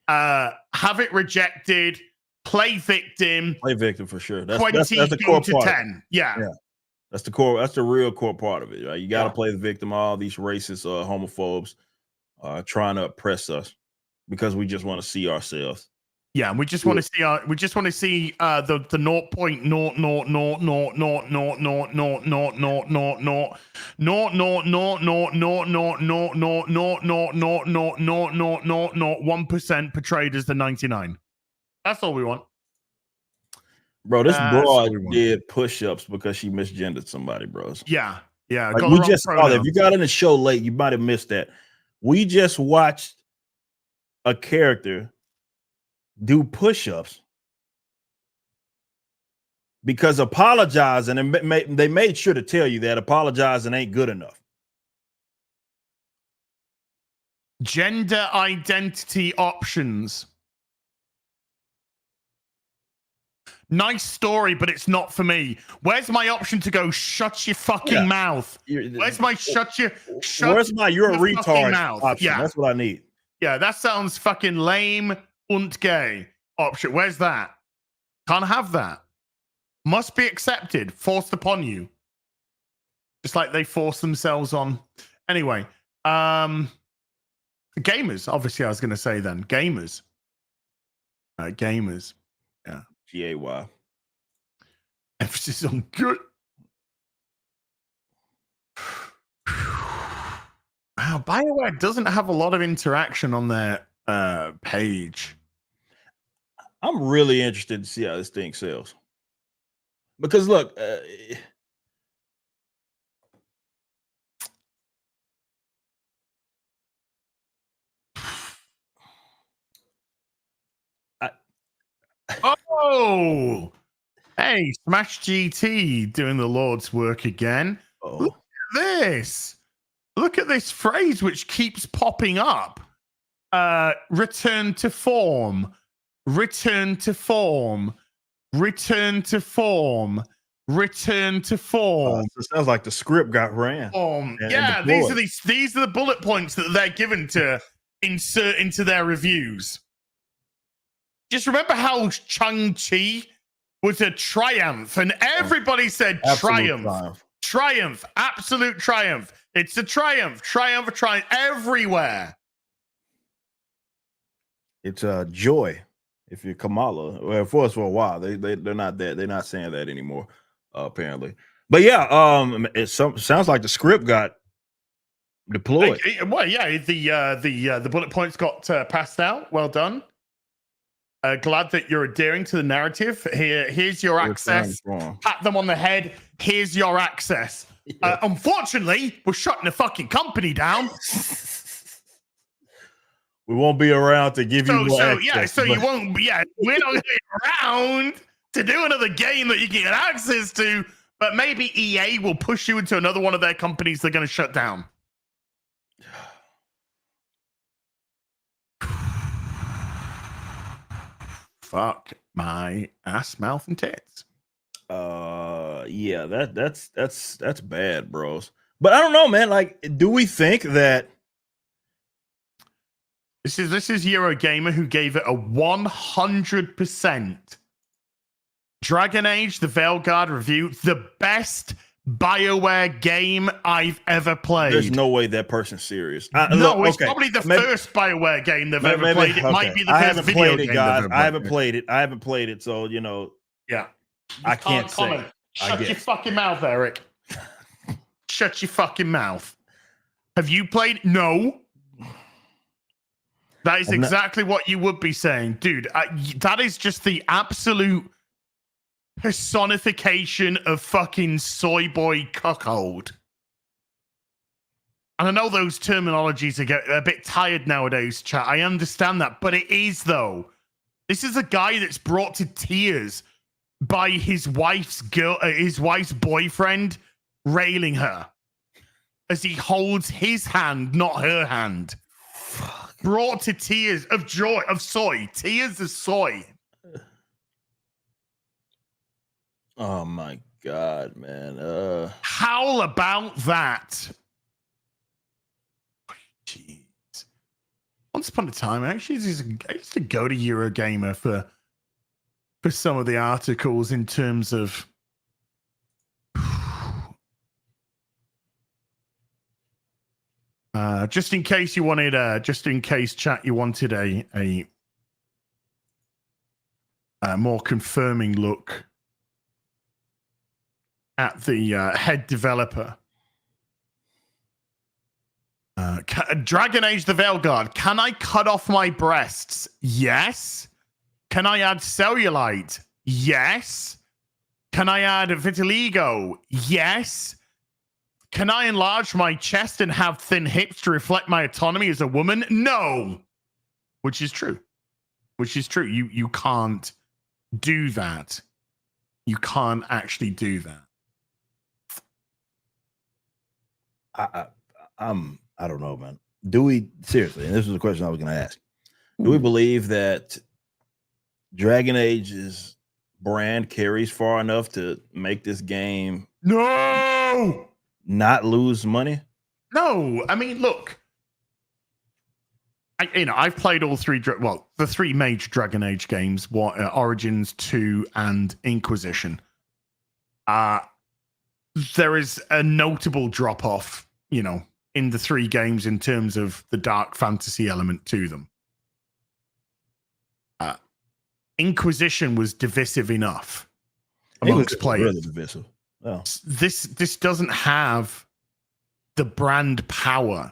have it rejected, play victim. Play victim for sure. That's the 20 core to part. 10. Yeah. That's the core. That's the real core part of it. Right? You got to play the victim. All these racist, homophobes, trying to oppress us because we just want to see ourselves. Yeah, we just want to see the 1% portrayed as the 99. That's all we want. Bro, this broad did push-ups because she misgendered somebody, bros. Yeah. Like we just saw that. If you got in the show late, you might have missed that. We just watched a character do push-ups because apologizing, and they made sure to tell you that apologizing ain't good enough. Gender identity options. Nice story, but it's not for me. Where's my option to go shut your fucking mouth? Where's my where's my you're a retard mouth option? Yeah, that's what I need. Yeah, that sounds fucking lame and gay option. Where's that? Can't have that. Must be accepted, forced upon you. Just like they force themselves on. Anyway, gamers, obviously I was going to say then. Gamers. Gamers. Yeah. G-A-Y. Emphasis on good. Wow, Bioware doesn't have a lot of interaction on their page. I'm really interested to see how this thing sells. Because look, oh, hey, Smash GT doing the Lord's work again. Look at this. Look at this phrase which keeps popping up. Return to form. Return to form. Return to form. Return to form. It sounds like the script got ran. Yeah, these are the bullet points that they're given to insert into their reviews. Just remember how Shang-Chi was a triumph, and everybody said triumph. Triumph, absolute triumph. It's a triumph, triumph everywhere. It's a joy. If you're Kamala, well, for us for a while, they're not that. They're not saying that anymore, apparently. But yeah, it sounds like the script got deployed. Well, yeah, the bullet points got passed out. Well done. Glad that you're adhering to the narrative. Here's your access. Pat them on the head. Here's your access. Yeah. Unfortunately, we're shutting the fucking company down. We won't be around to give you more access. Yeah, so you won't. Yeah, we're not going to be around to do another game that you can get access to. But maybe EA will push you into another one of their companies they're going to shut down. Fuck my ass, mouth, and tits. Yeah, that's bad, bros. But I don't know, man. Like, do we think that this is Eurogamer who gave it a 100% Dragon Age: The Veilguard review, the best BioWare game I've ever played. There's no way that person's serious. It's probably the first BioWare game they've ever played. It might be the first video game. I haven't played it, so you know. Yeah, I can't say. Shut your fucking mouth, Eric. Shut your fucking mouth. Have you played? No. That is exactly what you would be saying, dude. That is just the absolute personification of fucking soy boy cuckold. And I know those terminologies are a bit tired nowadays, chat. I understand that, but it is, though. This is a guy that's brought to tears by his wife's boyfriend railing her as he holds his hand, not her hand. Fuck. brought to tears of joy, of soy, tears of soy. Oh my God, man. Howl about that. Jeez. Once upon a time, I used to go to Eurogamer for some of the articles in terms of just in case you wanted just in case chat you wanted a more confirming look at the head developer. Dragon Age the Veilguard. Can I cut off my breasts? Yes. Can I add cellulite? Yes. Can I add vitiligo? Yes. Can I enlarge my chest and have thin hips to reflect my autonomy as a woman? No. Which is true. You can't do that. You can't actually do that. I don't know, man. Do we seriously? And this is the question I was going to ask. Do we believe that Dragon Age's brand carries far enough to make this game not lose money? No, I mean, look. I've played all three. The three major Dragon Age games: Origins, 2, and Inquisition. There is a notable drop off, in the three games in terms of the dark fantasy element to them. Inquisition was divisive enough amongst players. Really divisive. Oh. This doesn't have the brand power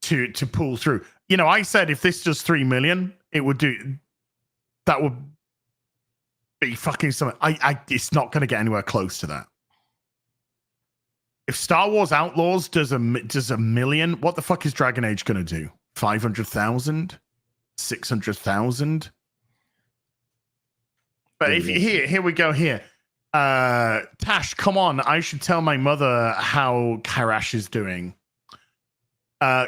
to pull through. I said if this does 3 million, it would do. That would be fucking something. It's not going to get anywhere close to that. If Star Wars Outlaws does a million, what the fuck is Dragon Age going to do? 500,000, 600,000. But if here we go here. Tash, come on! I should tell my mother how Karash is doing.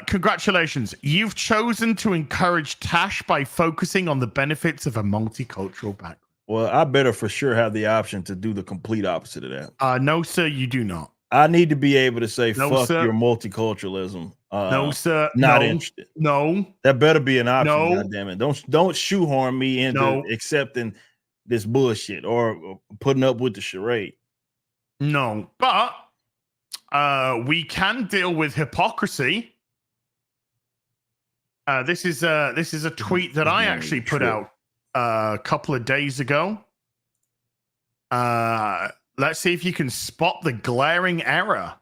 Congratulations. You've chosen to encourage Tash by focusing on the benefits of a multicultural background. Well, I better for sure have the option to do the complete opposite of that. No, sir, you do not. I need to be able to say, no, fuck sir. your multiculturalism. No, sir. Not interested. No. That better be an option, No. goddammit. Don't shoehorn me into accepting this bullshit or putting up with the charade. No, but we can deal with hypocrisy. This is a tweet that I actually put out a couple of days ago. Let's see if you can spot the glaring error.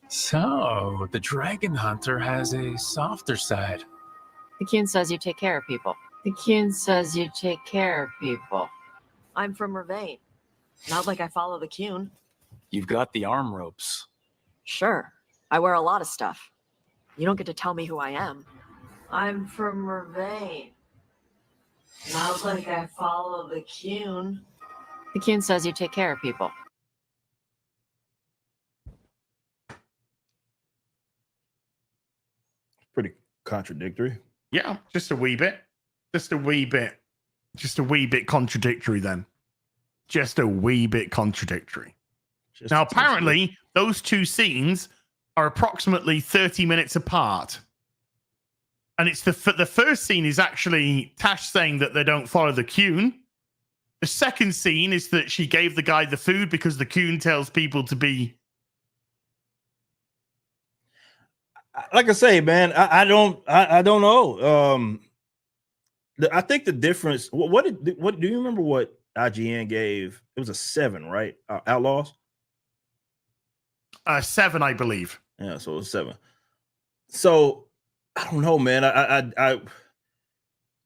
So, the Dragon Hunter has a softer side. The King says you take care of people. The King says you take care of people. I'm from Ravane. Not like I follow the King. You've got the arm ropes. Sure. I wear a lot of stuff. You don't get to tell me who I am. I'm from Ravane. Not like I follow the King. The King says you take care of people. Pretty contradictory. Yeah, just a wee bit. Just a wee bit contradictory then. Just a wee bit contradictory. Now, apparently, those two scenes are approximately 30 minutes apart. And it's the first scene is actually Tash saying that they don't follow the Qun. The second scene is that she gave the guy the food because the Qun tells people to be. Like I say, man, I don't know. I think the difference. What do you remember? What IGN gave? It was a 7, right? Outlaws. 7, I believe. Yeah, so it was 7. So I don't know, man. I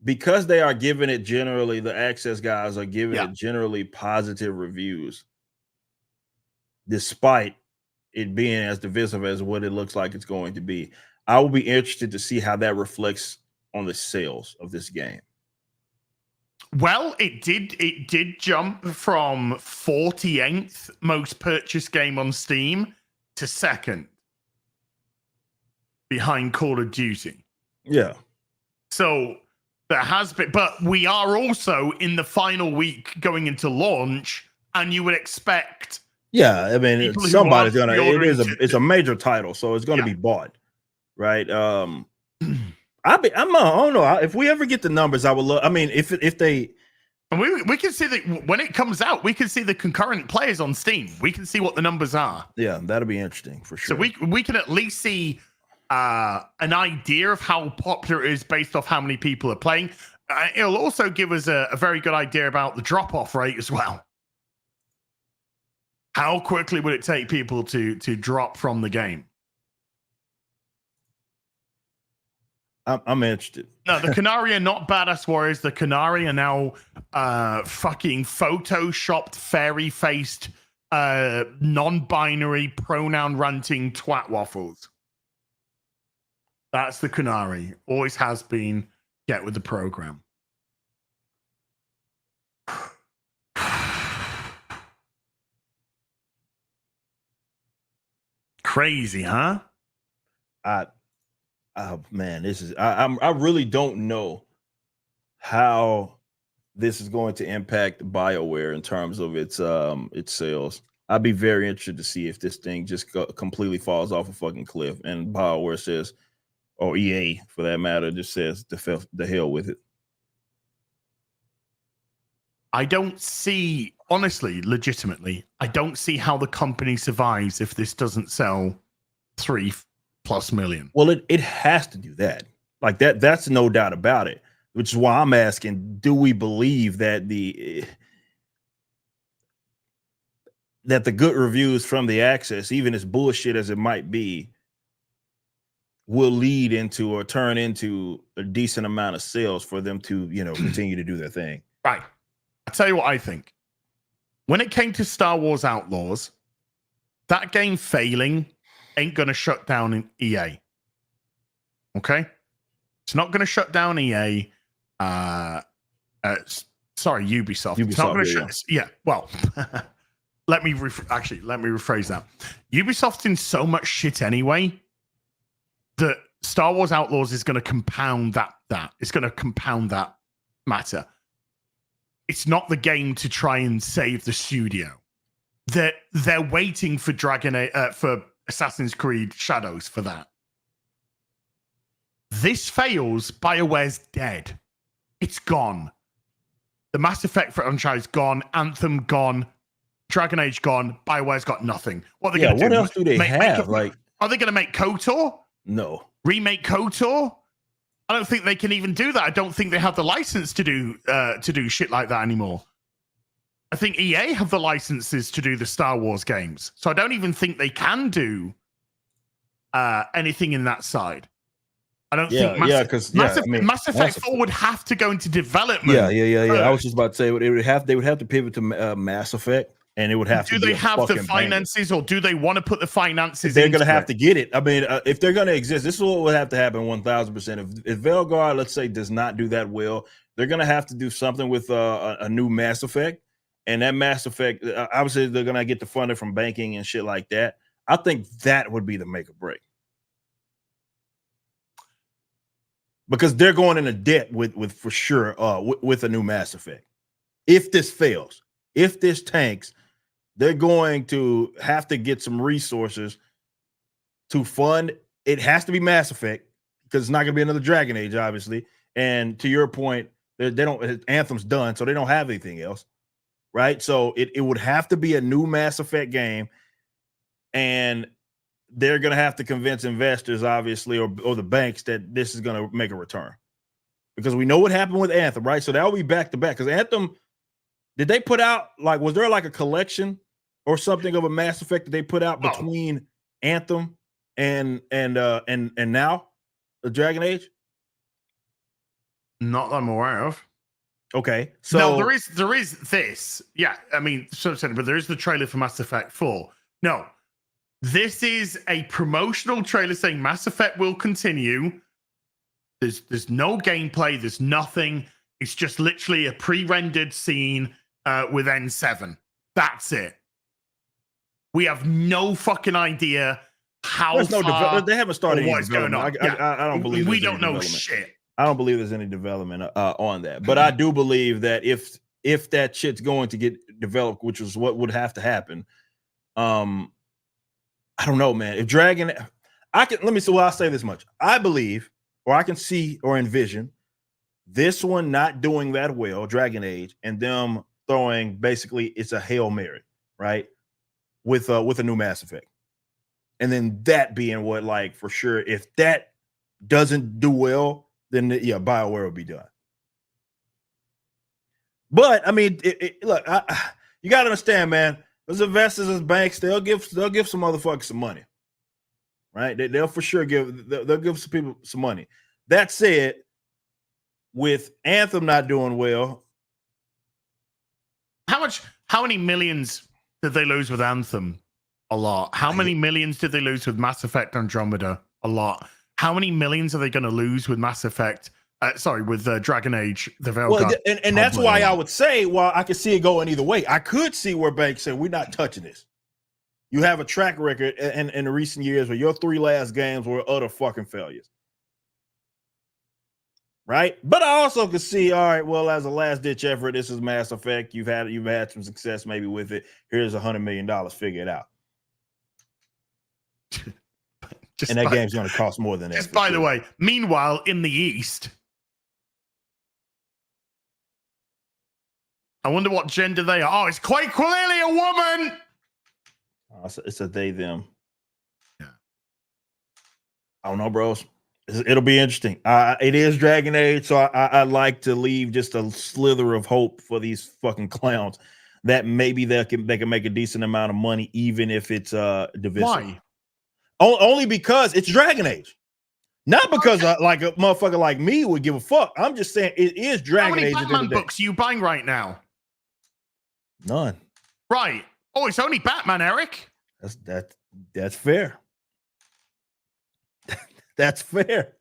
because they are giving it generally, the access guys are giving it generally positive reviews, despite it being as divisive as what it looks like it's going to be. I will be interested to see how that reflects on the sales of this game. Well, it did jump from 48th most purchased game on Steam to second behind Call of Duty. Yeah. So there has been, but we are also in the final week going into launch, and you would expect. Yeah, I mean, people who somebody's want gonna. the It is ordering it's a major title, so it's gonna Yeah. be bought, right? I don't know if we ever get the numbers. I would love. I mean, if they. And we can see that when it comes out, we can see the concurrent players on Steam. We can see what the numbers are. Yeah, that'll be interesting for sure. So we can at least see an idea of how popular it is based off how many people are playing. It'll also give us a very good idea about the drop-off rate as well. How quickly would it take people to drop from the game? I'm interested. No, the Canary are not badass warriors. The Canary are now fucking photoshopped, fairy-faced, non-binary, pronoun-ranting twat waffles. That's the Canary. Always has been. Get with the program. Crazy, huh? Man, this is I really don't know how this is going to impact BioWare in terms of its sales. I'd be very interested to see if this thing just completely falls off a fucking cliff and BioWare says, or EA for that matter, just says the hell with it. I don't see, honestly, legitimately, I don't see how the company survives if this doesn't sell 3+ million. Well, it has to do that. Like that's no doubt about it. Which is why I'm asking, do we believe that the good reviews from the access, even as bullshit as it might be, will lead into or turn into a decent amount of sales for them to, continue to do their thing. Right. I'll tell you what I think. When it came to Star Wars Outlaws, that game failing ain't going to shut down EA. Okay? It's not going to shut down EA. Sorry, Ubisoft. It's not going to shut. Yeah. Well, let me rephrase that. Ubisoft's in so much shit anyway that Star Wars Outlaws is going to compound that. It's going to compound that matter. It's not the game to try and save the studio. They're waiting for for Assassin's Creed Shadows for that. This fails, BioWare's dead. It's gone. The Mass Effect franchise gone, Anthem gone, Dragon Age gone, BioWare's got nothing. What are they going to do? What else do they have? Are they going to make KOTOR? No. Remake KOTOR? I don't think they can even do that. I don't think they have the license to do shit like that anymore. I think EA have the licenses to do the Star Wars games. So I don't even think they can do anything in that side. I don't think Mass Effect 4 would have to go into development. Yeah. I was just about to say they would have to pivot to Mass Effect, and it would have to. Do they have the finances, or do they want to put the finances? They're going to have to get it. I mean, if they're going to exist, this is what would have to happen 1,000%. If Veilguard, let's say, does not do that well, they're going to have to do something with a new Mass Effect, and that Mass Effect, obviously, they're going to get the funding from banking and shit like that. I think that would be the make or break. Because they're going into debt with for sure with a new Mass Effect. If this fails, if this tanks, they're going to have to get some resources to fund. It has to be Mass Effect because it's not going to be another Dragon Age, obviously. And to your point, they don't. Anthem's done, so they don't have anything else, right? So it would have to be a new Mass Effect game, and they're going to have to convince investors, obviously, or the banks that this is going to make a return. Because we know what happened with Anthem, right? So that'll be back to back. Because Anthem, did they put out, was there a collection or something of a Mass Effect that they put out between Anthem and now the Dragon Age? Not that I'm aware of. Okay. So no, there is this. Yeah, I mean, but there is the trailer for Mass Effect 4. No. This is a promotional trailer saying Mass Effect will continue. There's no gameplay. There's nothing. It's just literally a pre-rendered scene with N7. That's it. We have no fucking idea how There's no far they haven't started or what's going on. I don't believe we there's don't any know development. shit. I don't believe there's any development on that. But I do believe that if that shit's going to get developed, which is what would have to happen, I don't know, man. If Dragon, I'll say this much. I believe, or I can see or envision this one not doing that well, Dragon Age, and them throwing basically it's a Hail Mary, right? With a new Mass Effect. And then that being what, like, for sure, if that doesn't do well, then yeah, Bioware will be done. But I mean, look, you gotta understand, man. Those investors as banks, they'll give some motherfuckers some money, right? They'll for sure they'll give some people some money. That said, with Anthem not doing well, how many millions did they lose with Anthem? A lot. How many millions did they lose with Mass Effect Andromeda? A lot. How many millions are they going to lose with Mass Effect? With Dragon Age, the Veilguard. Well, and that's why I would say, well, I could see it going either way. I could see where banks say, we're not touching this. You have a track record in the recent years where your 3 last games were utter fucking failures. Right? But I also could see, all right, well, as a last ditch effort, this is Mass Effect. You've had some success maybe with it. Here's $100 million. Figure it out. And that game's going to cost more than that. Just by the way, meanwhile, in the East, I wonder what gender they are. Oh, it's quite clearly a woman. It's a they, them. Yeah. I don't know, bros. It'll be interesting. It is Dragon Age, so I like to leave just a slither of hope for these fucking clowns that maybe they can make a decent amount of money, even if it's divisive. Why? Only because it's Dragon Age. Not because like a motherfucker like me would give a fuck. I'm just saying it is Dragon Age. How many Batman books are you buying right now? None. Right. Oh, it's only Batman, Eric. That's fair. That's fair.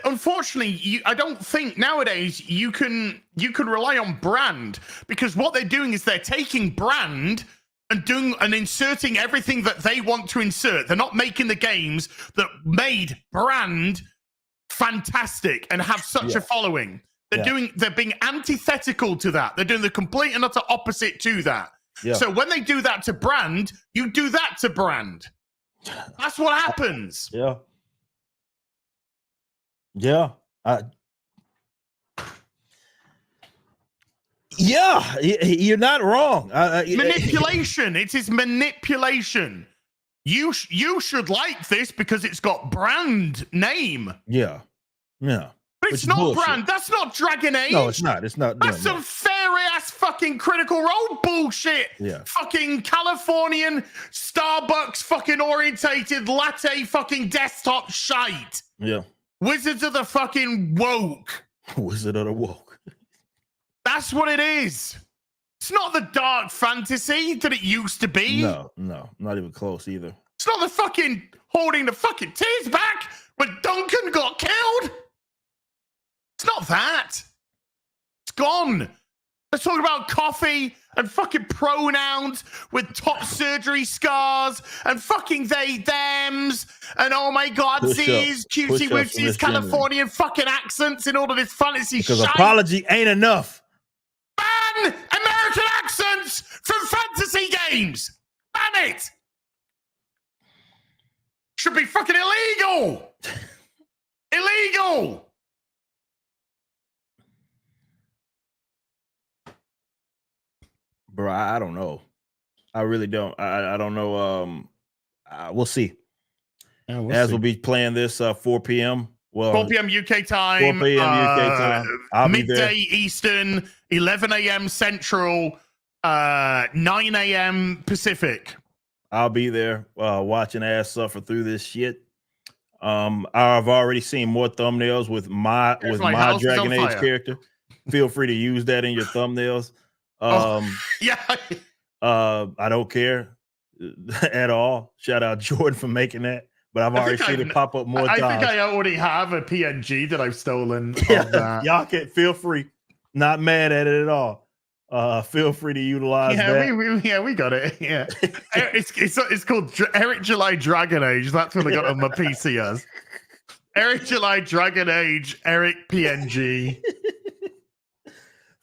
Unfortunately, I don't think nowadays you can rely on brand, because what they're doing is they're taking brand and inserting everything that they want to insert. They're not making the games that made brand fantastic and have such a following. They're being antithetical to that. They're doing the complete and utter opposite to that. Yeah. So when they do that to brand, you do that to brand. That's what happens. Yeah. Yeah. Yeah, you're not wrong. Manipulation. It is manipulation. You should like this because it's got brand name. Yeah. Yeah. But it's not bullshit. Brand. That's not Dragon Age. No, it's not. It's not. That's some fairy-ass fucking Critical Role bullshit. Yeah. Fucking Californian Starbucks fucking orientated latte fucking desktop shite. Yeah. Wizards of the fucking woke. Wizard of the woke. That's what it is. It's not the dark fantasy that it used to be. No, not even close either. It's not the fucking holding the fucking tears back when Duncan got killed. It's not that. It's gone. Let's talk about coffee and fucking pronouns with top surgery scars and fucking they, thems and oh my god, these cutesy wootsies Californian fucking accents in all of this fantasy shit. Because apology ain't enough. Ban American accents from fantasy games. Ban it. Should be fucking illegal. Illegal. Bro, I don't know. I really don't. I don't know. We'll see. Yeah, we'll be playing this 4 p.m. Well, 4 p.m. UK time. 4 p.m. UK time. I'll midday Eastern, 11 a.m. Central, 9 a.m. Pacific. I'll be there watching ass suffer through this shit. I've already seen more thumbnails with my Dragon Age character. Feel free to use that in your thumbnails. Yeah. I don't care at all. Shout out Jordan for making that. but I've already seen it pop up more times. I think I already have a PNG that I've stolen. Yeah, of that. y'all can feel free. Not mad at it at all. Feel free to utilize that. We got it. Yeah, it's called Eric July Dragon Age. That's what I got on my PC as. Eric July Dragon Age Eric PNG.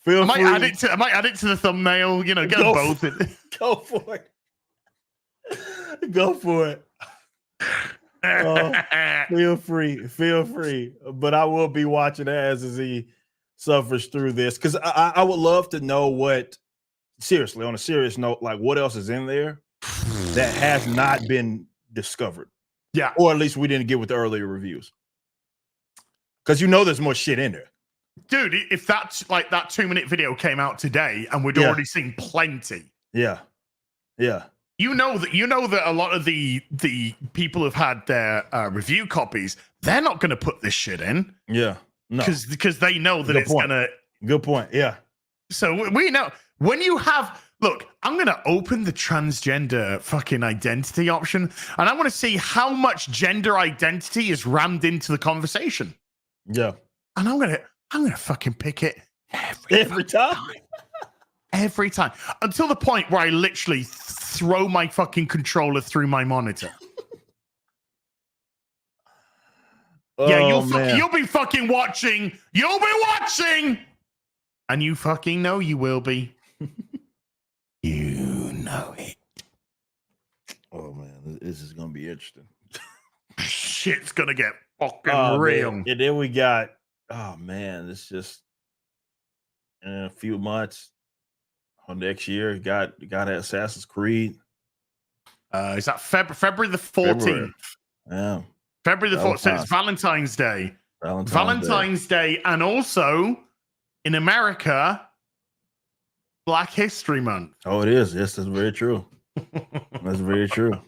I might add it to the thumbnail. You know, get them both. Go for it. Go for it. Feel free. But I will be watching as he suffers through this, because I would love to know what, seriously, on a serious note, like what else is in there that has not been discovered. Yeah. Or at least we didn't get with the earlier reviews. Because you know there's more shit in there. Dude, if that's like that 2-minute video came out today and we'd already seen plenty. Yeah. Yeah. You know that a lot of the people who've had their review copies, they're not going to put this shit in. Yeah. No. Because they know that it's going to. Good point. Yeah. So we know when you have. Look, I'm going to open the transgender fucking identity option, and I want to see how much gender identity is rammed into the conversation. Yeah. And I'm gonna fucking pick it every time. Every time. Until the point where I literally throw my fucking controller through my monitor. You'll be fucking watching. You'll be watching. And you fucking know you will be. You know it. Oh man, this is gonna be interesting. Shit's gonna get fucking real. Man. And then we got, oh man, it's just in a few months or next year, got Assassin's Creed. Is that February the 14th? Yeah. February the 14th. So it's Valentine's Day. Valentine's Day. And also in America, Black History Month. Oh, it is. Yes, that's very true. That's very true.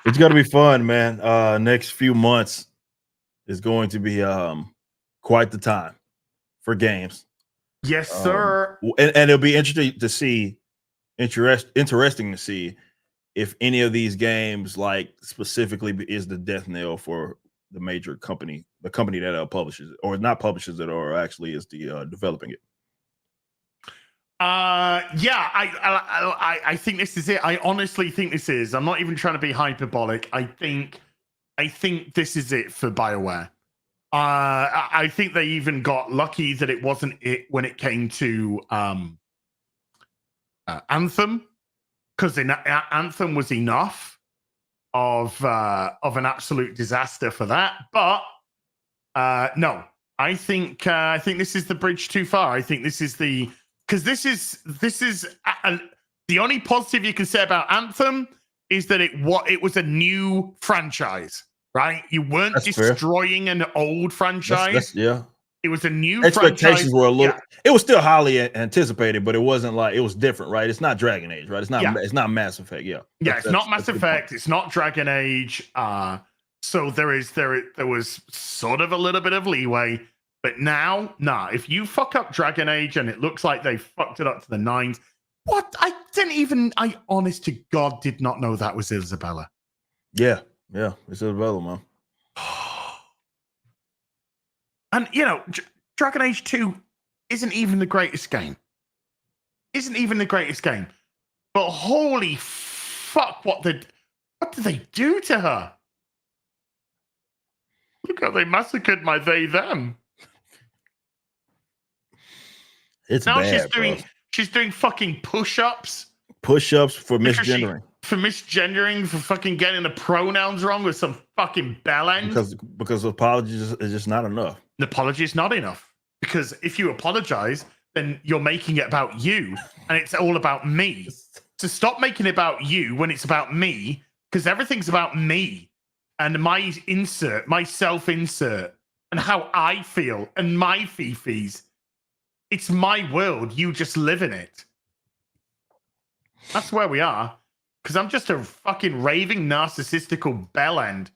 It's gonna be fun, man. Next few months is going to be quite the time for games. Yes, sir. And it'll be interesting to see if any of these games, like specifically, is the death knell for the major company, the company that publishes it, or not publishes it, or actually is the developing it. Yeah, I think this is it. I honestly think this is. I'm not even trying to be hyperbolic. I think this is it for BioWare. I think they even got lucky that it wasn't it when it came to Anthem, because Anthem was enough of an absolute disaster for that. But no, I think this is the bridge too far. I think this is the. Because this is the only positive you can say about Anthem is that it was a new franchise, right? You weren't destroying an old franchise. Yeah, it was a new expectations franchise. Were a little. Yeah. It was still highly anticipated, but it wasn't like it was different, right? It's not Dragon Age, right? It's not. Yeah. It's not Mass Effect. Yeah, it's not Mass Effect. It's not Dragon Age. So there was sort of a little bit of leeway. But now, if you fuck up Dragon Age and it looks like they fucked it up to the nines, what? I honest to God did not know that was Isabella. Yeah, it's Isabella, man. And, Dragon Age 2 isn't even the greatest game. But holy fuck, what did they do to her? Look how they massacred my they-them. It's now bad, she's doing fucking push-ups for misgendering. For misgendering, for fucking getting the pronouns wrong with some fucking bell end. Because apologies is just not enough. An apology is not enough. Because if you apologize, then you're making it about you, and it's all about me. So stop making it about you when it's about me, because everything's about me and my self-insert, and how I feel, and my fifis. It's my world. You just live in it. That's where we are. Because I'm just a fucking raving, narcissistical bell end.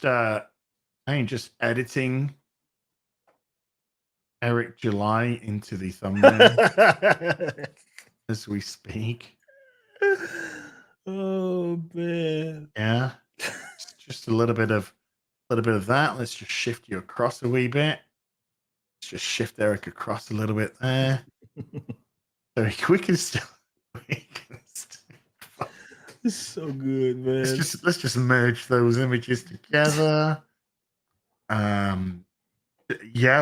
I ain't just editing Eric July into the thumbnail as we speak. Oh man. Yeah. Just a little bit of that. Let's just shift you across a wee bit. Let's just shift Eric across a little bit there. So we can still. It's so good, man. Let's just merge those images together. Yeah,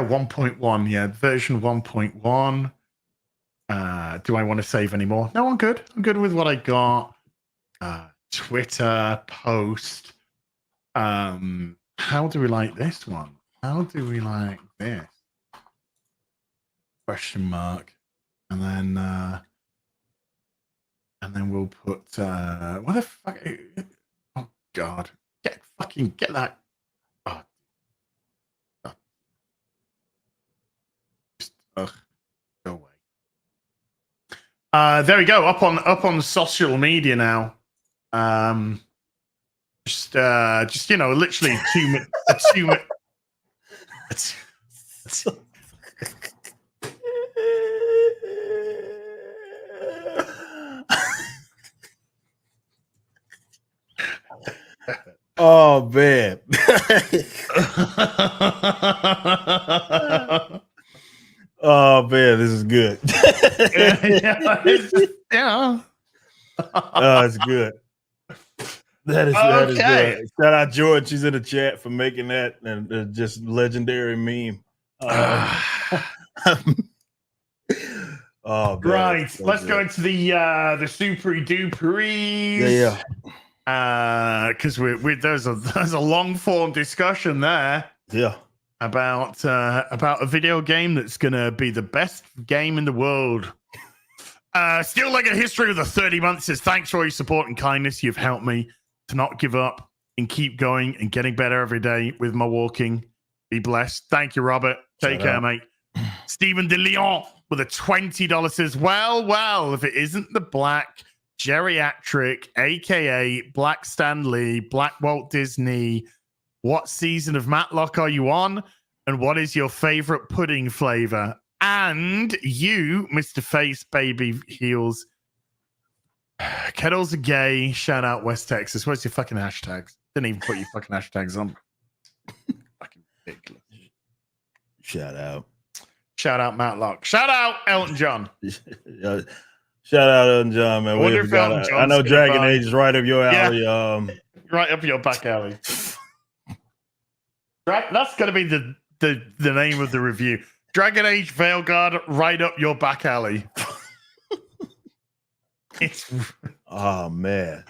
1.1. Yeah, version 1.1. Do I want to save any more? No, I'm good. I'm good with what I got. Twitter post. How do we like this one? How do we like this? Question mark. And then we'll put what the fuck? Oh God! Get that! Oh, just go away. There we go. Up on social media now. Just literally 2 minutes. 2 minutes. Oh man. Oh man, this is good. Yeah. Oh, it's good. That is good. Shout out George. She's in the chat for making that and just legendary meme. Oh, right. So let's go into the super duperies. Yeah. Because there's a long form discussion there. Yeah. About a video game that's gonna be the best game in the world. Still like a history of the 30 months says thanks for all your support and kindness. You've helped me to not give up and keep going and getting better every day with my walking. Be blessed. Thank you, Robert. Take care, mate. Stephen De Leon with a $20 says, well, if it isn't the Black Geriatric, aka Black Stanley, Black Walt Disney, what season of Matlock are you on? And what is your favorite pudding flavor? And you, Mr. Face Baby Heels. Kettles are gay. Shout out West Texas. Where's your fucking hashtags? Didn't even put your fucking hashtags on. Fucking ridiculous. Shout out Matlock. Shout out Elton John. Shout out Elton John, man. I know Dragon Age is right up your alley. Yeah. Right up your back alley. That's gonna be the name of the review. Dragon Age Veilguard, right up your back alley. It's oh man.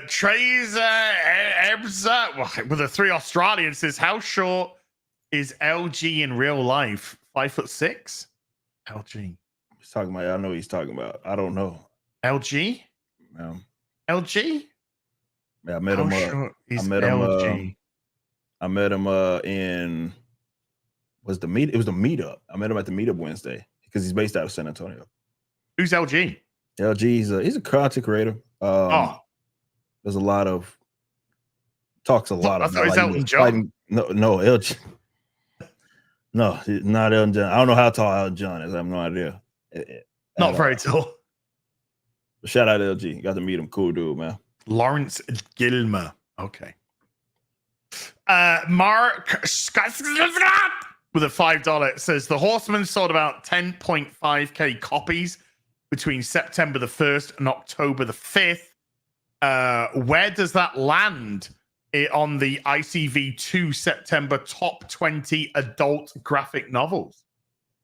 Tracer Ebza with a 3 Australian says, how short is LG in real life? 5'6"? LG. He's talking about. I know what he's talking about. I don't know. LG? LG? Yeah, I met him. LG. I met him in was the meet. It was the meetup. I met him at the meetup Wednesday because he's based out of San Antonio. Who's LG? LG. He's a content creator. There's a lot of talks a lot about like Elton John. No, LG. No, not Elton John. I don't know how tall Elton John is. I have no idea. Not very tall. Shout out to LG. Got to meet him. Cool dude, man. Lawrence Gilmer. Okay. Mark with a $5 says the Horseman sold about 10.5k copies between September the 1st and October the 5th. Where does that land on the ICV2 September top 20 adult graphic novels?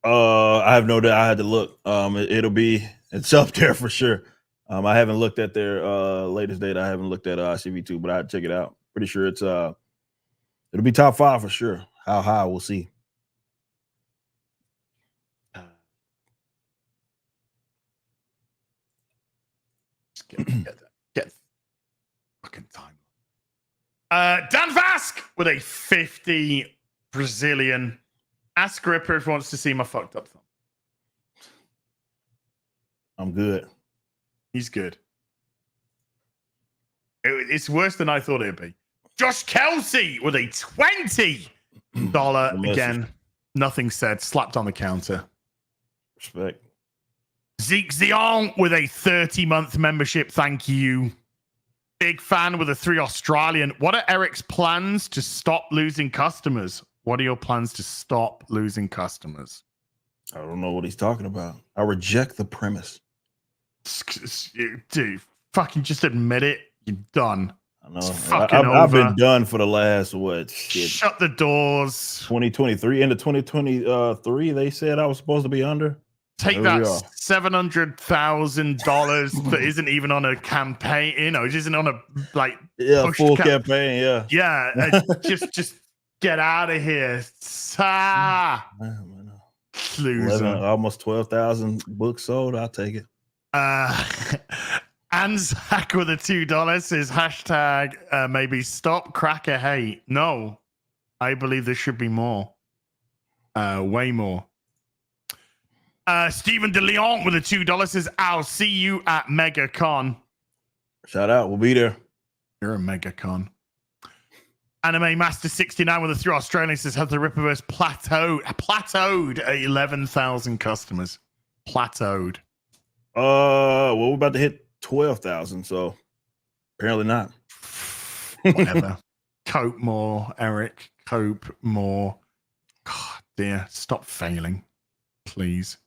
I have no doubt. I had to look. It's up there for sure. I haven't looked at their latest data. I haven't looked at ICV2, but I'd check it out. Pretty sure it'll be top 5 for sure. How high, we'll see. Get fucking time. Dan Vask with a 50 Brazilian. Ask Ripper if he wants to see my fucked up thumb. I'm good. He's good. It's worse than I thought it'd be. Josh Kelsey with a $20 again. Nothing said. Slapped on the counter. Respect. Zeke Zion with a 30-month membership. Thank you. Big fan with a 3 Australian. What are Eric's plans to stop losing customers? What are your plans to stop losing customers? I don't know what he's talking about. I reject the premise. Dude, fucking just admit it. You're done. I know. It's fucking I've over. been done for the last, what, shit, Shut the doors. 2023. Into 2023, they said I was supposed to be under. Take There that we are. $700,000 that isn't even on a campaign. You know, it isn't on a pushed full campaign. Yeah. Yeah, just get out of here. Loser. Almost 12,000 books sold. I'll take it. Anzac with a $2 says hashtag maybe stop cracker hate. No, I believe there should be more. Way more. Stephen De Leon with a $2 says I'll see you at MegaCon. Shout out. We'll be there. You're a MegaCon. Anime Master 69 with a 3 Australian says has the Rippaverse plateaued at 11,000 customers. Plateaued. Well, we're about to hit 12,000, so apparently not. Whatever. Cope more, Eric. Cope more. God dear. Stop failing. Please.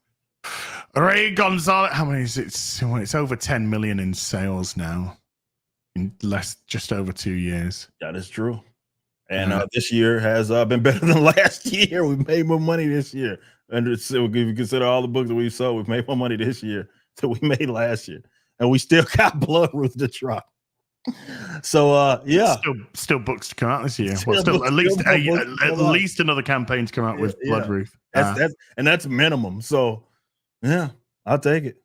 Ray Gonzalez. How many is it? It's over 10 million in sales now. In just over 2 years. That is true. And this year has been better than last year. We've made more money this year. And if you consider all the books that we've sold, we've made more money this year than we made last year. And we still got Bloodruth to drop. So yeah. Still books to come out this year. At least another campaign to come out with Bloodruth. That's minimum. So yeah, I'll take it.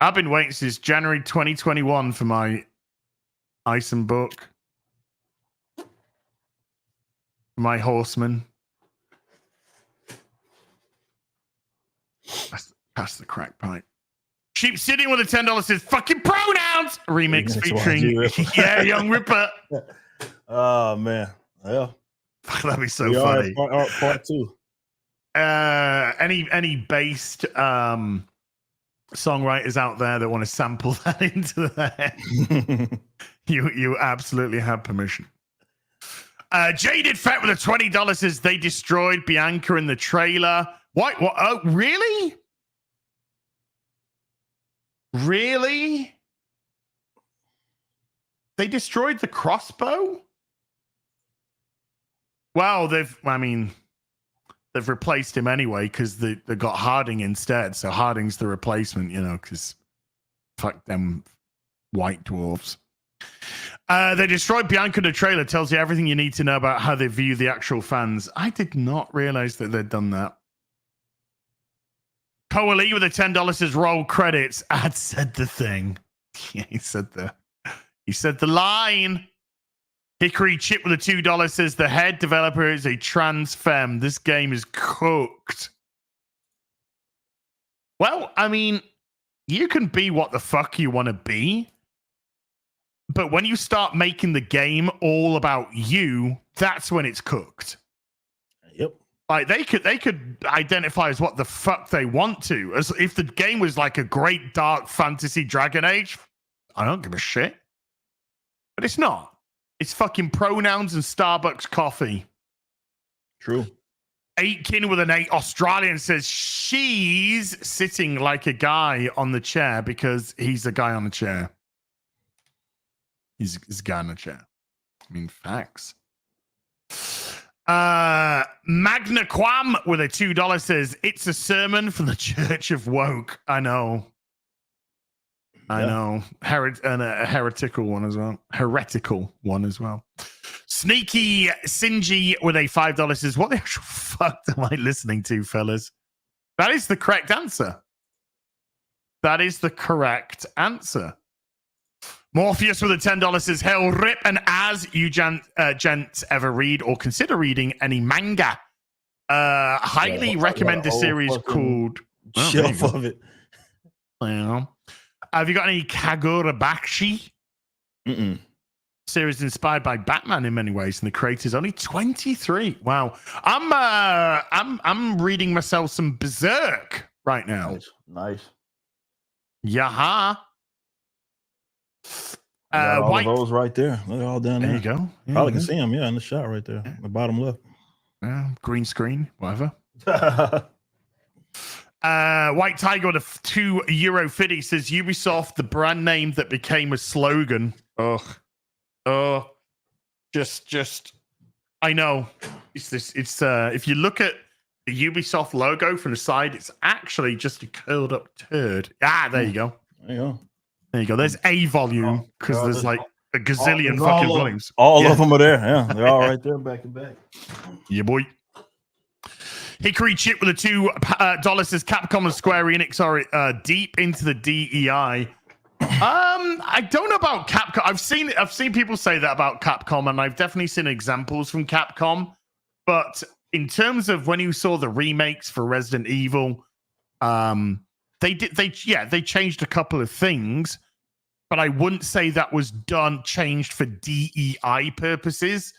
I've been waiting since January 2021 for my Ison book. My Horseman. That's the crack pipe. Sheep Sitting with a $10 says fucking pronouns remix featuring Young Ripper. Oh man. Well, that'd be so funny. Part 2. Any based songwriters out there that want to sample that into there, you absolutely have permission. Jaded Fat with a $20 says they destroyed Bianca in the trailer. What? Oh, really? Really? They destroyed the crossbow? Well, they've replaced him anyway because they got Harding instead. So Harding's the replacement, because fuck them white dwarves. They destroyed Bianca in the trailer. Tells you everything you need to know about how they view the actual fans. I did not realize that they'd done that. Coalee with a $10 says roll credits. Ad said the thing. Yeah, he said the line. Hickory Chip with a $2 says the head developer is a trans femme. This game is cooked. Well, you can be what the fuck you want to be. But when you start making the game all about you, that's when it's cooked. Yep. Like they could identify as what the fuck they want to. As if the game was like a great dark fantasy Dragon Age, I don't give a shit. But it's not. It's fucking pronouns and Starbucks coffee. True. Aitken with an 8 Australian says she's sitting like a guy on the chair because he's a guy on the chair. He's a guy on the chair. Facts. Magna Quam with a $2 says it's a sermon for the Church of Woke. I know. A heretical one as well. Sneaky Sinji with a $5 says, what the actual fuck am I listening to, fellas? That is the correct answer. Morpheus with a $10 says, hell rip, and as you gents ever read or consider reading any manga, highly recommend the series called shelf of it. Have you got any Kagura Bakshi? Mm-mm. Series inspired by Batman in many ways, and the creator's only 23. Wow. I'm reading myself some Berserk right now. Nice. Yaha. Got all White. of those right there. They're all down there. There you go. Yeah, Probably can see them. Yeah, in the shot right there, the bottom left. Green screen, whatever. White Tiger with a €2.50 says Ubisoft, the brand name that became a slogan. Just. I know. It's if you look at the Ubisoft logo from the side, it's actually just a curled up turd. There you go. There you go. There's a volume because there's like a gazillion fucking volumes. All of them are there. Yeah, they're all right there, back to back. Yeah, boy. Hickory Chip with a $2 says Capcom and Square Enix are deep into the DEI. I don't know about Capcom. I've seen people say that about Capcom, and I've definitely seen examples from Capcom. But in terms of when you saw the remakes for Resident Evil, they changed a couple of things, but I wouldn't say that was changed for DEI purposes.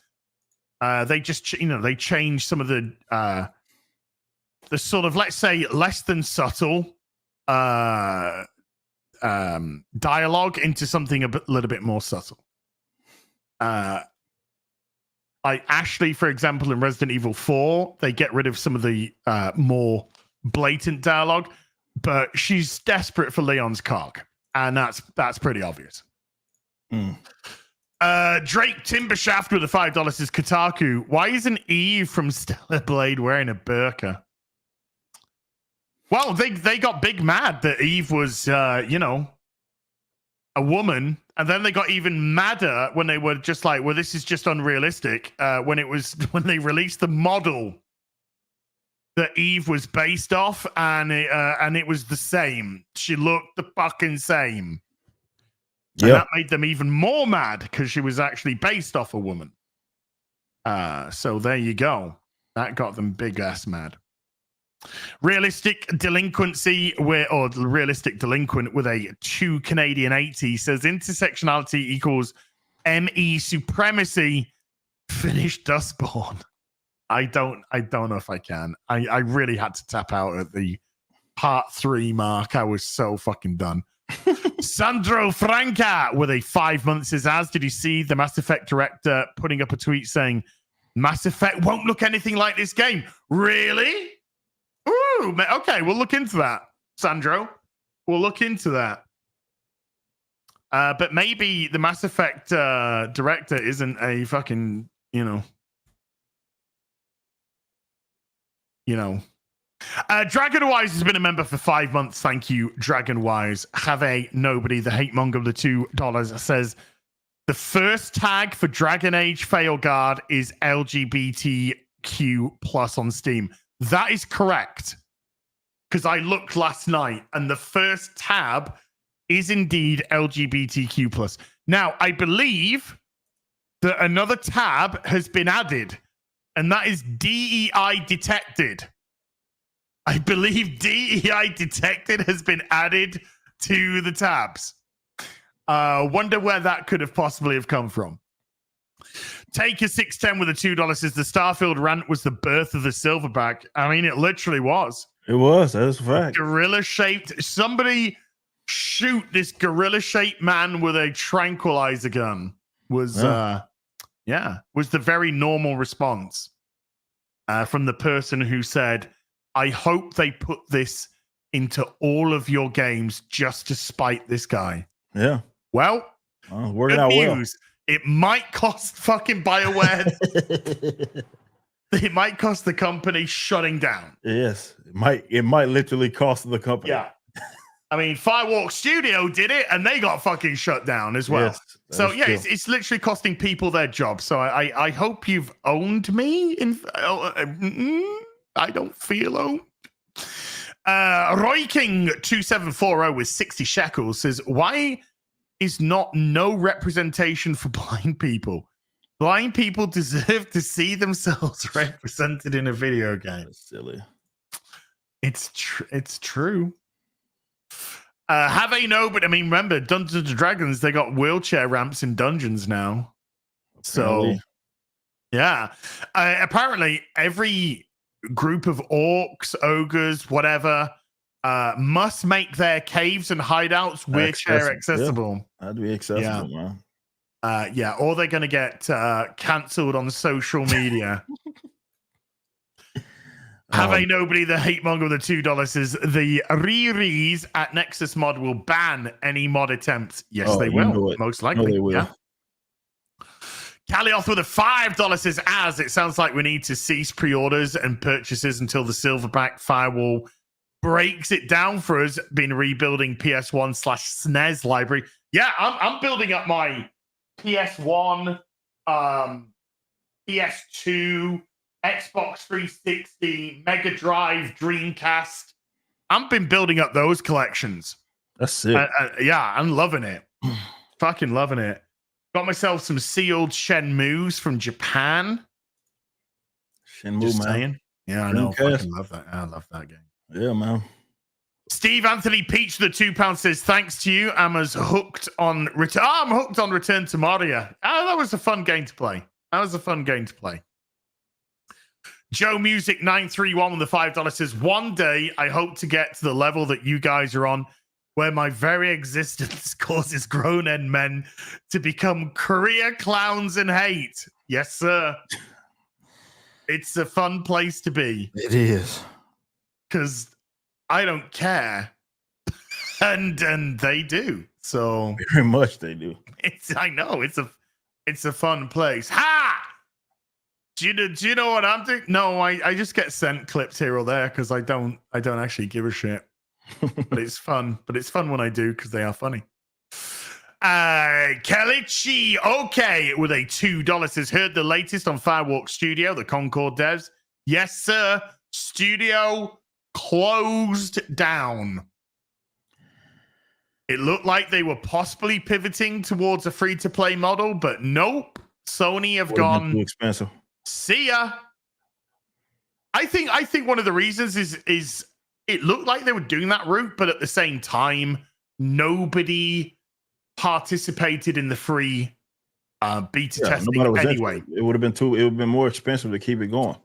They just they changed some of the sort of, let's say, less than subtle dialogue into something a little bit more subtle. Like Ashley, for example, in Resident Evil 4, they get rid of some of the more blatant dialogue, but she's desperate for Leon's cock, and that's pretty obvious. Drake Timbershaft with a $5 says Kotaku, why isn't Eve from Stellar Blade wearing a burqa? Well, they got big mad that Eve was, a woman, and then they got even madder when they were just like, well, this is just unrealistic. When they released the model that Eve was based off, and it was the same. She looked the fucking same. And that made them even more mad because she was actually based off a woman. So there you go. That got them big ass mad. Realistic delinquency realistic delinquent with a 2 Canadian 80 says intersectionality equals ME supremacy. Finish Dustborn. I don't know if I can. I really had to tap out at the part 3 mark. I was so fucking done. Sandro Franca with a 5 months says, as did you see the Mass Effect director putting up a tweet saying Mass Effect won't look anything like this game? Really? Ooh, okay, we'll look into that, Sandro. We'll look into that. But maybe the Mass Effect director isn't a fucking, Dragonwise has been a member for 5 months. Thank you, Dragonwise. Have a nobody. The hate monger with the $2 says the first tag for Dragon Age Veilguard is LGBTQ plus on Steam. That is correct, because I looked last night and the first tab is indeed LGBTQ plus. Now, I believe that another tab has been added, and that is DEI detected. I believe DEI detected has been added to the tabs. Wonder where that could have possibly have come from. Take a 610 with a $2 says the Starfield rant was the birth of the Silverback. I mean, it literally was. It was. That's a fact. Gorilla-shaped. Somebody shoot this gorilla-shaped man with a tranquilizer gun. Was the very normal response from the person who said, I hope they put this into all of your games just to spite this guy. Yeah. Well, working out news. Well. It might cost fucking Bioware. It might cost the company shutting down. Yes. It might literally cost the company. Yeah. I mean, Firewalk Studio did it and they got fucking shut down as well. Yes, so yeah, it's literally costing people their jobs. So I hope you've owned me. I don't feel owned. Roy King 2740 with 60 shekels says, why is no representation for blind people? Blind people deserve to see themselves represented in a video game. That's silly. It's true. Have a no, but I mean, remember, Dungeons and Dragons, they got wheelchair ramps in dungeons now. So, yeah. Apparently, every group of orcs, ogres, whatever, must make their caves and hideouts wheelchair accessible. Yeah, that'd be accessible, man. Or they're going to get cancelled on social media. Have a nobody the hate monger with the $2 is the Riris at Nexus Mod will ban any mod attempts. Yes, they will. Most likely. They will. Yeah. Calioth with the $5 is as it sounds like we need to cease pre-orders and purchases until the Silverback firewall breaks it down for us. Been rebuilding PS1/SNES library. Yeah, I'm building up my PS1, PS2, Xbox 360, Mega Drive, Dreamcast. I've been building up those collections. That's it. Yeah, I'm loving it. Fucking loving it. Got myself some sealed Shenmues from Japan. Shenmue, Just man. saying. Yeah, I know. Fucking love that. I love that game. Yeah, man. Steve Anthony Peach, the £2 says, thanks to you, I'm hooked on Return. I'm hooked on Return to Moria. That was a fun game to play. Joe Music 931 with the $5 says, one day I hope to get to the level that you guys are on, where my very existence causes grown men to become career clowns and hate. Yes, sir. It's a fun place to be. It is. Because I don't care. and they do. So very much they do. I know. It's a fun place. Ha! Do you know what I'm doing? No, I just get sent clips here or there because I don't actually give a shit. But it's fun. But it's fun when I do because they are funny. Kelichi, okay, with a $2 has heard the latest on Firewalk Studio, the Concord devs. Yes, sir. Studio closed down. It looked like they were possibly pivoting towards a free-to-play model, but nope. Sony have gone too expensive. See ya. I think one of the reasons is it looked like they were doing that route, but at the same time, nobody participated in the free beta testing anyway. It would have been more expensive to keep it going.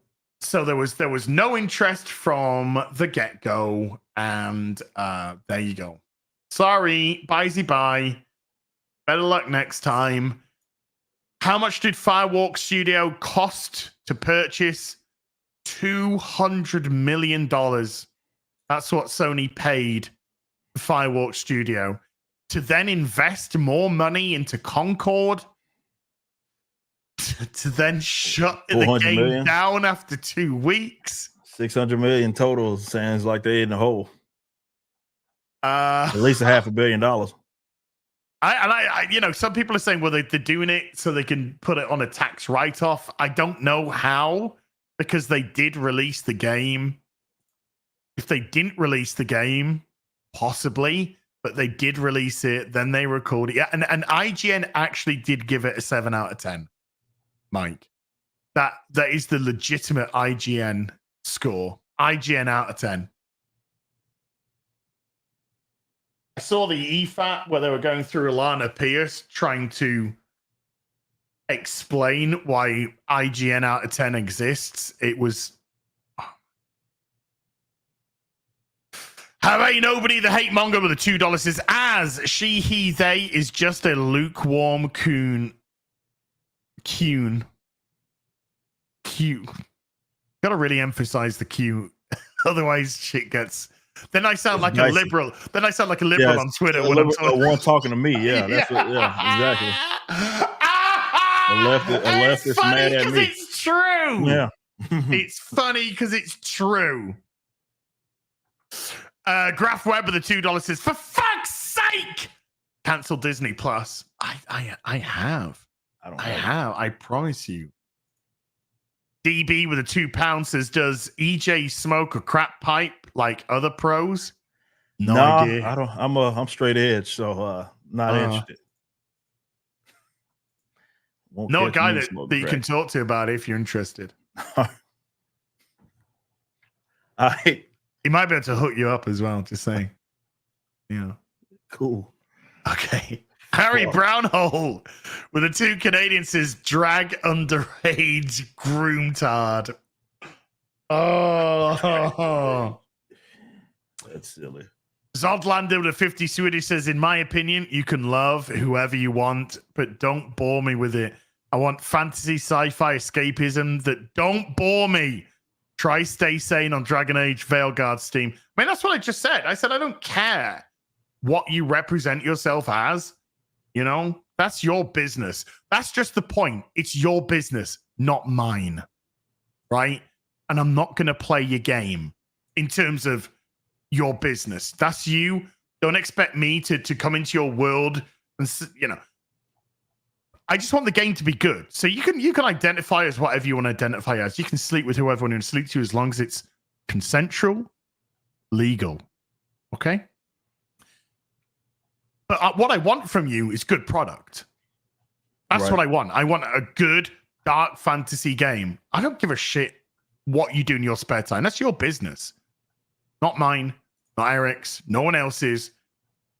So there was no interest from the get-go, and there you go. Sorry, bye. Better luck next time. How much did Firewalk Studio cost to purchase? $200 million. That's what Sony paid Firewalk Studio. To then invest more money into Concord, to then shut the game down after 2 weeks. 600 million total. Sounds like they're in the hole. At least $500 million. I some people are saying, well, they're doing it so they can put it on a tax write-off. I don't know how, because they did release the game. If they didn't release the game, possibly, but they did release it, then they recorded it. Yeah, and IGN actually did give it a 7 out of 10, Mike. That is the legitimate IGN score. IGN out of 10. I saw the EFAT where they were going through Alana Pierce trying to explain why IGN out of 10 exists. It was... How ain't nobody the hate monger with the $2 is as she, he, they is just a lukewarm coon. Gotta really emphasize the Q. Otherwise shit gets... Then I sound like a liberal. Then I sound like a liberal on Twitter when I'm talking to me. Yeah, that's what, exactly. A leftist mad at me. It's true. Yeah, it's funny because it's true. Graph Web with the $2 says, for fuck's sake, cancel Disney Plus. I have. I promise you. DB with a £2 says, does EJ smoke a crap pipe like other pros? No idea. I don't. I'm straight edge, so not interested. No a guy that you can talk to about it if you're interested. He might be able to hook you up as well. Just saying. Yeah. Cool. Okay. Harry Brownhole with a 2 Canadian says, drag underage groomtard. Oh. That's silly. Zodlander with a 50 Swedish says, in my opinion, you can love whoever you want, but don't bore me with it. I want fantasy, sci-fi, escapism that don't bore me. Try stay sane on Dragon Age Veilguard Steam. I mean, that's what I just said. I said I don't care what you represent yourself as. You know, that's your business. That's just the point. It's your business, not mine. Right? And I'm not going to play your game in terms of your business. That's you. Don't expect me to come into your world and, you know, I just want the game to be good. So you can identify as whatever you want to identify as. You can sleep with whoever you want to sleep to as long as it's consensual, legal. Okay? But what I want from you is good product. That's what I want. I want a good, dark fantasy game. I don't give a shit what you do in your spare time. That's your business. Not mine, not Eric's, no one else's.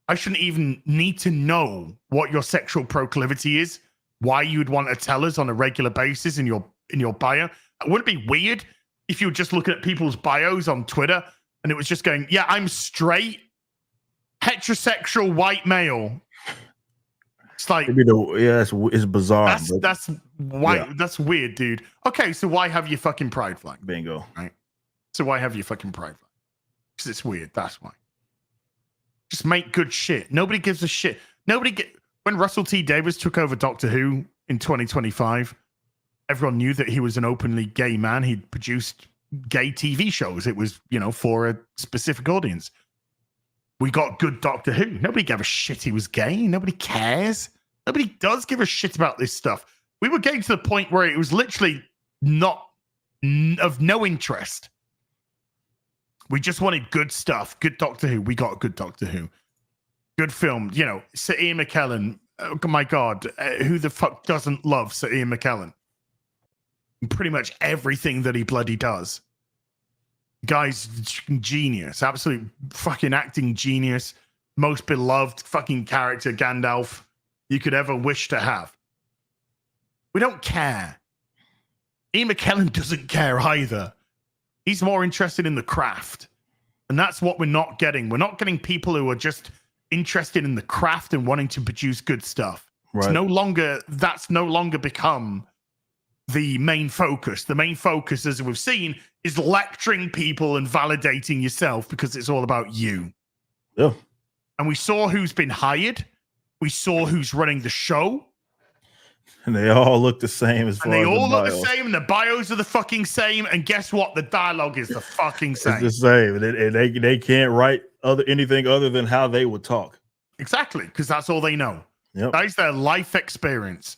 I shouldn't even need to know what your sexual proclivity is, why you would want to tell us on a regular basis in your bio. Wouldn't it be weird if you were just looking at people's bios on Twitter and it was just going, yeah, I'm straight, heterosexual, white male. It's like, it's bizarre. That's weird, dude. Okay, so why have you fucking pride flag? Bingo. Right. So why have you fucking pride flag? Because it's weird. That's why. Just make good shit. Nobody gives a shit. When Russell T Davies took over Doctor Who in 2025, everyone knew that he was an openly gay man. He'd produced gay TV shows. It was, you know, for a specific audience. We got good Doctor Who. Nobody gave a shit he was gay. Nobody cares. Nobody does give a shit about this stuff. We were getting to the point where it was literally of no interest. We just wanted good stuff. Good Doctor Who. We got good Doctor Who. Good film. You know, Sir Ian McKellen. Oh my God. Who the fuck doesn't love Sir Ian McKellen? Pretty much everything that he bloody does. Guy's genius. Absolute fucking acting genius. Most beloved fucking character, Gandalf, you could ever wish to have. We don't care. Ian McKellen doesn't care either. He's more interested in the craft. And that's what we're not getting. We're not getting people who are just interested in the craft and wanting to produce good stuff. Right. That's no longer become the main focus. The main focus, as we've seen, is lecturing people and validating yourself because it's all about you. Yeah. And we saw who's been hired. We saw who's running the show. And they all look the same as far as they all look the same, and the bios are the fucking same. And guess what? The dialogue is the fucking same. It's the same. And they can't write anything other than how they would talk. Exactly, because that's all they know. Yep. That is their life experience.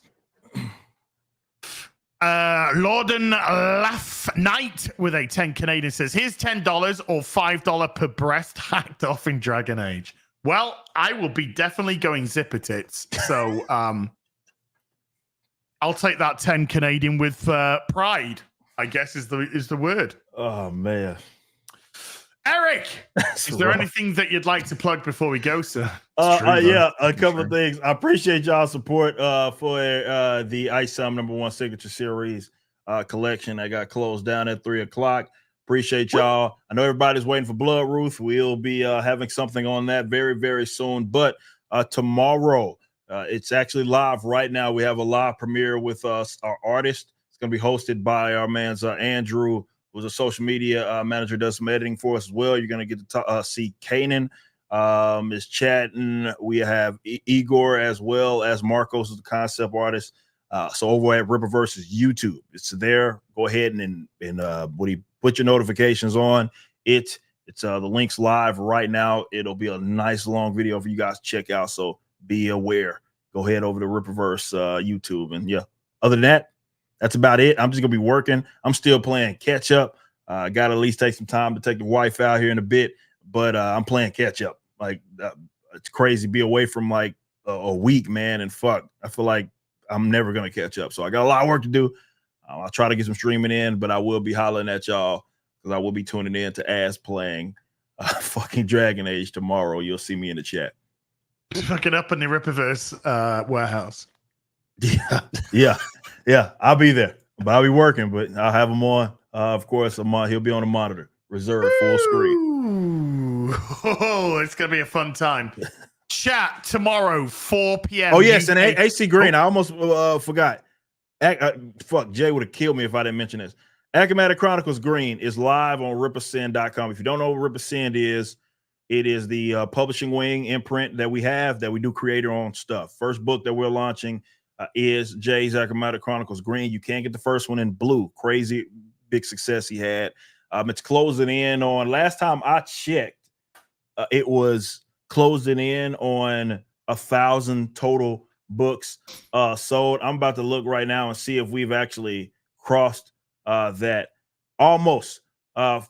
Lorden Laugh Knight with a 10 Canadian says, here's $10 or $5 per breast hacked off in Dragon Age. Well, I will be definitely going zipper tits. So I'll take that 10 Canadian with pride, I guess is the word. Oh, man. Eric, is there anything that you'd like to plug before we go, sir? Yeah, a couple of things. I appreciate y'all's support for the Ice Sound #1 Signature Series collection that got closed down at 3:00. Appreciate y'all. I know everybody's waiting for Blood Ruth. We'll be having something on that very, very soon. But tomorrow, it's actually live right now. We have a live premiere with our artist. It's going to be hosted by our man's Andrew, who's a social media manager, does some editing for us as well. You're going to get to see Kanan is chatting. We have Igor as well as Marcos, is the concept artist. So over at Rippaverse's YouTube, it's there. Go ahead and put your notifications on. It's the link's live right now. It'll be a nice long video for you guys to check out. So be aware. Go ahead over to Rippaverse YouTube. And yeah, other than that, that's about it. I'm just gonna be working. I'm still playing catch up. I got to at least take some time to take the wife out here in a bit, but I'm playing catch up. Like it's crazy. Be away from like a week, man, and fuck. I feel like I'm never gonna catch up. So I got a lot of work to do. I'll try to get some streaming in, but I will be hollering at y'all because I will be tuning in to As playing fucking Dragon Age tomorrow. You'll see me in the chat. Fucking up in the Rippaverse warehouse. Yeah. I'll be there, but I'll be working. But I'll have him on. Of course, he'll be on the monitor, reserved full screen. Ooh, it's gonna be a fun time. Chat tomorrow, 4 p.m. Oh yes, UK. and AC Green. I almost forgot. Fuck, Jay would have killed me if I didn't mention this. Achromatic Chronicles Green is live on ripasend.com. If you don't know what Ripasend is, it is the publishing wing imprint that we have that we do creator-owned stuff. First book that we're launching is Jay's Achromatic Chronicles Green. You can't get the first one in blue. Crazy big success he had. It's closing in on, last time I checked, it was closing in on 1,000 total books sold. I'm about to look right now and see if we've actually crossed that. Almost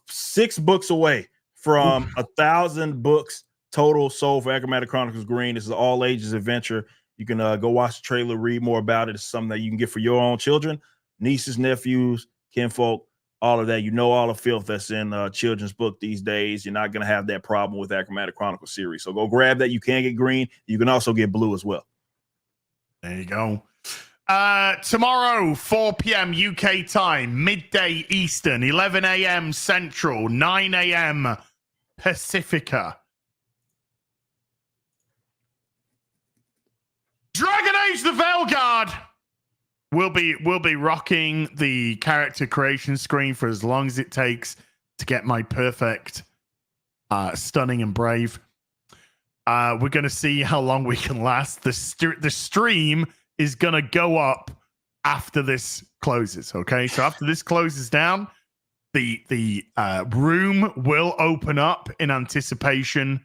6 books away from 1,000 books total sold for Achromatic Chronicles Green. This is an all ages adventure. You can go watch the trailer, read more about it. It's something that you can get for your own children, nieces, nephews, kinfolk, all of that. You know, all the filth that's in children's book these days. You're not going to have that problem with Achromatic Chronicles series. So go grab that. You can get green. You can also get blue as well. There you go. Tomorrow, 4 p.m. UK time, midday Eastern, 11 a.m. Central, 9 a.m. Pacifica. Dragon Age the Veilguard will be rocking the character creation screen for as long as it takes to get my perfect stunning and brave. We're going to see how long we can last. The stream is going to go up after this closes, okay? So after this closes down, the room will open up in anticipation.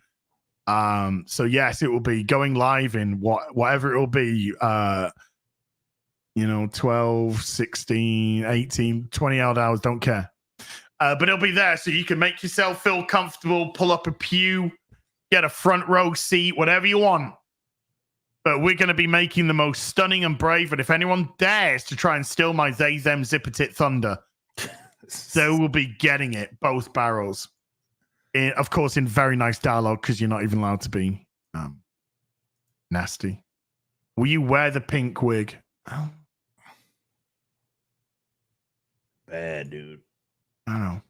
So yes, it will be going live in whatever it will be, 12, 16, 18, 20 odd hours, don't care. But it'll be there so you can make yourself feel comfortable, pull up a pew, get a front row seat, whatever you want. But we're going to be making the most stunning and brave. And if anyone dares to try and steal my They Them Zippertit thunder, they will be getting it, both barrels. Of course, in very nice dialogue, because you're not even allowed to be nasty. Will you wear the pink wig? Oh. Bad, dude. I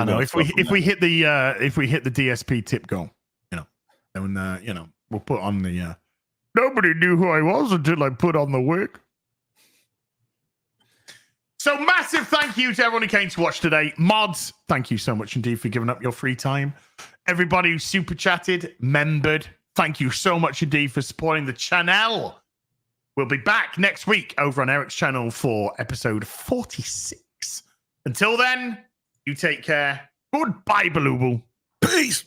know. If we hit the DSP tip goal, then we'll put on the. Nobody knew who I was until I put on the wig. So massive thank you to everyone who came to watch today. Mods, thank you so much indeed for giving up your free time. Everybody who super chatted, membered, thank you so much indeed for supporting the channel. We'll be back next week over on Eric's channel for episode 46. Until then, you take care. Goodbye, Balooble. Peace.